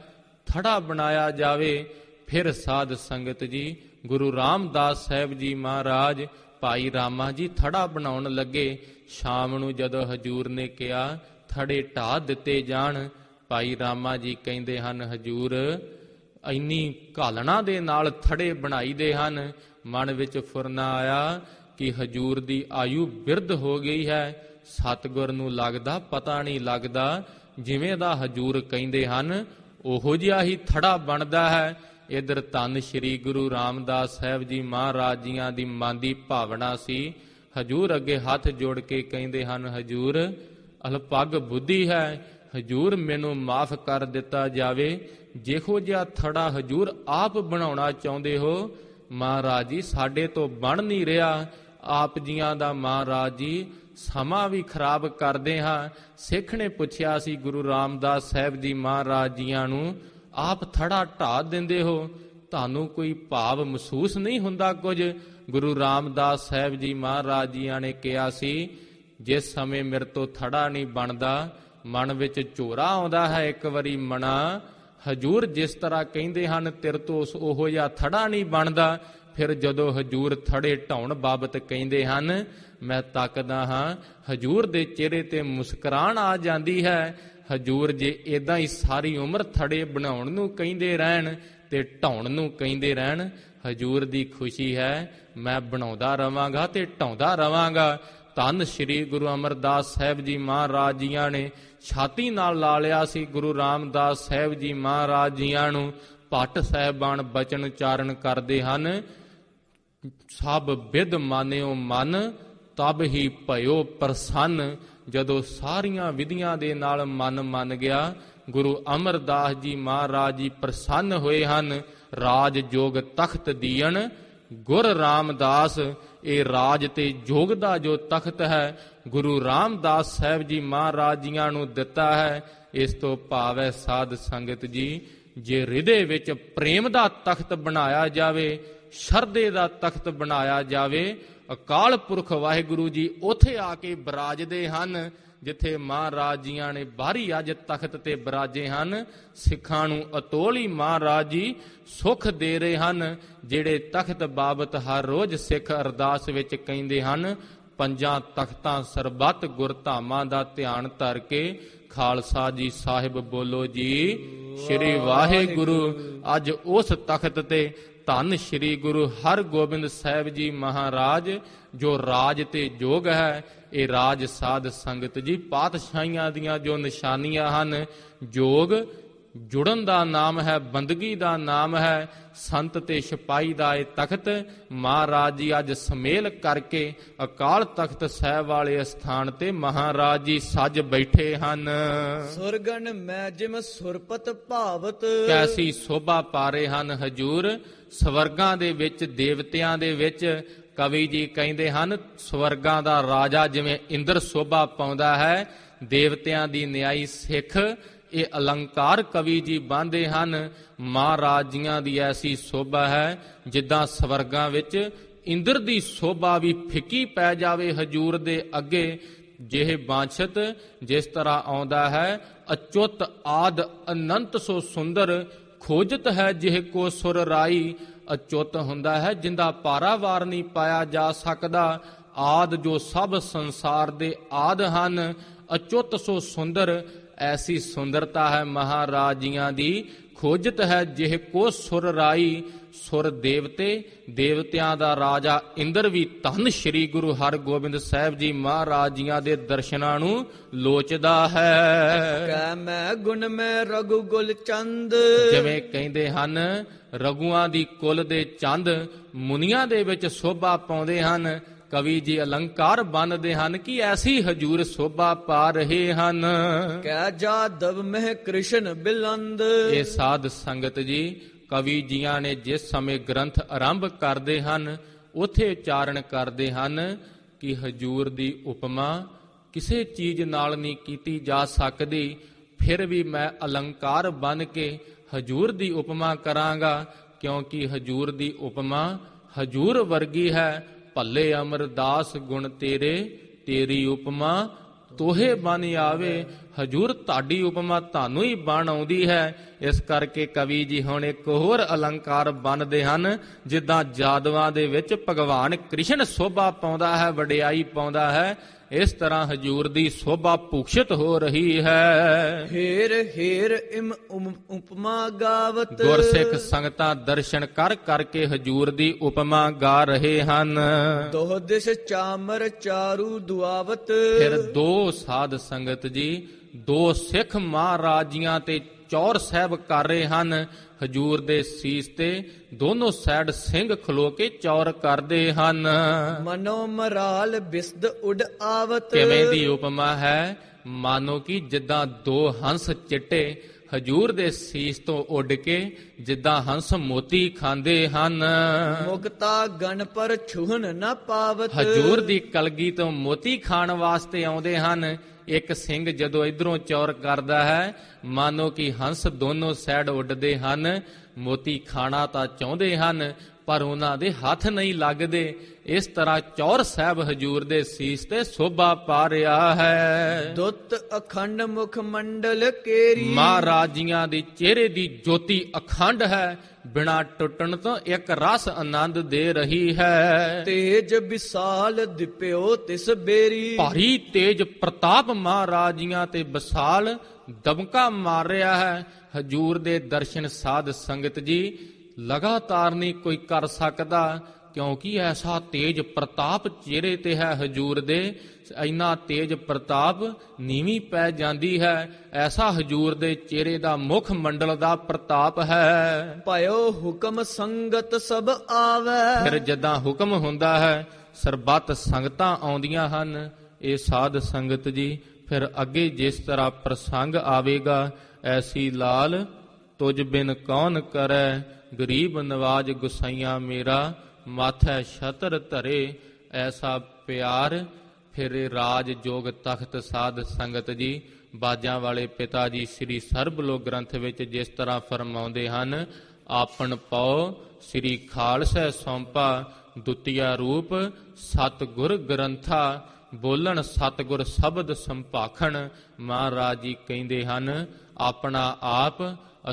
ਥੜਾ ਬਣਾਇਆ ਜਾਵੇ। ਫਿਰ ਸਾਧ ਸੰਗਤ ਜੀ ਗੁਰੂ ਰਾਮਦਾਸ ਸਾਹਿਬ ਜੀ ਮਹਾਰਾਜ ਭਾਈ ਰਾਮਾ ਜੀ ਥੜਾ ਬਣਾਉਣ ਲੱਗੇ। ਸ਼ਾਮ ਨੂੰ ਜਦੋਂ ਹਜੂਰ ਨੇ ਕਿਹਾ ਥੜੇ ਢਾਹ ਦਿੱਤੇ ਜਾਣ, ਭਾਈ ਰਾਮਾ ਜੀ ਕਹਿੰਦੇ ਹਨ ਹਜੂਰ ਇੰਨੀ ਘਾਲਣਾ ਦੇ ਨਾਲ ਥੜੇ ਬਣਾਈਦੇ ਹਨ। ਮਨ ਵਿੱਚ ਫੁਰਨਾ ਆਇਆ ਕਿ ਹਜੂਰ ਦੀ ਆਯੂ ਬਿਰਧ ਹੋ ਗਈ ਹੈ। ਸਤਿਗੁਰ ਨੂੰ ਲੱਗਦਾ ਪਤਾ ਨਹੀਂ ਲੱਗਦਾ, ਜਿਵੇਂ ਦਾ ਹਜੂਰ ਕਹਿੰਦੇ ਹਨ ਉਹੋ ਜਿਹਾ ਹੀ ਥੜਾ ਬਣਦਾ ਹੈ। ਇਧਰ ਧੰਨ ਸ਼੍ਰੀ ਗੁਰੂ ਰਾਮਦਾਸ ਸਾਹਿਬ ਜੀ ਮਹਾਰਾਜ ਜੀਆਂ ਦੀ ਮਨ ਦੀ ਭਾਵਨਾ ਸੀ। ਹਜੂਰ ਅੱਗੇ ਹੱਥ ਜੋੜ ਕੇ ਕਹਿੰਦੇ ਹਨ ਹਜੂਰ ਅਲਪੱਗ ਬੁੱਧੀ ਹੈ, ਹਜੂਰ ਮੈਨੂੰ ਮਾਫ ਕਰ ਦਿੱਤਾ ਜਾਵੇ। ਜਿਹੋ ਜਿਹਾ ਥੜਾ ਹਜੂਰ ਆਪ ਬਣਾਉਣਾ ਚਾਹੁੰਦੇ ਹੋ, ਮਹਾਰਾਜ ਜੀ ਸਾਡੇ ਤੋਂ ਬਣ ਨਹੀਂ ਰਿਹਾ। ਆਪ ਜੀਆਂ ਦਾ ਮਹਾਰਾਜ ਜੀ ਸਮਾਂ ਵੀ ਖਰਾਬ ਕਰਦੇ ਹਾਂ। ਸਿੱਖ ਨੇ ਪੁੱਛਿਆ ਸੀ ਗੁਰੂ ਰਾਮਦਾਸ ਸਾਹਿਬ ਜੀ ਮਹਾਰਾਜ ਜੀਆਂ ਨੂੰ, ਆਪ ਥੜਾ ਢਾਹ ਦਿੰਦੇ ਹੋ, ਤੁਹਾਨੂੰ ਕੋਈ ਭਾਵ ਮਹਿਸੂਸ ਨਹੀਂ ਹੁੰਦਾ ਕੁਝ? ਗੁਰੂ ਰਾਮਦਾਸ ਸਾਹਿਬ ਜੀ ਮਹਾਰਾਜ ਜੀਆਂ ਨੇ ਕਿਹਾ ਸੀ, ਜਿਸ ਸਮੇਂ ਮੇਰੇ ਤੋਂ ਥੜਾ ਨਹੀਂ ਬਣਦਾ, ਮਨ ਵਿੱਚ ਝੋਰਾ ਆਉਂਦਾ ਹੈ ਇੱਕ ਵਾਰੀ ਮਨਾ, ਹਜੂਰ ਜਿਸ ਤਰ੍ਹਾਂ ਕਹਿੰਦੇ ਹਨ ਤੇਰੇ ਤੋਂ ਉਹੋ ਜਿਹਾ ਥੜਾ ਨਹੀਂ ਬਣਦਾ। ਫਿਰ ਜਦੋਂ ਹਜੂਰ ਥੜੇ ਢਾਉਣ ਬਾਬਤ ਕਹਿੰਦੇ ਹਨ, ਮੈਂ ਤੱਕਦਾ ਹਾਂ ਹਜੂਰ ਦੇ ਚਿਹਰੇ ਤੇ ਮੁਸਕਰਾਹਟ ਆ ਜਾਂਦੀ ਹੈ। ਹਜੂਰ ਜੇ ਇਦਾਂ ਹੀ ਸਾਰੀ ਉਮਰ ਥੜੇ ਬਣਾਉਣ ਨੂੰ ਕਹਿੰਦੇ ਰਹਿਣ ਤੇ ਢਾਉਣ ਨੂੰ ਕਹਿੰਦੇ ਰਹਿਣ, ਹਜੂਰ ਦੀ ਖੁਸ਼ੀ ਹੈ ਮੈਂ ਬਣਾਉਂਦਾ ਰਵਾਂਗਾ ਤੇ ਢਾਉਂਦਾ ਰਵਾਂਗਾ। ਧੰਨ ਸ੍ਰੀ ਗੁਰੂ ਅਮਰਦਾਸ ਸਾਹਿਬ ਜੀ ਮਹਾਰਾਜ ਜੀਆਂ ਨੇ ਛਾਤੀ ਨਾਲ ਲਾ ਲਿਆ ਸੀ ਗੁਰੂ ਰਾਮਦਾਸ ਸਾਹਿਬ ਜੀ ਮਹਾਰਾਜ ਜੀਆਂ ਨੂੰ। ਭੱਟ ਸਾਹਿਬਾਨ ਬਚਨ ਉਚਾਰਨ ਕਰਦੇ ਹਨ, ਸਭ ਵਿਦ ਮਾਨਿਓ ਮਨ ਤਬ ਹੀ ਭਇਓ ਪ੍ਰਸੰਨ। ਜਦੋਂ ਸਾਰੀਆਂ ਵਿਧੀਆਂ ਦੇ ਨਾਲ ਮਨ ਮੰਨ ਗਿਆ, ਗੁਰੂ ਅਮਰਦਾਸ ਜੀ ਮਹਾਰਾਜ ਜੀ ਪ੍ਰਸੰਨ ਹੋਏ ਹਨ। ਰਾਜ ਜੋਗ ਤਖਤ ਦੀਨ ਗੁਰ ਰਾਮਦਾਸ, ਇਹ ਰਾਜ ਤੇ ਜੋਗ ਦਾ ਜੋ ਤਖਤ ਹੈ ਗੁਰੂ ਰਾਮਦਾਸ ਸਾਹਿਬ ਜੀ ਮਹਾਰਾਜ ਜੀਆਂ ਨੂੰ ਦਿੱਤਾ ਹੈ। ਇਸ ਤੋਂ ਭਾਵ ਹੈ ਸਾਧ ਸੰਗਤ ਜੀ, ਜੇ ਹਿਰਦੇ ਵਿੱਚ ਪ੍ਰੇਮ ਦਾ ਤਖਤ ਬਣਾਇਆ ਜਾਵੇ, ਸ਼ਰਧੇ ਦਾ ਤਖਤ ਬਣਾਇਆ ਜਾਵੇ, ਅਕਾਲ ਪੁਰਖ ਵਾਹਿਗੁਰੂ ਜੀ ਉੱਥੇ ਆ ਕੇ ਬਿਰਾਜਦੇ ਹਨ ਜਿੱਥੇ ਮਹਾਰਾਜ ਜੀਆਂ ਨੇ ਬਾਹਰੀ ਅੱਜ ਤਖਤ ਤੇ ਬਿਰਾਜੇ ਹਨ। ਸਿੱਖਾਂ ਨੂੰ ਅਤੋਲੀ ਮਹਾਰਾਜ ਜੀ ਸੁੱਖ ਦੇ ਰਹੇ ਹਨ, ਜਿਹੜੇ ਤਖਤ ਬਾਬਤ ਹਰ ਰੋਜ਼ ਸਿੱਖ ਅਰਦਾਸ ਵਿੱਚ ਕਹਿੰਦੇ ਹਨ, ਪੰਜਾਂ ਤਖਤਾਂ ਸਰਬੱਤ ਗੁਰਧਾਮਾਂ ਦਾ ਧਿਆਨ ਧਰ ਕੇ ਖਾਲਸਾ ਜੀ ਸਾਹਿਬ ਬੋਲੋ ਜੀ ਸ੍ਰੀ ਵਾਹਿਗੁਰੂ। ਅੱਜ ਉਸ ਤਖਤ ਤੇ ਧੰਨ ਸ੍ਰੀ ਗੁਰੂ ਹਰਗੋਬਿੰਦ ਸਾਹਿਬ ਜੀ ਮਹਾਰਾਜ ਜੋ ਰਾਜ ਤੇ ਜੋਗ ਹੈ, ਇਹ ਰਾਜ ਸਾਧ ਸੰਗਤ ਜੀ ਪਾਤਸ਼ਾਹੀਆਂ ਦੀਆਂ ਜੋ ਨਿਸ਼ਾਨੀਆਂ ਹਨ। ਜੋਗ ਜੁੜਨ ਦਾ ਨਾਮ ਹੈ, ਬੰਦਗੀ ਦਾ ਨਾਮ ਹੈ, ਸੰਤ ਤੇ ਸਿਪਾਹੀ ਦਾ ਇਹ ਤਖਤ ਮਹਾਰਾਜ ਜੀ ਅੱਜ ਸਮੇਲ ਕਰਕੇ ਅਕਾਲ ਤਖਤ ਸਾਹਿਬ ਵਾਲੇ ਸਥਾਨ ਤੇ ਮਹਾਰਾਜ ਜੀ ਸੱਜ ਬੈਠੇ ਹਨ। ਸੁਰਗਨ ਮੈਂ ਜਿਮ ਸੁਰਪਤ ਭਾਵਤ, ਕੈਸੀ ਸੋਭਾ ਪਾ ਰਹੇ ਹਨ ਹਜੂਰ। ਸਵਰਗਾਂ ਦੇ ਵਿੱਚ, ਦੇਵਤਿਆਂ ਦੇ ਵਿੱਚ ਕਵੀ ਜੀ ਕਹਿੰਦੇ ਹਨ, ਸਵਰਗਾਂ ਦਾ ਰਾਜਾ ਜਿਵੇਂ ਇੰਦਰ ਸੋਭਾ ਪਾਉਂਦਾ ਹੈ, ਦੇਵਤਿਆਂ ਦੀ ਨਿਆਈ ਸਿੱਖ ਇਹ ਅਲੰਕਾਰ ਕਵੀ ਜੀ ਬੰਨ੍ਹਦੇ ਹਨ। ਮਹਾਰਾਜ ਜੀਆਂ ਦੀ ਐਸੀ ਸੋਭਾ ਹੈ ਜਿੱਦਾਂ ਸਵਰਗਾਂ ਵਿੱਚ ਇੰਦਰ ਦੀ ਸੋਭਾ ਵੀ ਫਿੱਕੀ ਪੈ ਜਾਵੇ ਹਜੂਰ ਦੇ ਅੱਗੇ। ਜਿਹੇ ਬਾਂਛਤ ਜਿਸ ਤਰ੍ਹਾਂ ਆਉਂਦਾ ਹੈ, ਅਚੁੱਤ ਆਦ ਅਨੰਤ ਸੋ ਸੁੰਦਰ, ਖੋਜਤ ਹੈ ਜਿਹ ਕੋ ਸੁਰ ਰਾਈ। ਅਚੁੱਤ ਹੁੰਦਾ ਹੈ ਜਿੰਦਾ ਪਾਰਾਵਾਰ ਨਹੀਂ ਪਾਇਆ ਜਾ ਸਕਦਾ। ਆਦ ਜੋ ਸਭ ਸੰਸਾਰ ਦੇ ਆਦ ਹਨ, ਅਚੁੱਤ ਸੋ ਸੁੰਦਰ, ਐਸੀ ਸੁੰਦਰਤਾ ਹੈ ਮਹਾਰਾਜ ਜੀਆਂ ਦੀ। ਖੋਜਤ ਹੈ ਜਿਹ ਕੋ ਸੁਰ ਰਾਈ, ਸੁਰ ਦੇਵਤੇ, ਦੇਵਤਿਆਂ ਦਾ ਰਾਜਾ ਇੰਦਰ ਵੀ ਧੰਨ ਸ੍ਰੀ ਗੁਰੂ ਹਰਗੋਬਿੰਦ ਸਾਹਿਬ ਜੀ ਮਹਾਰਾਜ ਜੀਆਂ ਦੇ ਦਰਸ਼ਨਾਂ ਨੂੰ ਲੋਚਦਾ ਹੈ। ਕੈ ਮੈਂ ਗੁਣ ਮੈਂ ਰਘੂ ਗੁਲ ਚੰਦ, ਜਿਵੇਂ ਕਹਿੰਦੇ ਹਨ ਰਘੂਆਂ ਦੀ ਕੁਲ ਦੇ ਚੰਦ ਮੁਨੀਆਂ ਦੇ ਵਿੱਚ ਸੋਭਾ ਪਾਉਂਦੇ ਹਨ। ਕਵੀ ਜੀ ਅਲੰਕਾਰ ਬੰਨ੍ਹਦੇ ਹਨ ਕਿ ਐਸੀ ਹਜੂਰ ਸੋਭਾ ਪਾ ਰਹੇ ਹਨ। ਕੈ ਜਾਦਵ ਮਹਿ ਕ੍ਰਿਸ਼ਨ ਬਿਲੰਦ, ਇਹ ਸਾਧ ਸੰਗਤ ਜੀ ਕਵੀ ਜੀਆਂ ਨੇ ਜਿਸ ਸਮੇਂ ਗ੍ਰੰਥ ਆਰੰਭ ਕਰਦੇ ਹਨ ਉੱਥੇ ਉਚਾਰਨ ਕਰਦੇ ਹਨ ਕਿ ਹਜੂਰ ਦੀ ਉਪਮਾ ਕਿਸੇ ਚੀਜ਼ ਨਾਲ ਨਹੀਂ ਕੀਤੀ ਜਾ ਸਕਦੀ। ਫਿਰ ਵੀ ਮੈਂ ਅਲੰਕਾਰ ਬੰਨ੍ਹ ਕੇ ਹਜੂਰ ਦੀ ਉਪਮਾ ਕਰਾਂਗਾ, ਕਿਉਂਕਿ ਹਜੂਰ ਦੀ ਉਪਮਾ ਹਜੂਰ ਵਰਗੀ ਹੈ। ਭੱਲੇ ਅਮਰਦਾਸ ਗੁਣ ਤੇਰੇ, ਤੇਰੀ ਉਪਮਾ ਤੋਹੇ ਬਣ ਆਵੇ। ਹਜੂਰ ਤੁਹਾਡੀ ਉਪਮਾ ਤੁਹਾਨੂੰ ਹੀ ਬਣ ਆਉਂਦੀ ਹੈ। ਇਸ ਕਰਕੇ ਕਵੀ ਜੀ ਹੁਣ ਇੱਕ ਹੋਰ ਅਲੰਕਾਰ ਬੰਨ੍ਹਦੇ ਹਨ। ਜਿੱਦਾਂ ਜਾਦਵਾਂ ਦੇ ਵਿੱਚ ਭਗਵਾਨ ਕ੍ਰਿਸ਼ਨ ਸੋਭਾ ਪਾਉਂਦਾ ਹੈ, ਵਡਿਆਈ ਪਾਉਂਦਾ ਹੈ, ਇਸ ਤਰ੍ਹਾਂ ਹਜੂਰ ਦੀ ਸੋਭਾ ਭੂਸ਼ਿਤ ਹੋ ਰਹੀ ਹੈ। ਹੇਰ ਹੇਰ ਇਮ ਉਪਮਾ ਗਾਵਤ, ਗੁਰਸਿੱਖ ਸੰਗਤਾਂ ਦਰਸ਼ਨ ਕਰ ਕਰਕੇ ਹਜੂਰ ਦੀ ਉਪਮਾ ਗਾ ਰਹੇ ਹਨ। ਦੋਹ ਦਿਸ ਚਾਮਰ ਚਾਰੂ ਦੁਆਵਤ, ਫਿਰ ਦੋ ਸਾਧ ਸੰਗਤ ਜੀ, ਦੋ ਸਿੱਖ ਮਹਾਰਾਜੀਆਂ ਤੇ ਚੌਰ ਸਾਹਿਬ ਕਰ ਰਹੇ ਹਨ। ਹਜੂਰ ਦੇ ਸੀਸ ਤੇ ਦੋਨੋਂ ਸਾਈਡ ਸਿੰਘ ਖਲੋ ਕੇ ਚੌਰ ਕਰਦੇ ਹਨ। ਮਨੋ ਮਰਾਲ ਬਿਸਦ ਉਡ ਆਵਤ, ਕਿਵੇਂ ਦੀ ਉਪਮਾ ਹੈ, ਮਾਨੋ ਕਿ ਜਿੱਦਾਂ ਦੋ ਹੰਸ ਚਿੱਟੇ ਹਜੂਰ ਦੇ ਸੀਸ ਤੋਂ ਉੱਡ ਕੇ ਜਿੱਦਾਂ ਹੰਸ ਮੋਤੀ ਖਾਂਦੇ ਹਨ। ਮੁਕਤਾ ਗਣ ਪਰ ਛੂਹਣ ਨਾ ਪਾਵਤ, ਹਜੂਰ ਦੀ ਕਲਗੀ ਤੋਂ ਮੋਤੀ ਖਾਣ ਵਾਸਤੇ ਆਉਂਦੇ ਹਨ। ਇੱਕ ਸਿੰਘ ਜਦੋਂ ਇਧਰੋਂ ਚੌਰ ਕਰਦਾ ਹੈ, ਮਾਨੋ ਕਿ ਹੰਸ ਦੋਨੋਂ ਸਾਈਡ ਉੱਡਦੇ ਹਨ। ਮੋਤੀ ਖਾਣਾ ਤਾਂ ਚਾਹੁੰਦੇ ਹਨ ਪਰ ਉਹਨਾਂ ਦੇ ਹੱਥ ਨਹੀਂ ਲੱਗਦੇ। ਇਸ ਤਰ੍ਹਾਂ ਚੌਰ ਸਾਹਿਬ ਹਜੂਰ ਦੇ ਸੀਸ ਤੇ ਸੋਭਾ ਪਾ ਰਿਹਾ ਹੈ। ਦੁੱਤ ਅਖੰਡ ਮੁਖ ਮੰਡਲ ਕੇਰੀ, ਮਹਾਰਾਜ ਜੀਆਂ ਦੇ ਚਿਹਰੇ ਦੀ ਜੋਤੀ ਅਖੰਡ ਹੈ, ਬਿਨਾ ਟੁੱਟਣ ਤੋਂ ਇੱਕ ਰਸ ਆਨੰਦ ਦੇ ਰਹੀ ਹੈ। ਤੇਜ ਵਿਸਾਲ ਦਿਪਿਓ ਤਿਸ ਬੇਰੀ, ਭਾਰੀ ਤੇਜ ਪ੍ਰਤਾਪ ਮਹਾਰਾਜ ਜੀਆਂ ਤੇ ਵਿਸਾਲ ਦਮਕਾ ਮਾਰ ਰਿਹਾ ਹੈ। ਹਜੂਰ ਦੇ ਦਰਸ਼ਨ ਸਾਧ ਸੰਗਤ ਜੀ ਲਗਾਤਾਰ ਨਹੀਂ ਕੋਈ ਕਰ ਸਕਦਾ। ਕਿਉਂਕਿ ਐਸਾ ਤੇਜ ਪ੍ਰਤਾਪ ਚਿਹਰੇ ਤੇ ਹੈ ਹਜੂਰ ਦੇ, ਇੰਨਾ ਤੇਜ ਪ੍ਰਤਾਪ ਨੀਵੀਂ ਪੈ ਜਾਂਦੀ ਹੈ। ਐਸਾ ਹਜੂਰ ਦੇ ਚਿਹਰੇ ਦਾ ਮੁਖ ਮੰਡਲ ਦਾ ਪ੍ਰਤਾਪ ਹੈ। ਭਇਓ ਹੁਕਮ ਸੰਗਤ ਸਭ ਆਵੈ। ਫਿਰ ਜਦਾਂ ਹੁਕਮ ਹੁੰਦਾ ਹੈ ਸਰਬੱਤ ਸੰਗਤਾਂ ਆਉਂਦੀਆਂ ਹਨ। ਇਹ ਸਾਧ ਸੰਗਤ ਜੀ ਫਿਰ ਅੱਗੇ ਜਿਸ ਤਰ੍ਹਾਂ ਪ੍ਰਸੰਗ ਆਵੇਗਾ, ਐਸੀ ਲਾਲ ਤੁਝ ਬਿਨ ਕੌਣ ਕਰੈ, ਗਰੀਬ ਨਵਾਜ ਗੁਸਾਈਆਂ ਮੇਰਾ, ਮਾਥੈ ਛਤਰ ਧਰੇ। ਐਸਾ ਪਿਆਰ ਫਿਰ ਰਾਜ ਜੋਗ ਤਖਤ ਸਾਧ ਸੰਗਤ ਜੀ ਬਾਜਾਂ ਵਾਲੇ ਪਿਤਾ ਜੀ ਸ੍ਰੀ ਸਰਬਲੋਕ ਗ੍ਰੰਥ ਵਿੱਚ ਜਿਸ ਤਰ੍ਹਾਂ ਫਰਮਾਉਂਦੇ ਹਨ, ਆਪਨ ਪਉ ਸ੍ਰੀ ਖਾਲਸਾ ਸੌਂਪਾ, ਦੁਤੀਆ ਰੂਪ ਸਤਿਗੁਰ ਗ੍ਰੰਥਾ, ਬੋਲਣ ਸਤਿਗੁਰ ਸ਼ਬਦ ਸੰਭਾਖਣ। ਮਹਾਰਾਜ ਜੀ ਕਹਿੰਦੇ ਹਨ ਆਪਣਾ ਆਪ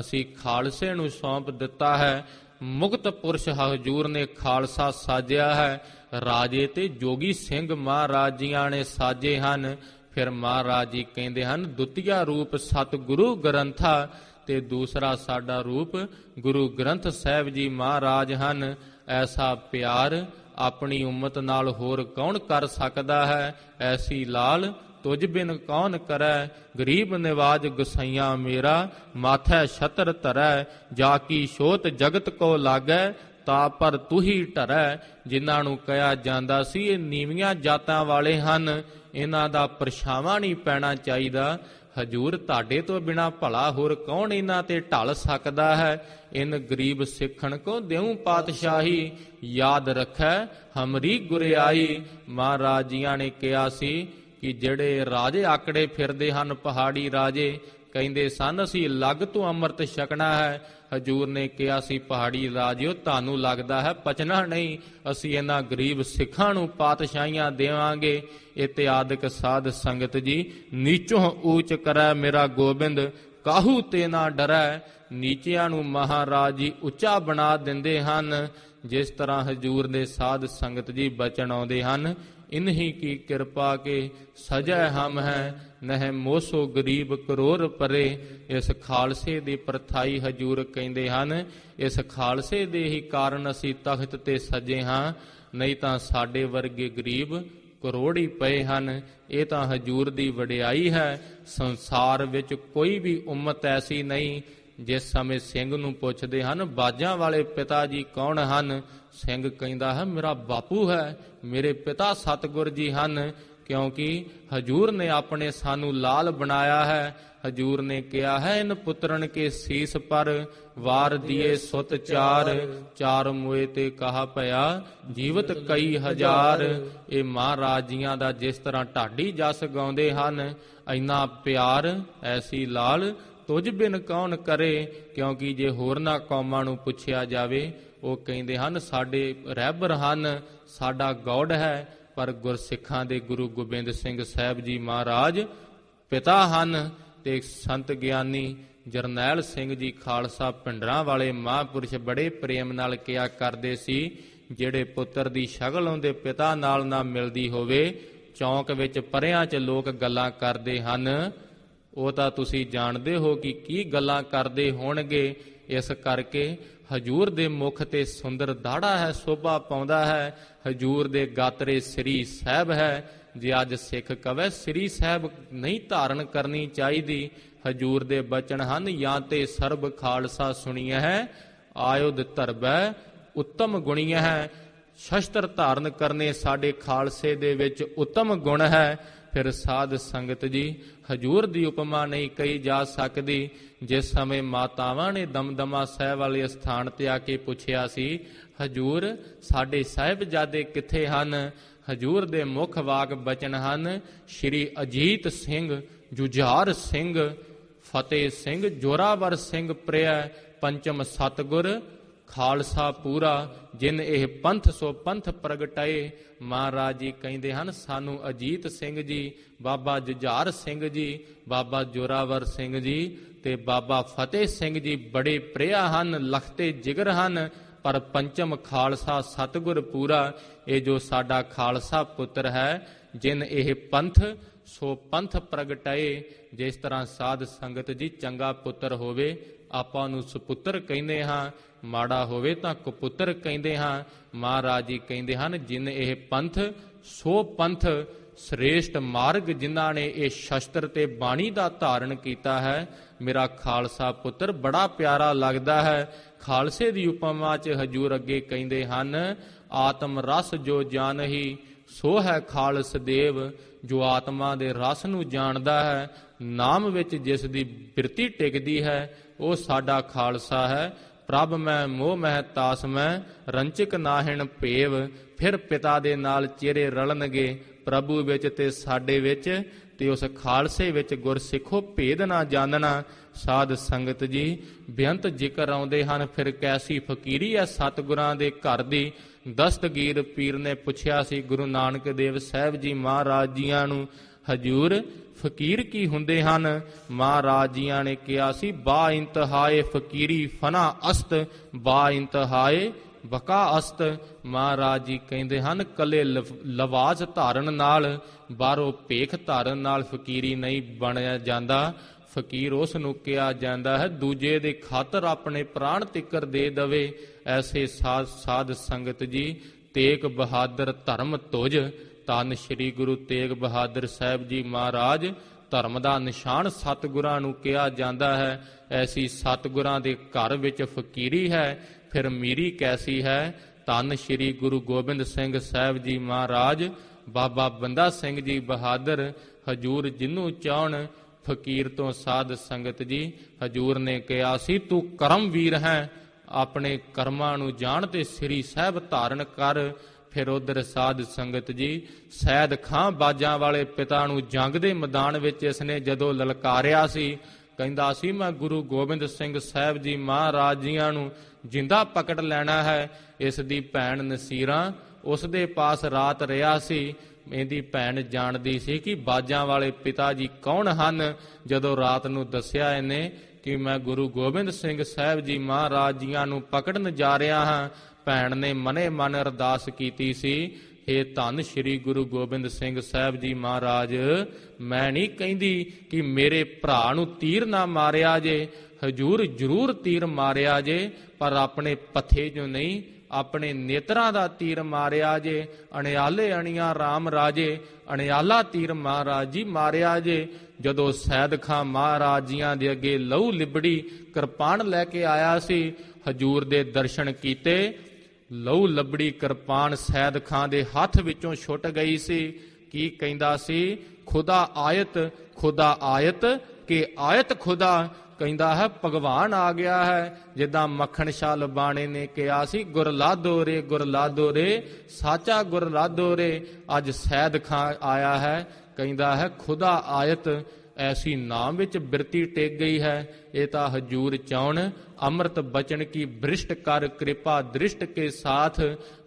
ਅਸੀਂ ਖਾਲਸੇ ਨੂੰ ਸੌਂਪ ਦਿੱਤਾ ਹੈ। ਮੁਕਤ ਪੁਰਸ਼ ਹਜੂਰ ਨੇ ਖਾਲਸਾ ਸਾਜਿਆ ਹੈ। ਰਾਜੇ ਤੇ ਜੋਗੀ ਸਿੰਘ ਮਹਾਰਾਜ ਜੀਆਂ ਨੇ ਸਾਜੇ ਹਨ। ਫਿਰ ਮਹਾਰਾਜ ਜੀ ਕਹਿੰਦੇ ਹਨ ਦੁਤੀਆ ਰੂਪ ਸਤਿਗੁਰੂ ਗ੍ਰੰਥਾ, ਤੇ ਦੂਸਰਾ ਸਾਡਾ ਰੂਪ ਗੁਰੂ ਗ੍ਰੰਥ ਸਾਹਿਬ ਜੀ ਮਹਾਰਾਜ ਹਨ। ਐਸਾ ਪਿਆਰ ਆਪਣੀ ਉਮਤ ਨਾਲ ਹੋਰ ਕੌਣ ਕਰ ਸਕਦਾ ਹੈ। ਐਸੀ ਲਾਲ ਤੁਝ ਬਿਨ ਕੌਣ ਕਰੈ, ਗਰੀਬ ਨਿਵਾਜ ਗੁਸਾਈਆਂ ਮੇਰਾ, ਮਾਥੈ ਛਤਰ ਧਰੈ। ਜਾ ਕੀ ਛੋਤ ਜਗਤ ਕੋ ਲਾਗੈ, ਤਾ ਪਰ ਤੂੰ ਹੀ ਢਰੈ। ਜਿਨ੍ਹਾਂ ਨੂੰ ਕਿਹਾ ਜਾਂਦਾ ਸੀ ਇਹ ਨੀਵੀਆਂ ਜਾਤਾਂ ਵਾਲੇ ਹਨ, ਇਹਨਾਂ ਦਾ ਪਰਛਾਵਾਂ ਨਹੀਂ ਪੈਣਾ ਚਾਹੀਦਾ। ਹਜੂਰ ਤੁਹਾਡੇ ਤੋਂ ਬਿਨਾ ਭਲਾ ਹੋਰ ਕੌਣ ਇਹਨਾਂ ਤੇ ਢਲ ਸਕਦਾ ਹੈ। ਇਨ ਗਰੀਬ ਸਿੱਖਣ ਕੋ ਦੇਉ ਪਾਤਸ਼ਾਹੀ, ਯਾਦ ਰੱਖੈ ਹਮਰੀ ਗੁਰਿਆਈ। ਮਹਾਰਾਜ ਜੀਆਂ ਨੇ ਕਿਹਾ ਸੀ ਕਿ ਜਿਹੜੇ ਰਾਜੇ ਆਕੜੇ ਫਿਰਦੇ ਹਨ, ਪਹਾੜੀ ਰਾਜੇ ਕਹਿੰਦੇ ਸਨ ਅਸੀਂ ਲੱਗ ਤੋਂ ਅੰਮ੍ਰਿਤ ਛਕਣਾ ਹੈ। ਹਜੂਰ ਨੇ ਕਿਹਾ ਸੀ ਪਹਾੜੀ ਰਾਜਿਓ ਤੁਹਾਨੂੰ ਲੱਗਦਾ ਹੈ ਪਚਣਾ ਨਹੀਂ, ਅਸੀਂ ਇਹਨਾਂ ਗਰੀਬ ਸਿੱਖਾਂ ਨੂੰ ਪਾਤਸ਼ਾਹੀਆਂ ਦੇਵਾਂਗੇ। ਇਤਿਆਦਿਕ ਸਾਧ ਸੰਗਤ ਜੀ ਨੀਚੋਂ ਊਚ ਕਰੈ ਮੇਰਾ ਗੋਬਿੰਦ, ਕਾਹੂ ਤੇ ਨਾ ਡਰੈ। ਨੀਚਿਆਂ ਨੂੰ ਮਹਾਰਾਜ ਜੀ ਉੱਚਾ ਬਣਾ ਦਿੰਦੇ ਹਨ। ਜਿਸ ਤਰ੍ਹਾਂ ਹਜੂਰ ਦੇ ਸਾਧ ਸੰਗਤ ਜੀ ਬਚਨ ਆਉਂਦੇ ਹਨ, ਇਨਹੀ ਕੀ ਕਿਰਪਾ ਕੇ ਸਜੈ ਹਮ ਹੈ, ਨਹਿ ਮੋਸੋ ਗਰੀਬ ਕਰੋੜ ਪਰੇ। ਇਸ ਖਾਲਸੇ ਦੀ ਪ੍ਰਥਾਈ ਹਜੂਰ ਕਹਿੰਦੇ ਹਨ ਇਸ ਖਾਲਸੇ ਦੇ ਹੀ ਕਾਰਨ ਅਸੀਂ ਤਖਤ ਤੇ ਸਜੇ ਹਾਂ, ਨਹੀਂ ਤਾਂ ਸਾਡੇ ਵਰਗੇ ਗਰੀਬ ਕਰੋੜ ਹੀ ਪਏ ਹਨ। ਇਹ ਤਾਂ ਹਜੂਰ ਦੀ ਵਡਿਆਈ ਹੈ। ਸੰਸਾਰ ਵਿੱਚ ਕੋਈ ਵੀ ਉਮਤ ਐਸੀ ਨਹੀਂ। ਜਿਸ ਸਮੇਂ ਸਿੰਘ ਨੂੰ ਪੁੱਛਦੇ ਹਨ ਬਾਜਾਂ ਵਾਲੇ ਪਿਤਾ ਜੀ ਕੌਣ ਹਨ, ਸਿੰਘ ਕਹਿੰਦਾ ਹੈ ਮੇਰਾ ਬਾਪੂ ਹੈ, ਮੇਰੇ ਪਿਤਾ ਸਤਿਗੁਰ ਜੀ ਹਨ। ਕਿਉਂਕਿ ਹਜੂਰ ਨੇ ਆਪਣੇ ਸਾਨੂੰ ਲਾਲ ਬਣਾਇਆ ਹੈ। ਹਜੂਰ ਨੇ ਕਿਹਾ ਹੈ ਇਨ ਪੁੱਤਰਨ ਕੇ ਸੀਸ ਪਰ, ਵਾਰ ਦੀਏ ਸੁਤ ਚਾਰ, ਚਾਰ ਮੋਏ ਤੇ ਕਹਾ ਭਇਆ ਜੀਵਤ ਕਈ ਹਜ਼ਾਰ। ਇਹ ਮਹਾਰਾਜ ਜੀਆਂ ਦਾ ਜਿਸ ਤਰ੍ਹਾਂ ਢਾਡੀ ਜਸ ਗਾਉਂਦੇ ਹਨ, ਇੰਨਾ ਪਿਆਰ ਐਸੀ ਲਾਲ ਤੁਝ ਬਿਨ ਕੌਣ ਕਰੇ। ਕਿਉਂਕਿ ਜੇ ਹੋਰਨਾਂ ਕੌਮਾਂ ਨੂੰ ਪੁੱਛਿਆ ਜਾਵੇ ਉਹ ਕਹਿੰਦੇ ਹਨ ਸਾਡੇ ਰਹਿਬਰ ਹਨ, ਸਾਡਾ ਗੌਡ ਹੈ, ਪਰ ਗੁਰਸਿੱਖਾਂ ਦੇ ਗੁਰੂ ਗੋਬਿੰਦ ਸਿੰਘ ਸਾਹਿਬ ਜੀ ਮਹਾਰਾਜ ਪਿਤਾ ਹਨ। ਤੇ ਸੰਤ ਗਿਆਨੀ ਜਰਨੈਲ ਸਿੰਘ ਜੀ ਖਾਲਸਾ ਭਿੰਡਰਾਂ ਵਾਲੇ ਮਹਾਂਪੁਰਸ਼ ਬੜੇ ਪ੍ਰੇਮ ਨਾਲ ਕਿਹਾ ਕਰਦੇ ਸੀ ਜਿਹੜੇ ਪੁੱਤਰ ਦੀ ਸ਼ਕਲ ਉਹਦੇ ਪਿਤਾ ਨਾਲ ਨਾ ਮਿਲਦੀ ਹੋਵੇ, ਚੌਂਕ ਵਿੱਚ ਪਰਿਆਂ 'ਚ ਲੋਕ ਗੱਲਾਂ ਕਰਦੇ ਹਨ, ਉਹ ਤਾਂ ਤੁਸੀਂ ਜਾਣਦੇ ਹੋ ਕਿ ਕੀ ਗੱਲਾਂ ਕਰਦੇ ਹੋਣਗੇ। ਇਸ ਕਰਕੇ ਹਜੂਰ ਦੇ ਮੁਖ ਤੇ ਸੁੰਦਰ ਦਾੜਾ ਹੈ, ਸ਼ੋਭਾ ਪਾਉਂਦਾ ਹੈ। ਹਜੂਰ ਦੇ ਗਾਤਰੇ ਸ੍ਰੀ ਸਾਹਿਬ ਹੈ। ਜੇ ਅੱਜ ਸਿੱਖ ਕਵੇ ਸ੍ਰੀ ਸਾਹਿਬ ਨਹੀਂ ਧਾਰਨ ਕਰਨੀ ਚਾਹੀਦੀ, ਹਜੂਰ ਦੇ ਬਚਨ ਹਨ ਜਾਂ ਤੇ ਸਰਬ ਖਾਲਸਾ ਸੁਣੀਐ ਹੈ, ਆਯੁਧ ਧਰਬੈ ਉੱਤਮ ਗੁਣੀਐ ਹੈ। ਸ਼ਸਤਰ ਧਾਰਨ ਕਰਨੇ ਸਾਡੇ ਖਾਲਸੇ ਦੇ ਵਿੱਚ ਉੱਤਮ ਗੁਣ ਹੈ। ਫਿਰ ਸਾਧ ਸੰਗਤ ਜੀ ਹਜੂਰ ਦੀ ਉਪਮਾ ਨਹੀਂ ਕਹੀ ਜਾ ਸਕਦੀ। ਜਿਸ ਸਮੇਂ ਮਾਤਾਵਾਂ ਨੇ ਦਮਦਮਾ ਸਾਹਿਬ ਵਾਲੇ ਸਥਾਨ ਤੇ ਆ ਕੇ ਪੁੱਛਿਆ ਸੀ ਹਜੂਰ ਸਾਡੇ ਸਾਹਿਬਜ਼ਾਦੇ ਕਿੱਥੇ ਹਨ, ਹਜੂਰ ਦੇ ਮੁੱਖ ਵਾਕ ਬਚਨ ਹਨ ਸ਼੍ਰੀ ਅਜੀਤ ਸਿੰਘ, ਜੁਝਾਰ ਸਿੰਘ, ਫਤਿਹ ਸਿੰਘ, ਜੋਰਾਵਰ ਸਿੰਘ ਪ੍ਰਿਆ, ਪੰਚਮ ਸਤਿਗੁਰ ਖਾਲਸਾ ਪੂਰਾ, ਜਿਨ ਇਹ ਪੰਥ ਸੋ ਪੰਥ ਪ੍ਰਗਟਾਏ। ਮਹਾਰਾਜ ਜੀ ਕਹਿੰਦੇ ਹਨ ਸਾਨੂੰ ਅਜੀਤ ਸਿੰਘ ਜੀ, ਬਾਬਾ ਜੁਝਾਰ ਸਿੰਘ ਜੀ, ਬਾਬਾ ਜੋਰਾਵਰ ਸਿੰਘ ਜੀ ਤੇ ਬਾਬਾ ਫਤਿਹ ਸਿੰਘ ਜੀ ਬੜੇ ਪ੍ਰਿਆ ਹਨ, ਲਖਤੇ ਜਿਗਰ ਹਨ, ਪਰ ਪੰਚਮ ਖਾਲਸਾ ਸਤਿਗੁਰ ਪੂਰਾ। ਇਹ ਜੋ ਸਾਡਾ ਖਾਲਸਾ ਪੁੱਤਰ ਹੈ, ਜਿਨ ਇਹ ਪੰਥ ਸੋ ਪੰਥ ਪ੍ਰਗਟਾਏ। ਜਿਸ ਤਰ੍ਹਾਂ ਸਾਧ ਸੰਗਤ ਜੀ ਚੰਗਾ ਪੁੱਤਰ ਹੋਵੇ ਆਪਾਂ ਨੂੰ ਸੁਪੁੱਤਰ ਕਹਿੰਦੇ ਹਾਂ, ਮਾੜਾ ਹੋਵੇ ਤਾਂ ਕਪੁੱਤਰ ਕਹਿੰਦੇ ਹਾਂ। ਮਹਾਰਾਜ ਜੀ ਕਹਿੰਦੇ ਹਨ, ਜਿਨ ਇਹ ਪੰਥ ਸੋ ਪੰਥ ਸ੍ਰੇਸ਼ਟ ਮਾਰਗ, ਜਿਨ੍ਹਾਂ ਨੇ ਇਹ ਸ਼ਸਤਰ ਤੇ ਬਾਣੀ ਦਾ ਧਾਰਨ ਕੀਤਾ ਹੈ। ਮੇਰਾ ਖਾਲਸਾ ਪੁੱਤਰ ਬੜਾ ਪਿਆਰਾ ਲੱਗਦਾ ਹੈ। ਖਾਲਸੇ ਦੀ ਉਪਮਾ 'ਚ ਹਜੂਰ ਅੱਗੇ ਕਹਿੰਦੇ ਹਨ, ਆਤਮ ਰਸ ਜੋ ਜਾਣਹੀ ਸੋ ਹੈ ਖਾਲਸ ਦੇਵ। ਜੋ ਆਤਮਾ ਦੇ ਰਸ ਨੂੰ ਜਾਣਦਾ ਹੈ, ਨਾਮ ਵਿੱਚ ਜਿਸ ਦੀ ਬਿਰਤੀ ਟਿਕਦੀ ਹੈ, ਉਹ ਸਾਡਾ ਖਾਲਸਾ ਹੈ। ਪ੍ਰਭ ਮੈਂ ਮੋਹ ਮਹਿ ਤਾਸ ਮੈਂ ਰੰਚਕ ਨਾਹਿਣ ਭੇਵ। ਫਿਰ ਪਿਤਾ ਦੇ ਨਾਲ ਚਿਹਰੇ ਰਲਣਗੇ ਪ੍ਰਭੂ ਵਿੱਚ ਤੇ ਸਾਡੇ ਵਿੱਚ, ਤੇ ਉਸ ਖਾਲਸੇ ਵਿੱਚ ਗੁਰ ਸਿੱਖੋ ਭੇਦ ਨਾ ਜਾਣਨਾ। ਸਾਧ ਸੰਗਤ ਜੀ ਬੇਅੰਤ ਜ਼ਿਕਰ ਆਉਂਦੇ ਹਨ। ਫਿਰ ਕੈਸੀ ਫਕੀਰੀ ਹੈ ਸਤਿਗੁਰਾਂ ਦੇ ਘਰ ਦੀ। ਦਸਤਗੀਰ ਪੀਰ ਨੇ ਪੁੱਛਿਆ ਸੀ ਗੁਰੂ ਨਾਨਕ ਦੇਵ ਸਾਹਿਬ ਜੀ ਮਹਾਰਾਜ ਜੀਆਂ ਨੂੰ, ਹਜੂਰ ਫਕੀਰ ਕੀ ਹੁੰਦੇ ਹਨ? ਮਹਾਰਾਜ ਜੀਆਂ ਨੇ ਕਿਹਾ ਸੀ, ਬਾ ਇੰਤਹਾਏ ਫਕੀਰੀ ਫਨਾ ਅਸਤ, ਬਾ ਇੰਤਹਾਏ ਬਕਾ ਅਸਤ। ਮਹਾਰਾਜ ਜੀ ਕਹਿੰਦੇ ਹਨ, ਕੱਲੇ ਲਵਾਜ਼ ਧਾਰਨ ਨਾਲ, ਬਾਹਰੋਂ ਭੇਖ ਧਾਰਨ ਨਾਲ ਫਕੀਰੀ ਨਹੀਂ ਬਣਿਆ ਜਾਂਦਾ। ਫਕੀਰ ਉਸ ਨੂੰ ਕਿਹਾ ਜਾਂਦਾ ਹੈ ਦੂਜੇ ਦੇ ਖਾਤਰ ਆਪਣੇ ਪ੍ਰਾਣ ਤਿੱਕਰ ਦੇ ਦਵੇ। ਐਸੇ ਸਾਧ ਸੰਗਤ ਜੀ ਤੇਗ ਬਹਾਦਰ ਧਰਮ ਤੁਜ। ਧੰਨ ਸ਼੍ਰੀ ਗੁਰੂ ਤੇਗ ਬਹਾਦਰ ਸਾਹਿਬ ਜੀ ਮਹਾਰਾਜ ਧਰਮ ਦਾ ਨਿਸ਼ਾਨ ਸਤਿਗੁਰਾਂ ਨੂੰ ਕਿਹਾ ਜਾਂਦਾ ਹੈ। ਐਸੀ ਸਤਿਗੁਰਾਂ ਦੇ ਘਰ ਵਿੱਚ ਫਕੀਰੀ ਹੈ, ਫਿਰ ਮੀਰੀ ਕੈਸੀ ਹੈ। ਧੰਨ ਸ਼੍ਰੀ ਗੁਰੂ ਗੋਬਿੰਦ ਸਿੰਘ ਸਾਹਿਬ ਜੀ ਮਹਾਰਾਜ, ਬਾਬਾ ਬੰਦਾ ਸਿੰਘ ਜੀ ਬਹਾਦਰ, ਹਜੂਰ ਜਿਹਨੂੰ ਚਾਹਣ ਫਕੀਰ ਤੋਂ ਸਾਧ ਸੰਗਤ ਜੀ। ਹਜੂਰ ਨੇ ਕਿਹਾ ਸੀ, ਤੂੰ ਕਰਮਵੀਰ ਹੈ, ਆਪਣੇ ਕਰਮਾਂ ਨੂੰ ਜਾਣ ਤੇ ਸ੍ਰੀ ਸਾਹਿਬ ਧਾਰਨ ਕਰ। ਫਿਰ ਉਧਰ ਸਾਧ ਸੰਗਤ ਜੀ ਸੈਦ ਖਾਂ ਬਾਜਾਂ ਵਾਲੇ ਪਿਤਾ ਨੂੰ ਜੰਗ ਦੇ ਮੈਦਾਨ ਵਿੱਚ ਇਸਨੇ ਜਦੋਂ ਲਲਕਾਰਿਆ ਸੀ, ਕਹਿੰਦਾ ਸੀ ਮੈਂ ਗੁਰੂ ਗੋਬਿੰਦ ਸਿੰਘ ਸਾਹਿਬ ਜੀ ਮਹਾਰਾਜ ਜੀਆਂ ਨੂੰ ਜਿੰਦਾ ਪਕੜ ਲੈਣਾ ਹੈ। ਇਸ ਦੀ ਭੈਣ ਨਸੀਰਾਂ ਉਸ ਦੇ ਪਾਸ ਰਾਤ ਰਿਹਾ ਸੀ। ਇਹਦੀ ਭੈਣ ਜਾਣਦੀ ਸੀ ਕਿ ਬਾਜਾਂ ਵਾਲੇ ਪਿਤਾ ਜੀ ਕੌਣ ਹਨ। ਜਦੋਂ ਰਾਤ ਨੂੰ ਦੱਸਿਆ ਇਹਨੇ ਕਿ ਮੈਂ ਗੁਰੂ ਗੋਬਿੰਦ ਸਿੰਘ ਸਾਹਿਬ ਜੀ ਮਹਾਰਾਜ ਜੀਆਂ ਨੂੰ ਪਕੜਨ ਜਾ ਰਿਹਾ ਹਾਂ, ਭੈਣ ਨੇ ਮਨੇ ਮਨ ਅਰਦਾਸ ਕੀਤੀ ਸੀ, ਹੇ ਧੰਨ ਸ਼੍ਰੀ ਗੁਰੂ ਗੋਬਿੰਦ ਸਿੰਘ ਸਾਹਿਬ ਜੀ ਮਹਾਰਾਜ, ਮੈਂ ਨਹੀਂ ਕਹਿੰਦੀ ਕਿ ਮੇਰੇ ਭਰਾ ਨੂੰ ਤੀਰ ਨਾ ਮਾਰਿਆ ਜੇ, ਹਜੂਰ ਜ਼ਰੂਰ ਤੀਰ ਮਾਰਿਆ ਜੇ, ਪਰ ਆਪਣੇ ਪੱਥੇ ਜੋ ਨਹੀਂ, ਆਪਣੇ ਨੇਤਰਾਂ ਦਾ ਤੀਰ ਮਾਰਿਆ ਜੇ। ਅਣਿਆਲੇ ਅਣੀਆਂ ਰਾਮ ਰਾਜੇ, ਅਣਿਆਲਾ ਤੀਰ ਮਹਾਰਾਜ ਜੀ ਮਾਰਿਆ ਜੇ। ਜਦੋਂ ਸੈਦ ਖਾਂ ਮਹਾਰਾਜ ਜੀਆਂ ਦੇ ਅੱਗੇ ਲਹੂ ਲਿਬੜੀ ਕਿਰਪਾਨ ਲੈ ਕੇ ਆਇਆ ਸੀ, ਹਜੂਰ ਦੇ ਦਰਸ਼ਨ ਕੀਤੇ। ਲਹੂ ਲੱਬੜੀ ਕਿਰਪਾਨ ਸੈਦ ਖਾਂ ਦੇ ਹੱਥ ਵਿੱਚੋਂ ਛੁੱਟ ਗਈ ਸੀ। ਕੀ ਕਹਿੰਦਾ ਸੀ? ਖੁਦਾ ਆਇਤ, ਖੁਦਾ ਆਇਤ ਕਿ ਆਇਤ ਖੁਦਾ। ਕਹਿੰਦਾ ਹੈ ਭਗਵਾਨ ਆ ਗਿਆ ਹੈ। ਜਿੱਦਾਂ ਮੱਖਣ ਸ਼ਾਹ ਲਬਾਣੇ ਨੇ ਕਿਹਾ ਸੀ, ਗੁਰ ਲਾਦੋ ਰੇ, ਗੁਰ ਲਾਦੋ ਰੇ, ਸਾਚਾ ਗੁਰ ਲਾਦੋ ਰੇ। ਅੱਜ ਸੈਦ ਖਾਂ ਆਇਆ ਹੈ, ਕਹਿੰਦਾ ਹੈ ਖੁਦਾ ਆਇਤ। ਐਸੀ ਨਾਮ ਵਿੱਚ ਬਿਰਤੀ ਟਿਕ ਗਈ ਹੈ। ਇਹ ਤਾਂ ਹਜੂਰ ਚਾਉਣ ਅੰਮ੍ਰਿਤ ਬਚਨ ਕੀ ਬ੍ਰਿਸ਼ਟ ਕਰ ਕਿਰਪਾ ਦ੍ਰਿਸ਼ਟ ਕੇ ਸਾਥ।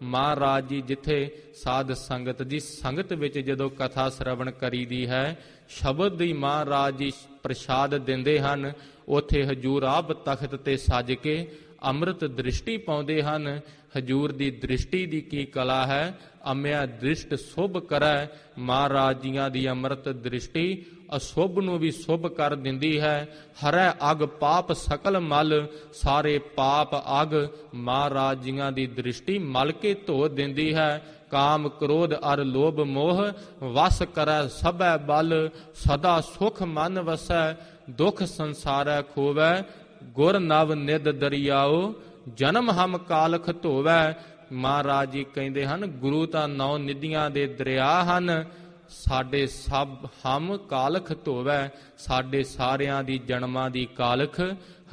ਮਹਾਰਾਜ ਜੀ ਜਿੱਥੇ ਸਾਧ ਸੰਗਤ ਦੀ ਸੰਗਤ ਵਿੱਚ ਜਦੋਂ ਕਥਾ ਸ਼ਰਵਣ ਕਰੀਦੀ ਹੈ, ਸ਼ਬਦ ਦੀ ਮਹਾਰਾਜ ਜੀ ਪ੍ਰਸ਼ਾਦ ਦਿੰਦੇ ਹਨ, ਉੱਥੇ ਹਜੂਰ ਆਪ ਤਖਤ ਤੇ ਸੱਜ ਕੇ ਅੰਮ੍ਰਿਤ ਦ੍ਰਿਸ਼ਟੀ ਪਾਉਂਦੇ ਹਨ। ਹਜੂਰ ਦੀ ਦ੍ਰਿਸ਼ਟੀ ਦੀ ਕੀ ਕਲਾ ਹੈ? ਅੰਮਿਆ ਦ੍ਰਿਸ਼ਟ ਸੁਭ ਕਰੈ। ਮਹਾਰਾਜ ਜੀਆਂ ਦੀ ਅੰਮ੍ਰਿਤ ਦ੍ਰਿਸ਼ਟੀ ਅਸ਼ੁਭ ਨੂੰ ਵੀ ਸ਼ੁਭ ਕਰ ਦਿੰਦੀ ਹੈ। ਹਰੈ ਅਗ ਪਾਪ ਸਕਲ ਮਲ, ਸਾਰੇ ਪਾਪ ਅਗ ਮਹਾਰਾਜ ਜੀਆਂ ਦੀ ਦ੍ਰਿਸ਼ਟੀ ਮਲ ਕੇ ਧੋ ਦਿੰਦੀ ਹੈ। ਕਾਮ ਕ੍ਰੋਧ ਅਰ ਲੋਭ ਮੋਹ ਵਸ ਕਰੈ ਸਭੈ ਬਲ, ਸਦਾ ਸੁਖ ਮਨ ਵਸੈ ਦੁਖ ਸੰਸਾਰੈ ਖੋਵੈ। ਗੁਰ ਨਵ ਨਿਧ ਦਰਿਆਓ, ਜਨਮ ਹਮ ਕਾਲਖ ਧੋਵੈ। ਮਹਾਰਾਜ ਜੀ ਕਹਿੰਦੇ ਹਨ, ਗੁਰੂ ਤਾਂ 9 ਨਿਧੀਆਂ ਦੇ ਦਰਿਆ ਹਨ, ਸਾਡੇ ਸਭ ਹਮ ਕਾਲਖ ਧੋਵੈ। ਸਾਡੇ ਸਾਰਿਆਂ ਦੀ ਜਨਮਾਂ ਦੀ ਕਾਲਖ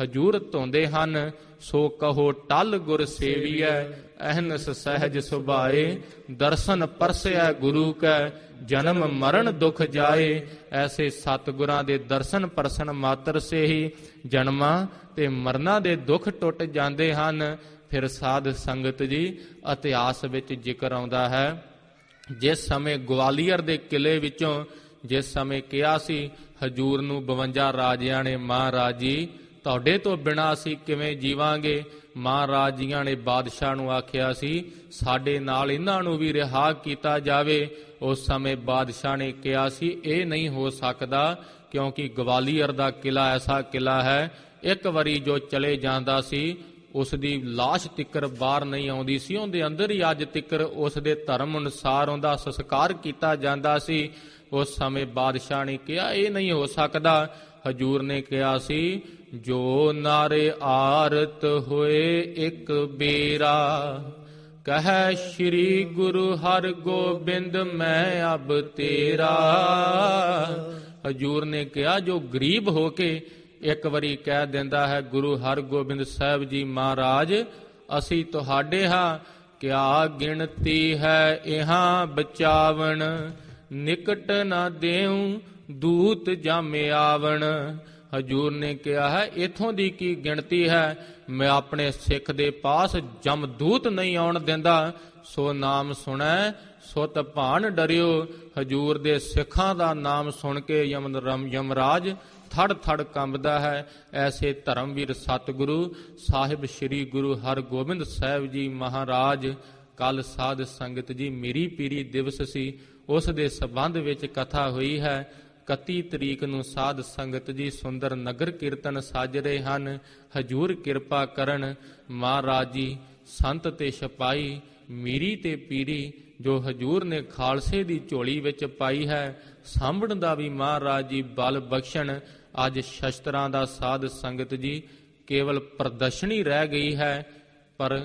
ਹਜੂਰ ਧੋਂਦੇ ਹਨ। ਸੋ ਕਹੋ ਟਲ ਗੁਰ ਸੇਵੀਐ, ਅਹਨਸ ਸਹਿਜ ਸੁਭਾਏ। ਦਰਸ਼ਨ ਪਰਸਿਐ ਗੁਰੂ ਕੈ, ਜਨਮ ਮਰਨ ਦੁਖ ਜਾਏ। ਐਸੇ ਸਤਿਗੁਰਾਂ ਦੇ ਦਰਸ਼ਨ ਪਰਸਨ ਮਾਤਰ ਸੇ ਹੀ ਜਨਮਾਂ ਤੇ ਮਰਨਾਂ ਦੇ ਦੁੱਖ ਟੁੱਟ ਜਾਂਦੇ ਹਨ। ਫਿਰ ਸਾਧ ਸੰਗਤ ਜੀ ਇਤਿਹਾਸ ਵਿੱਚ ਜ਼ਿਕਰ ਆਉਂਦਾ ਹੈ, ਜਿਸ ਸਮੇਂ ਗਵਾਲੀਅਰ ਦੇ ਕਿਲੇ ਵਿੱਚੋਂ ਜਿਸ ਸਮੇਂ ਕਿਹਾ ਸੀ ਹਜੂਰ ਨੂੰ 52 ਰਾਜਿਆਂ ਨੇ, ਮਹਾਰਾਜ ਜੀ ਤੁਹਾਡੇ ਤੋਂ ਬਿਨਾਂ ਅਸੀਂ ਕਿਵੇਂ ਜੀਵਾਂਗੇ। ਮਹਾਰਾਜ ਜੀਆਂ ਨੇ ਬਾਦਸ਼ਾਹ ਨੂੰ ਆਖਿਆ ਸੀ ਸਾਡੇ ਨਾਲ ਇਹਨਾਂ ਨੂੰ ਵੀ ਰਿਹਾ ਕੀਤਾ ਜਾਵੇ। ਉਸ ਸਮੇਂ ਬਾਦਸ਼ਾਹ ਨੇ ਕਿਹਾ ਸੀ ਇਹ ਨਹੀਂ ਹੋ ਸਕਦਾ, ਕਿਉਂਕਿ ਗਵਾਲੀਅਰ ਦਾ ਕਿਲਾ ਐਸਾ ਕਿਲਾ ਹੈ, ਇੱਕ ਵਾਰੀ ਜੋ ਚਲੇ ਜਾਂਦਾ ਸੀ ਉਸ ਦੀ ਲਾਸ਼ ਤਿੱਕਰ ਬਾਹਰ ਨਹੀਂ ਆਉਂਦੀ ਸੀ, ਉਹਦੇ ਅੰਦਰ ਹੀ ਅੱਜ ਤਿੱਕਰ ਉਸ ਦੇ ਧਰਮ ਅਨੁਸਾਰ ਉਹਦਾ ਸੰਸਕਾਰ ਕੀਤਾ ਜਾਂਦਾ ਸੀ। ਉਸ ਸਮੇਂ ਬਾਦਸ਼ਾਹ ਨੇ ਕਿਹਾ ਇਹ ਨਹੀਂ ਹੋ ਸਕਦਾ। ਹਜੂਰ ਨੇ ਕਿਹਾ ਸੀ, ਜੋ ਨਾਰੇ ਆਰਤ ਹੋਏ ਇੱਕ ਬੇਰਾ, ਕਹੈ ਸ਼੍ਰੀ ਗੁਰੂ ਹਰਿ ਗੋਬਿੰਦ ਮੈਂ ਅਬ ਤੇਰਾ। ਹਜੂਰ ਨੇ ਕਿਹਾ ਜੋ ਗਰੀਬ ਹੋ ਕੇ ਇੱਕ ਵਾਰੀ ਕਹਿ ਦਿੰਦਾ ਹੈ ਗੁਰੂ ਹਰਗੋਬਿੰਦ ਸਾਹਿਬ ਜੀ ਮਹਾਰਾਜ ਅਸੀਂ ਤੁਹਾਡੇ ਹਾਂ, ਕਿਆ ਗਿਣਤੀ ਹੈ ਇਹਾਂ ਬਚਾਵਣ, ਨਿਕਟ ਨਾ ਦੇਉ ਦੂਤ ਜਾਮੇ ਆਵਣ। ਹਜੂਰ ਨੇ ਕਿਹਾ ਹੈ ਇਥੋਂ ਦੀ ਕੀ ਗਿਣਤੀ ਹੈ, ਮੈਂ ਆਪਣੇ ਸਿੱਖ ਦੇ ਪਾਸ ਜਮਦੂਤ ਨਹੀਂ ਆਉਣ ਦਿੰਦਾ। ਸੋ ਨਾਮ ਸੁਣੈ ਸੁਤ ਭਾਣ ਡਰਿਓ। ਹਜੂਰ ਦੇ ਸਿੱਖਾਂ ਦਾ ਨਾਮ ਸੁਣ ਕੇ ਯਮਰਾਜ ਥੜ ਥੜ ਕੰਬਦਾ ਹੈ। ਐਸੇ ਧਰਮਵੀਰ ਸਤਿਗੁਰੂ ਸਾਹਿਬ ਸ੍ਰੀ ਗੁਰੂ ਹਰਗੋਬਿੰਦ ਸਾਹਿਬ ਜੀ ਮਹਾਰਾਜ, ਕੱਲ ਸਾਧ ਸੰਗਤ ਜੀ ਮੇਰੀ ਪੀਰੀ ਦਿਵਸ ਸੀ, ਉਸ ਦੇ ਸੰਬੰਧ ਵਿੱਚ ਕਥਾ ਹੋਈ ਹੈ। 31 ਤਰੀਕ ਨੂੰ ਸਾਧ ਸੰਗਤ ਜੀ ਸੁੰਦਰ ਨਗਰ ਕੀਰਤਨ ਸਾਜ ਰਹੇ ਹਨ। ਹਜੂਰ ਕਿਰਪਾ ਕਰਨ ਮਹਾਰਾਜ ਜੀ ਸੰਤ ਤੇ ਸਿਪਾਹੀ ਮੀਰੀ ਤੇ ਪੀਰੀ ਜੋ ਹਜੂਰ ਨੇ ਖਾਲਸੇ ਦੀ ਝੋਲੀ ਵਿੱਚ ਪਾਈ ਹੈ, ਸਾਂਭਣ ਦਾ ਵੀ ਮਹਾਰਾਜ ਜੀ ਬਲ ਬਖਸ਼ਣ। ਅੱਜ ਸ਼ਸਤਰਾਂ ਦਾ ਸਾਧ ਸੰਗਤ ਜੀ ਕੇਵਲ ਪ੍ਰਦਰਸ਼ਨੀ ਰਹਿ ਗਈ ਹੈ, ਪਰ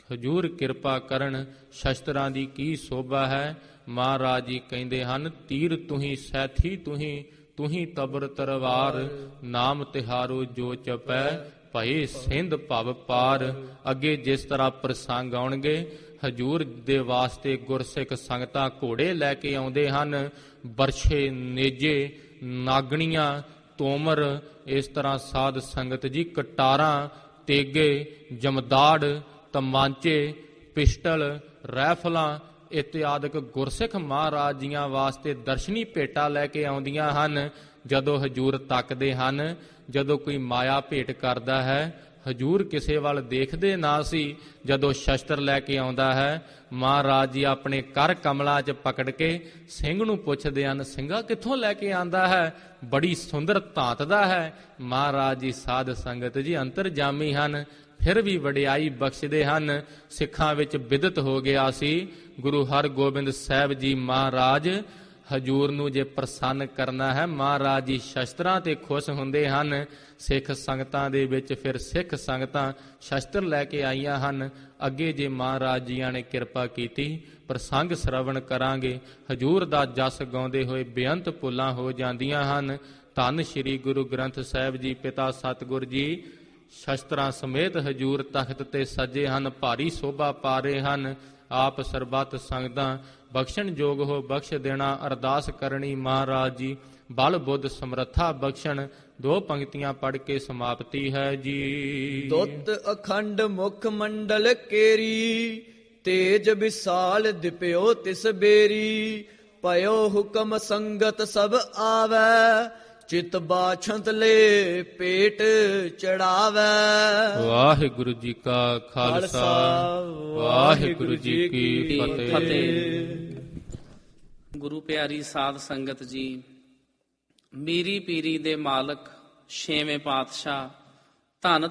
ਹਜੂਰ ਕਿਰਪਾ ਕਰਨ ਸ਼ਸਤਰਾਂ ਦੀ ਕੀ ਸੋਭਾ ਹੈ। ਮਹਾਰਾਜ ਜੀ ਕਹਿੰਦੇ ਹਨ, ਤੀਰ ਤੁਹੀਂ ਸੈਥੀ ਤੁਹੀਂ ਤਬਰ ਤਰਵਾਰ, ਨਾਮ ਤਿਹਾਰੋ ਜੋ ਚਪੈ ਭਏ ਸਿੰਧ ਭਵ ਪਾਰ। ਅੱਗੇ ਜਿਸ ਤਰ੍ਹਾਂ ਪ੍ਰਸੰਗ ਆਉਣਗੇ, ਹਜੂਰ ਦੇ ਵਾਸਤੇ ਗੁਰਸਿੱਖ ਸੰਗਤਾਂ ਘੋੜੇ ਲੈ ਕੇ ਆਉਂਦੇ ਹਨ, ਬਰਛੇ, ਨੇਜੇ, ਨਾਗਣੀਆਂ, ਤੋਮਰ, ਇਸ ਤਰ੍ਹਾਂ ਸਾਧ ਸੰਗਤ ਜੀ ਕਟਾਰਾਂ, ਤੇਗੇ, ਜਮਦਾੜ, ਤਮਾਂਚੇ, ਪਿਸਟਲ, ਰਾਈਫਲਾਂ ਇਤਿਆਦਿਕ ਗੁਰਸਿੱਖ ਮਹਾਰਾਜ ਜੀਆਂ ਵਾਸਤੇ ਦਰਸ਼ਨੀ ਭੇਟਾਂ ਲੈ ਕੇ ਆਉਂਦੀਆਂ ਹਨ। ਜਦੋਂ ਹਜੂਰ ਤੱਕਦੇ ਹਨ, ਜਦੋਂ ਕੋਈ ਮਾਇਆ ਭੇਟ ਕਰਦਾ ਹੈ, ਹਜੂਰ ਕਿਸੇ ਵੱਲ ਦੇਖਦੇ ਨਾ ਸੀ। ਜਦੋਂ ਸ਼ਸਤਰ ਲੈ ਕੇ ਆਉਂਦਾ ਹੈ, ਮਹਾਰਾਜ ਜੀ ਆਪਣੇ ਕਰ ਕਮਲਾਂ 'ਚ ਪਕੜ ਕੇ ਸਿੰਘ ਨੂੰ ਪੁੱਛਦੇ ਹਨ, ਸਿੰਘਾ ਕਿੱਥੋਂ ਲੈ ਕੇ ਆਂਦਾ ਹੈ, ਬੜੀ ਸੁੰਦਰ ਧਾਤ ਦਾ ਹੈ। ਮਹਾਰਾਜ ਜੀ ਸਾਧ ਸੰਗਤ ਜੀ ਅੰਤਰਜਾਮੀ ਹਨ, ਫਿਰ ਵੀ ਵਡਿਆਈ ਬਖਸ਼ਦੇ ਹਨ। ਸਿੱਖਾਂ ਵਿੱਚ ਬਿਦਤ ਹੋ ਗਿਆ ਸੀ, ਗੁਰੂ ਹਰਗੋਬਿੰਦ ਸਾਹਿਬ ਜੀ ਮਹਾਰਾਜ ਹਜੂਰ ਨੂੰ ਜੇ ਪ੍ਰਸੰਨ ਕਰਨਾ ਹੈ, ਮਹਾਰਾਜ ਜੀ ਸ਼ਸਤਰਾਂ ਤੇ ਖੁਸ਼ ਹੁੰਦੇ ਹਨ। ਸਿੱਖ ਸੰਗਤਾਂ ਦੇ ਵਿੱਚ ਫਿਰ ਸਿੱਖ ਸੰਗਤਾਂ ਸ਼ਸਤਰ ਲੈ ਕੇ ਆਈਆਂ ਹਨ। ਅੱਗੇ ਜੇ ਮਹਾਰਾਜ ਜੀਆਂ ਨੇ ਕਿਰਪਾ ਕੀਤੀ, ਪ੍ਰਸੰਗ ਸ਼ਰਵਣ ਕਰਾਂਗੇ। ਹਜੂਰ ਦਾ ਜਸ ਗਾਉਂਦੇ ਹੋਏ ਬੇਅੰਤ ਭੁੱਲਾਂ ਹੋ ਜਾਂਦੀਆਂ ਹਨ। ਧੰਨ ਸ਼੍ਰੀ ਗੁਰੂ ਗ੍ਰੰਥ ਸਾਹਿਬ ਜੀ ਪਿਤਾ ਸਤਿਗੁਰ ਜੀ ਸ਼ਸਤਰਾਂ ਸਮੇਤ ਹਜੂਰ ਤਖਤ ਤੇ ਸੱਜੇ ਹਨ, ਭਾਰੀ ਸੋਭਾ ਪਾ ਰਹੇ ਹਨ। ਆਪ ਸਰਬੱਤ ਸੰਗਤਾਂ ਬਖਸ਼ਣ ਜੋਗ ਹੋ ਬਖਸ਼ ਦੇਣਾ। ਅਰਦਾਸ ਕਰਨੀ ਮਹਾਰਾਜ ਜੀ ਬਲ ਬੁੱਧ ਸਮਰੱਥਾ ਬਖਸ਼ਣ। 2 ਪੰਕਤੀਆਂ ਪੜ੍ਹ ਕੇ ਸਮਾਪਤੀ ਹੈ ਜੀ। ਦੁੱਤ ਅਖੰਡ ਮੁਖ ਮੰਡਲ ਕੇਰੀ, ਤੇਜ ਵਿਸਾਲ ਦਿਪਿਓ ਤਿਸ ਬੇਰੀ, ਪਇਓ ਹੁਕਮ ਸੰਗਤ ਸਭ ਆਵੈ, ਚਿਤ ਬਾਛੰਤ ਲੈ ਪੇਟ ਚੜਾਵੈ। ਵਾਹਿਗੁਰੂ ਜੀ ਕਾ ਖਾਲਸਾ, ਵਾਹਿਗੁਰੂ ਜੀ ਕੀ ਫਤਿਹ। ਗੁਰੂ ਪਿਆਰੀ ਸਾਧ ਸੰਗਤ ਜੀ, ਮੀਰੀ ਪੀਰੀ ਦੇ ਮਾਲਕ 6ਵੇਂ ਪਾਤਸ਼ਾਹ ਧੰਨ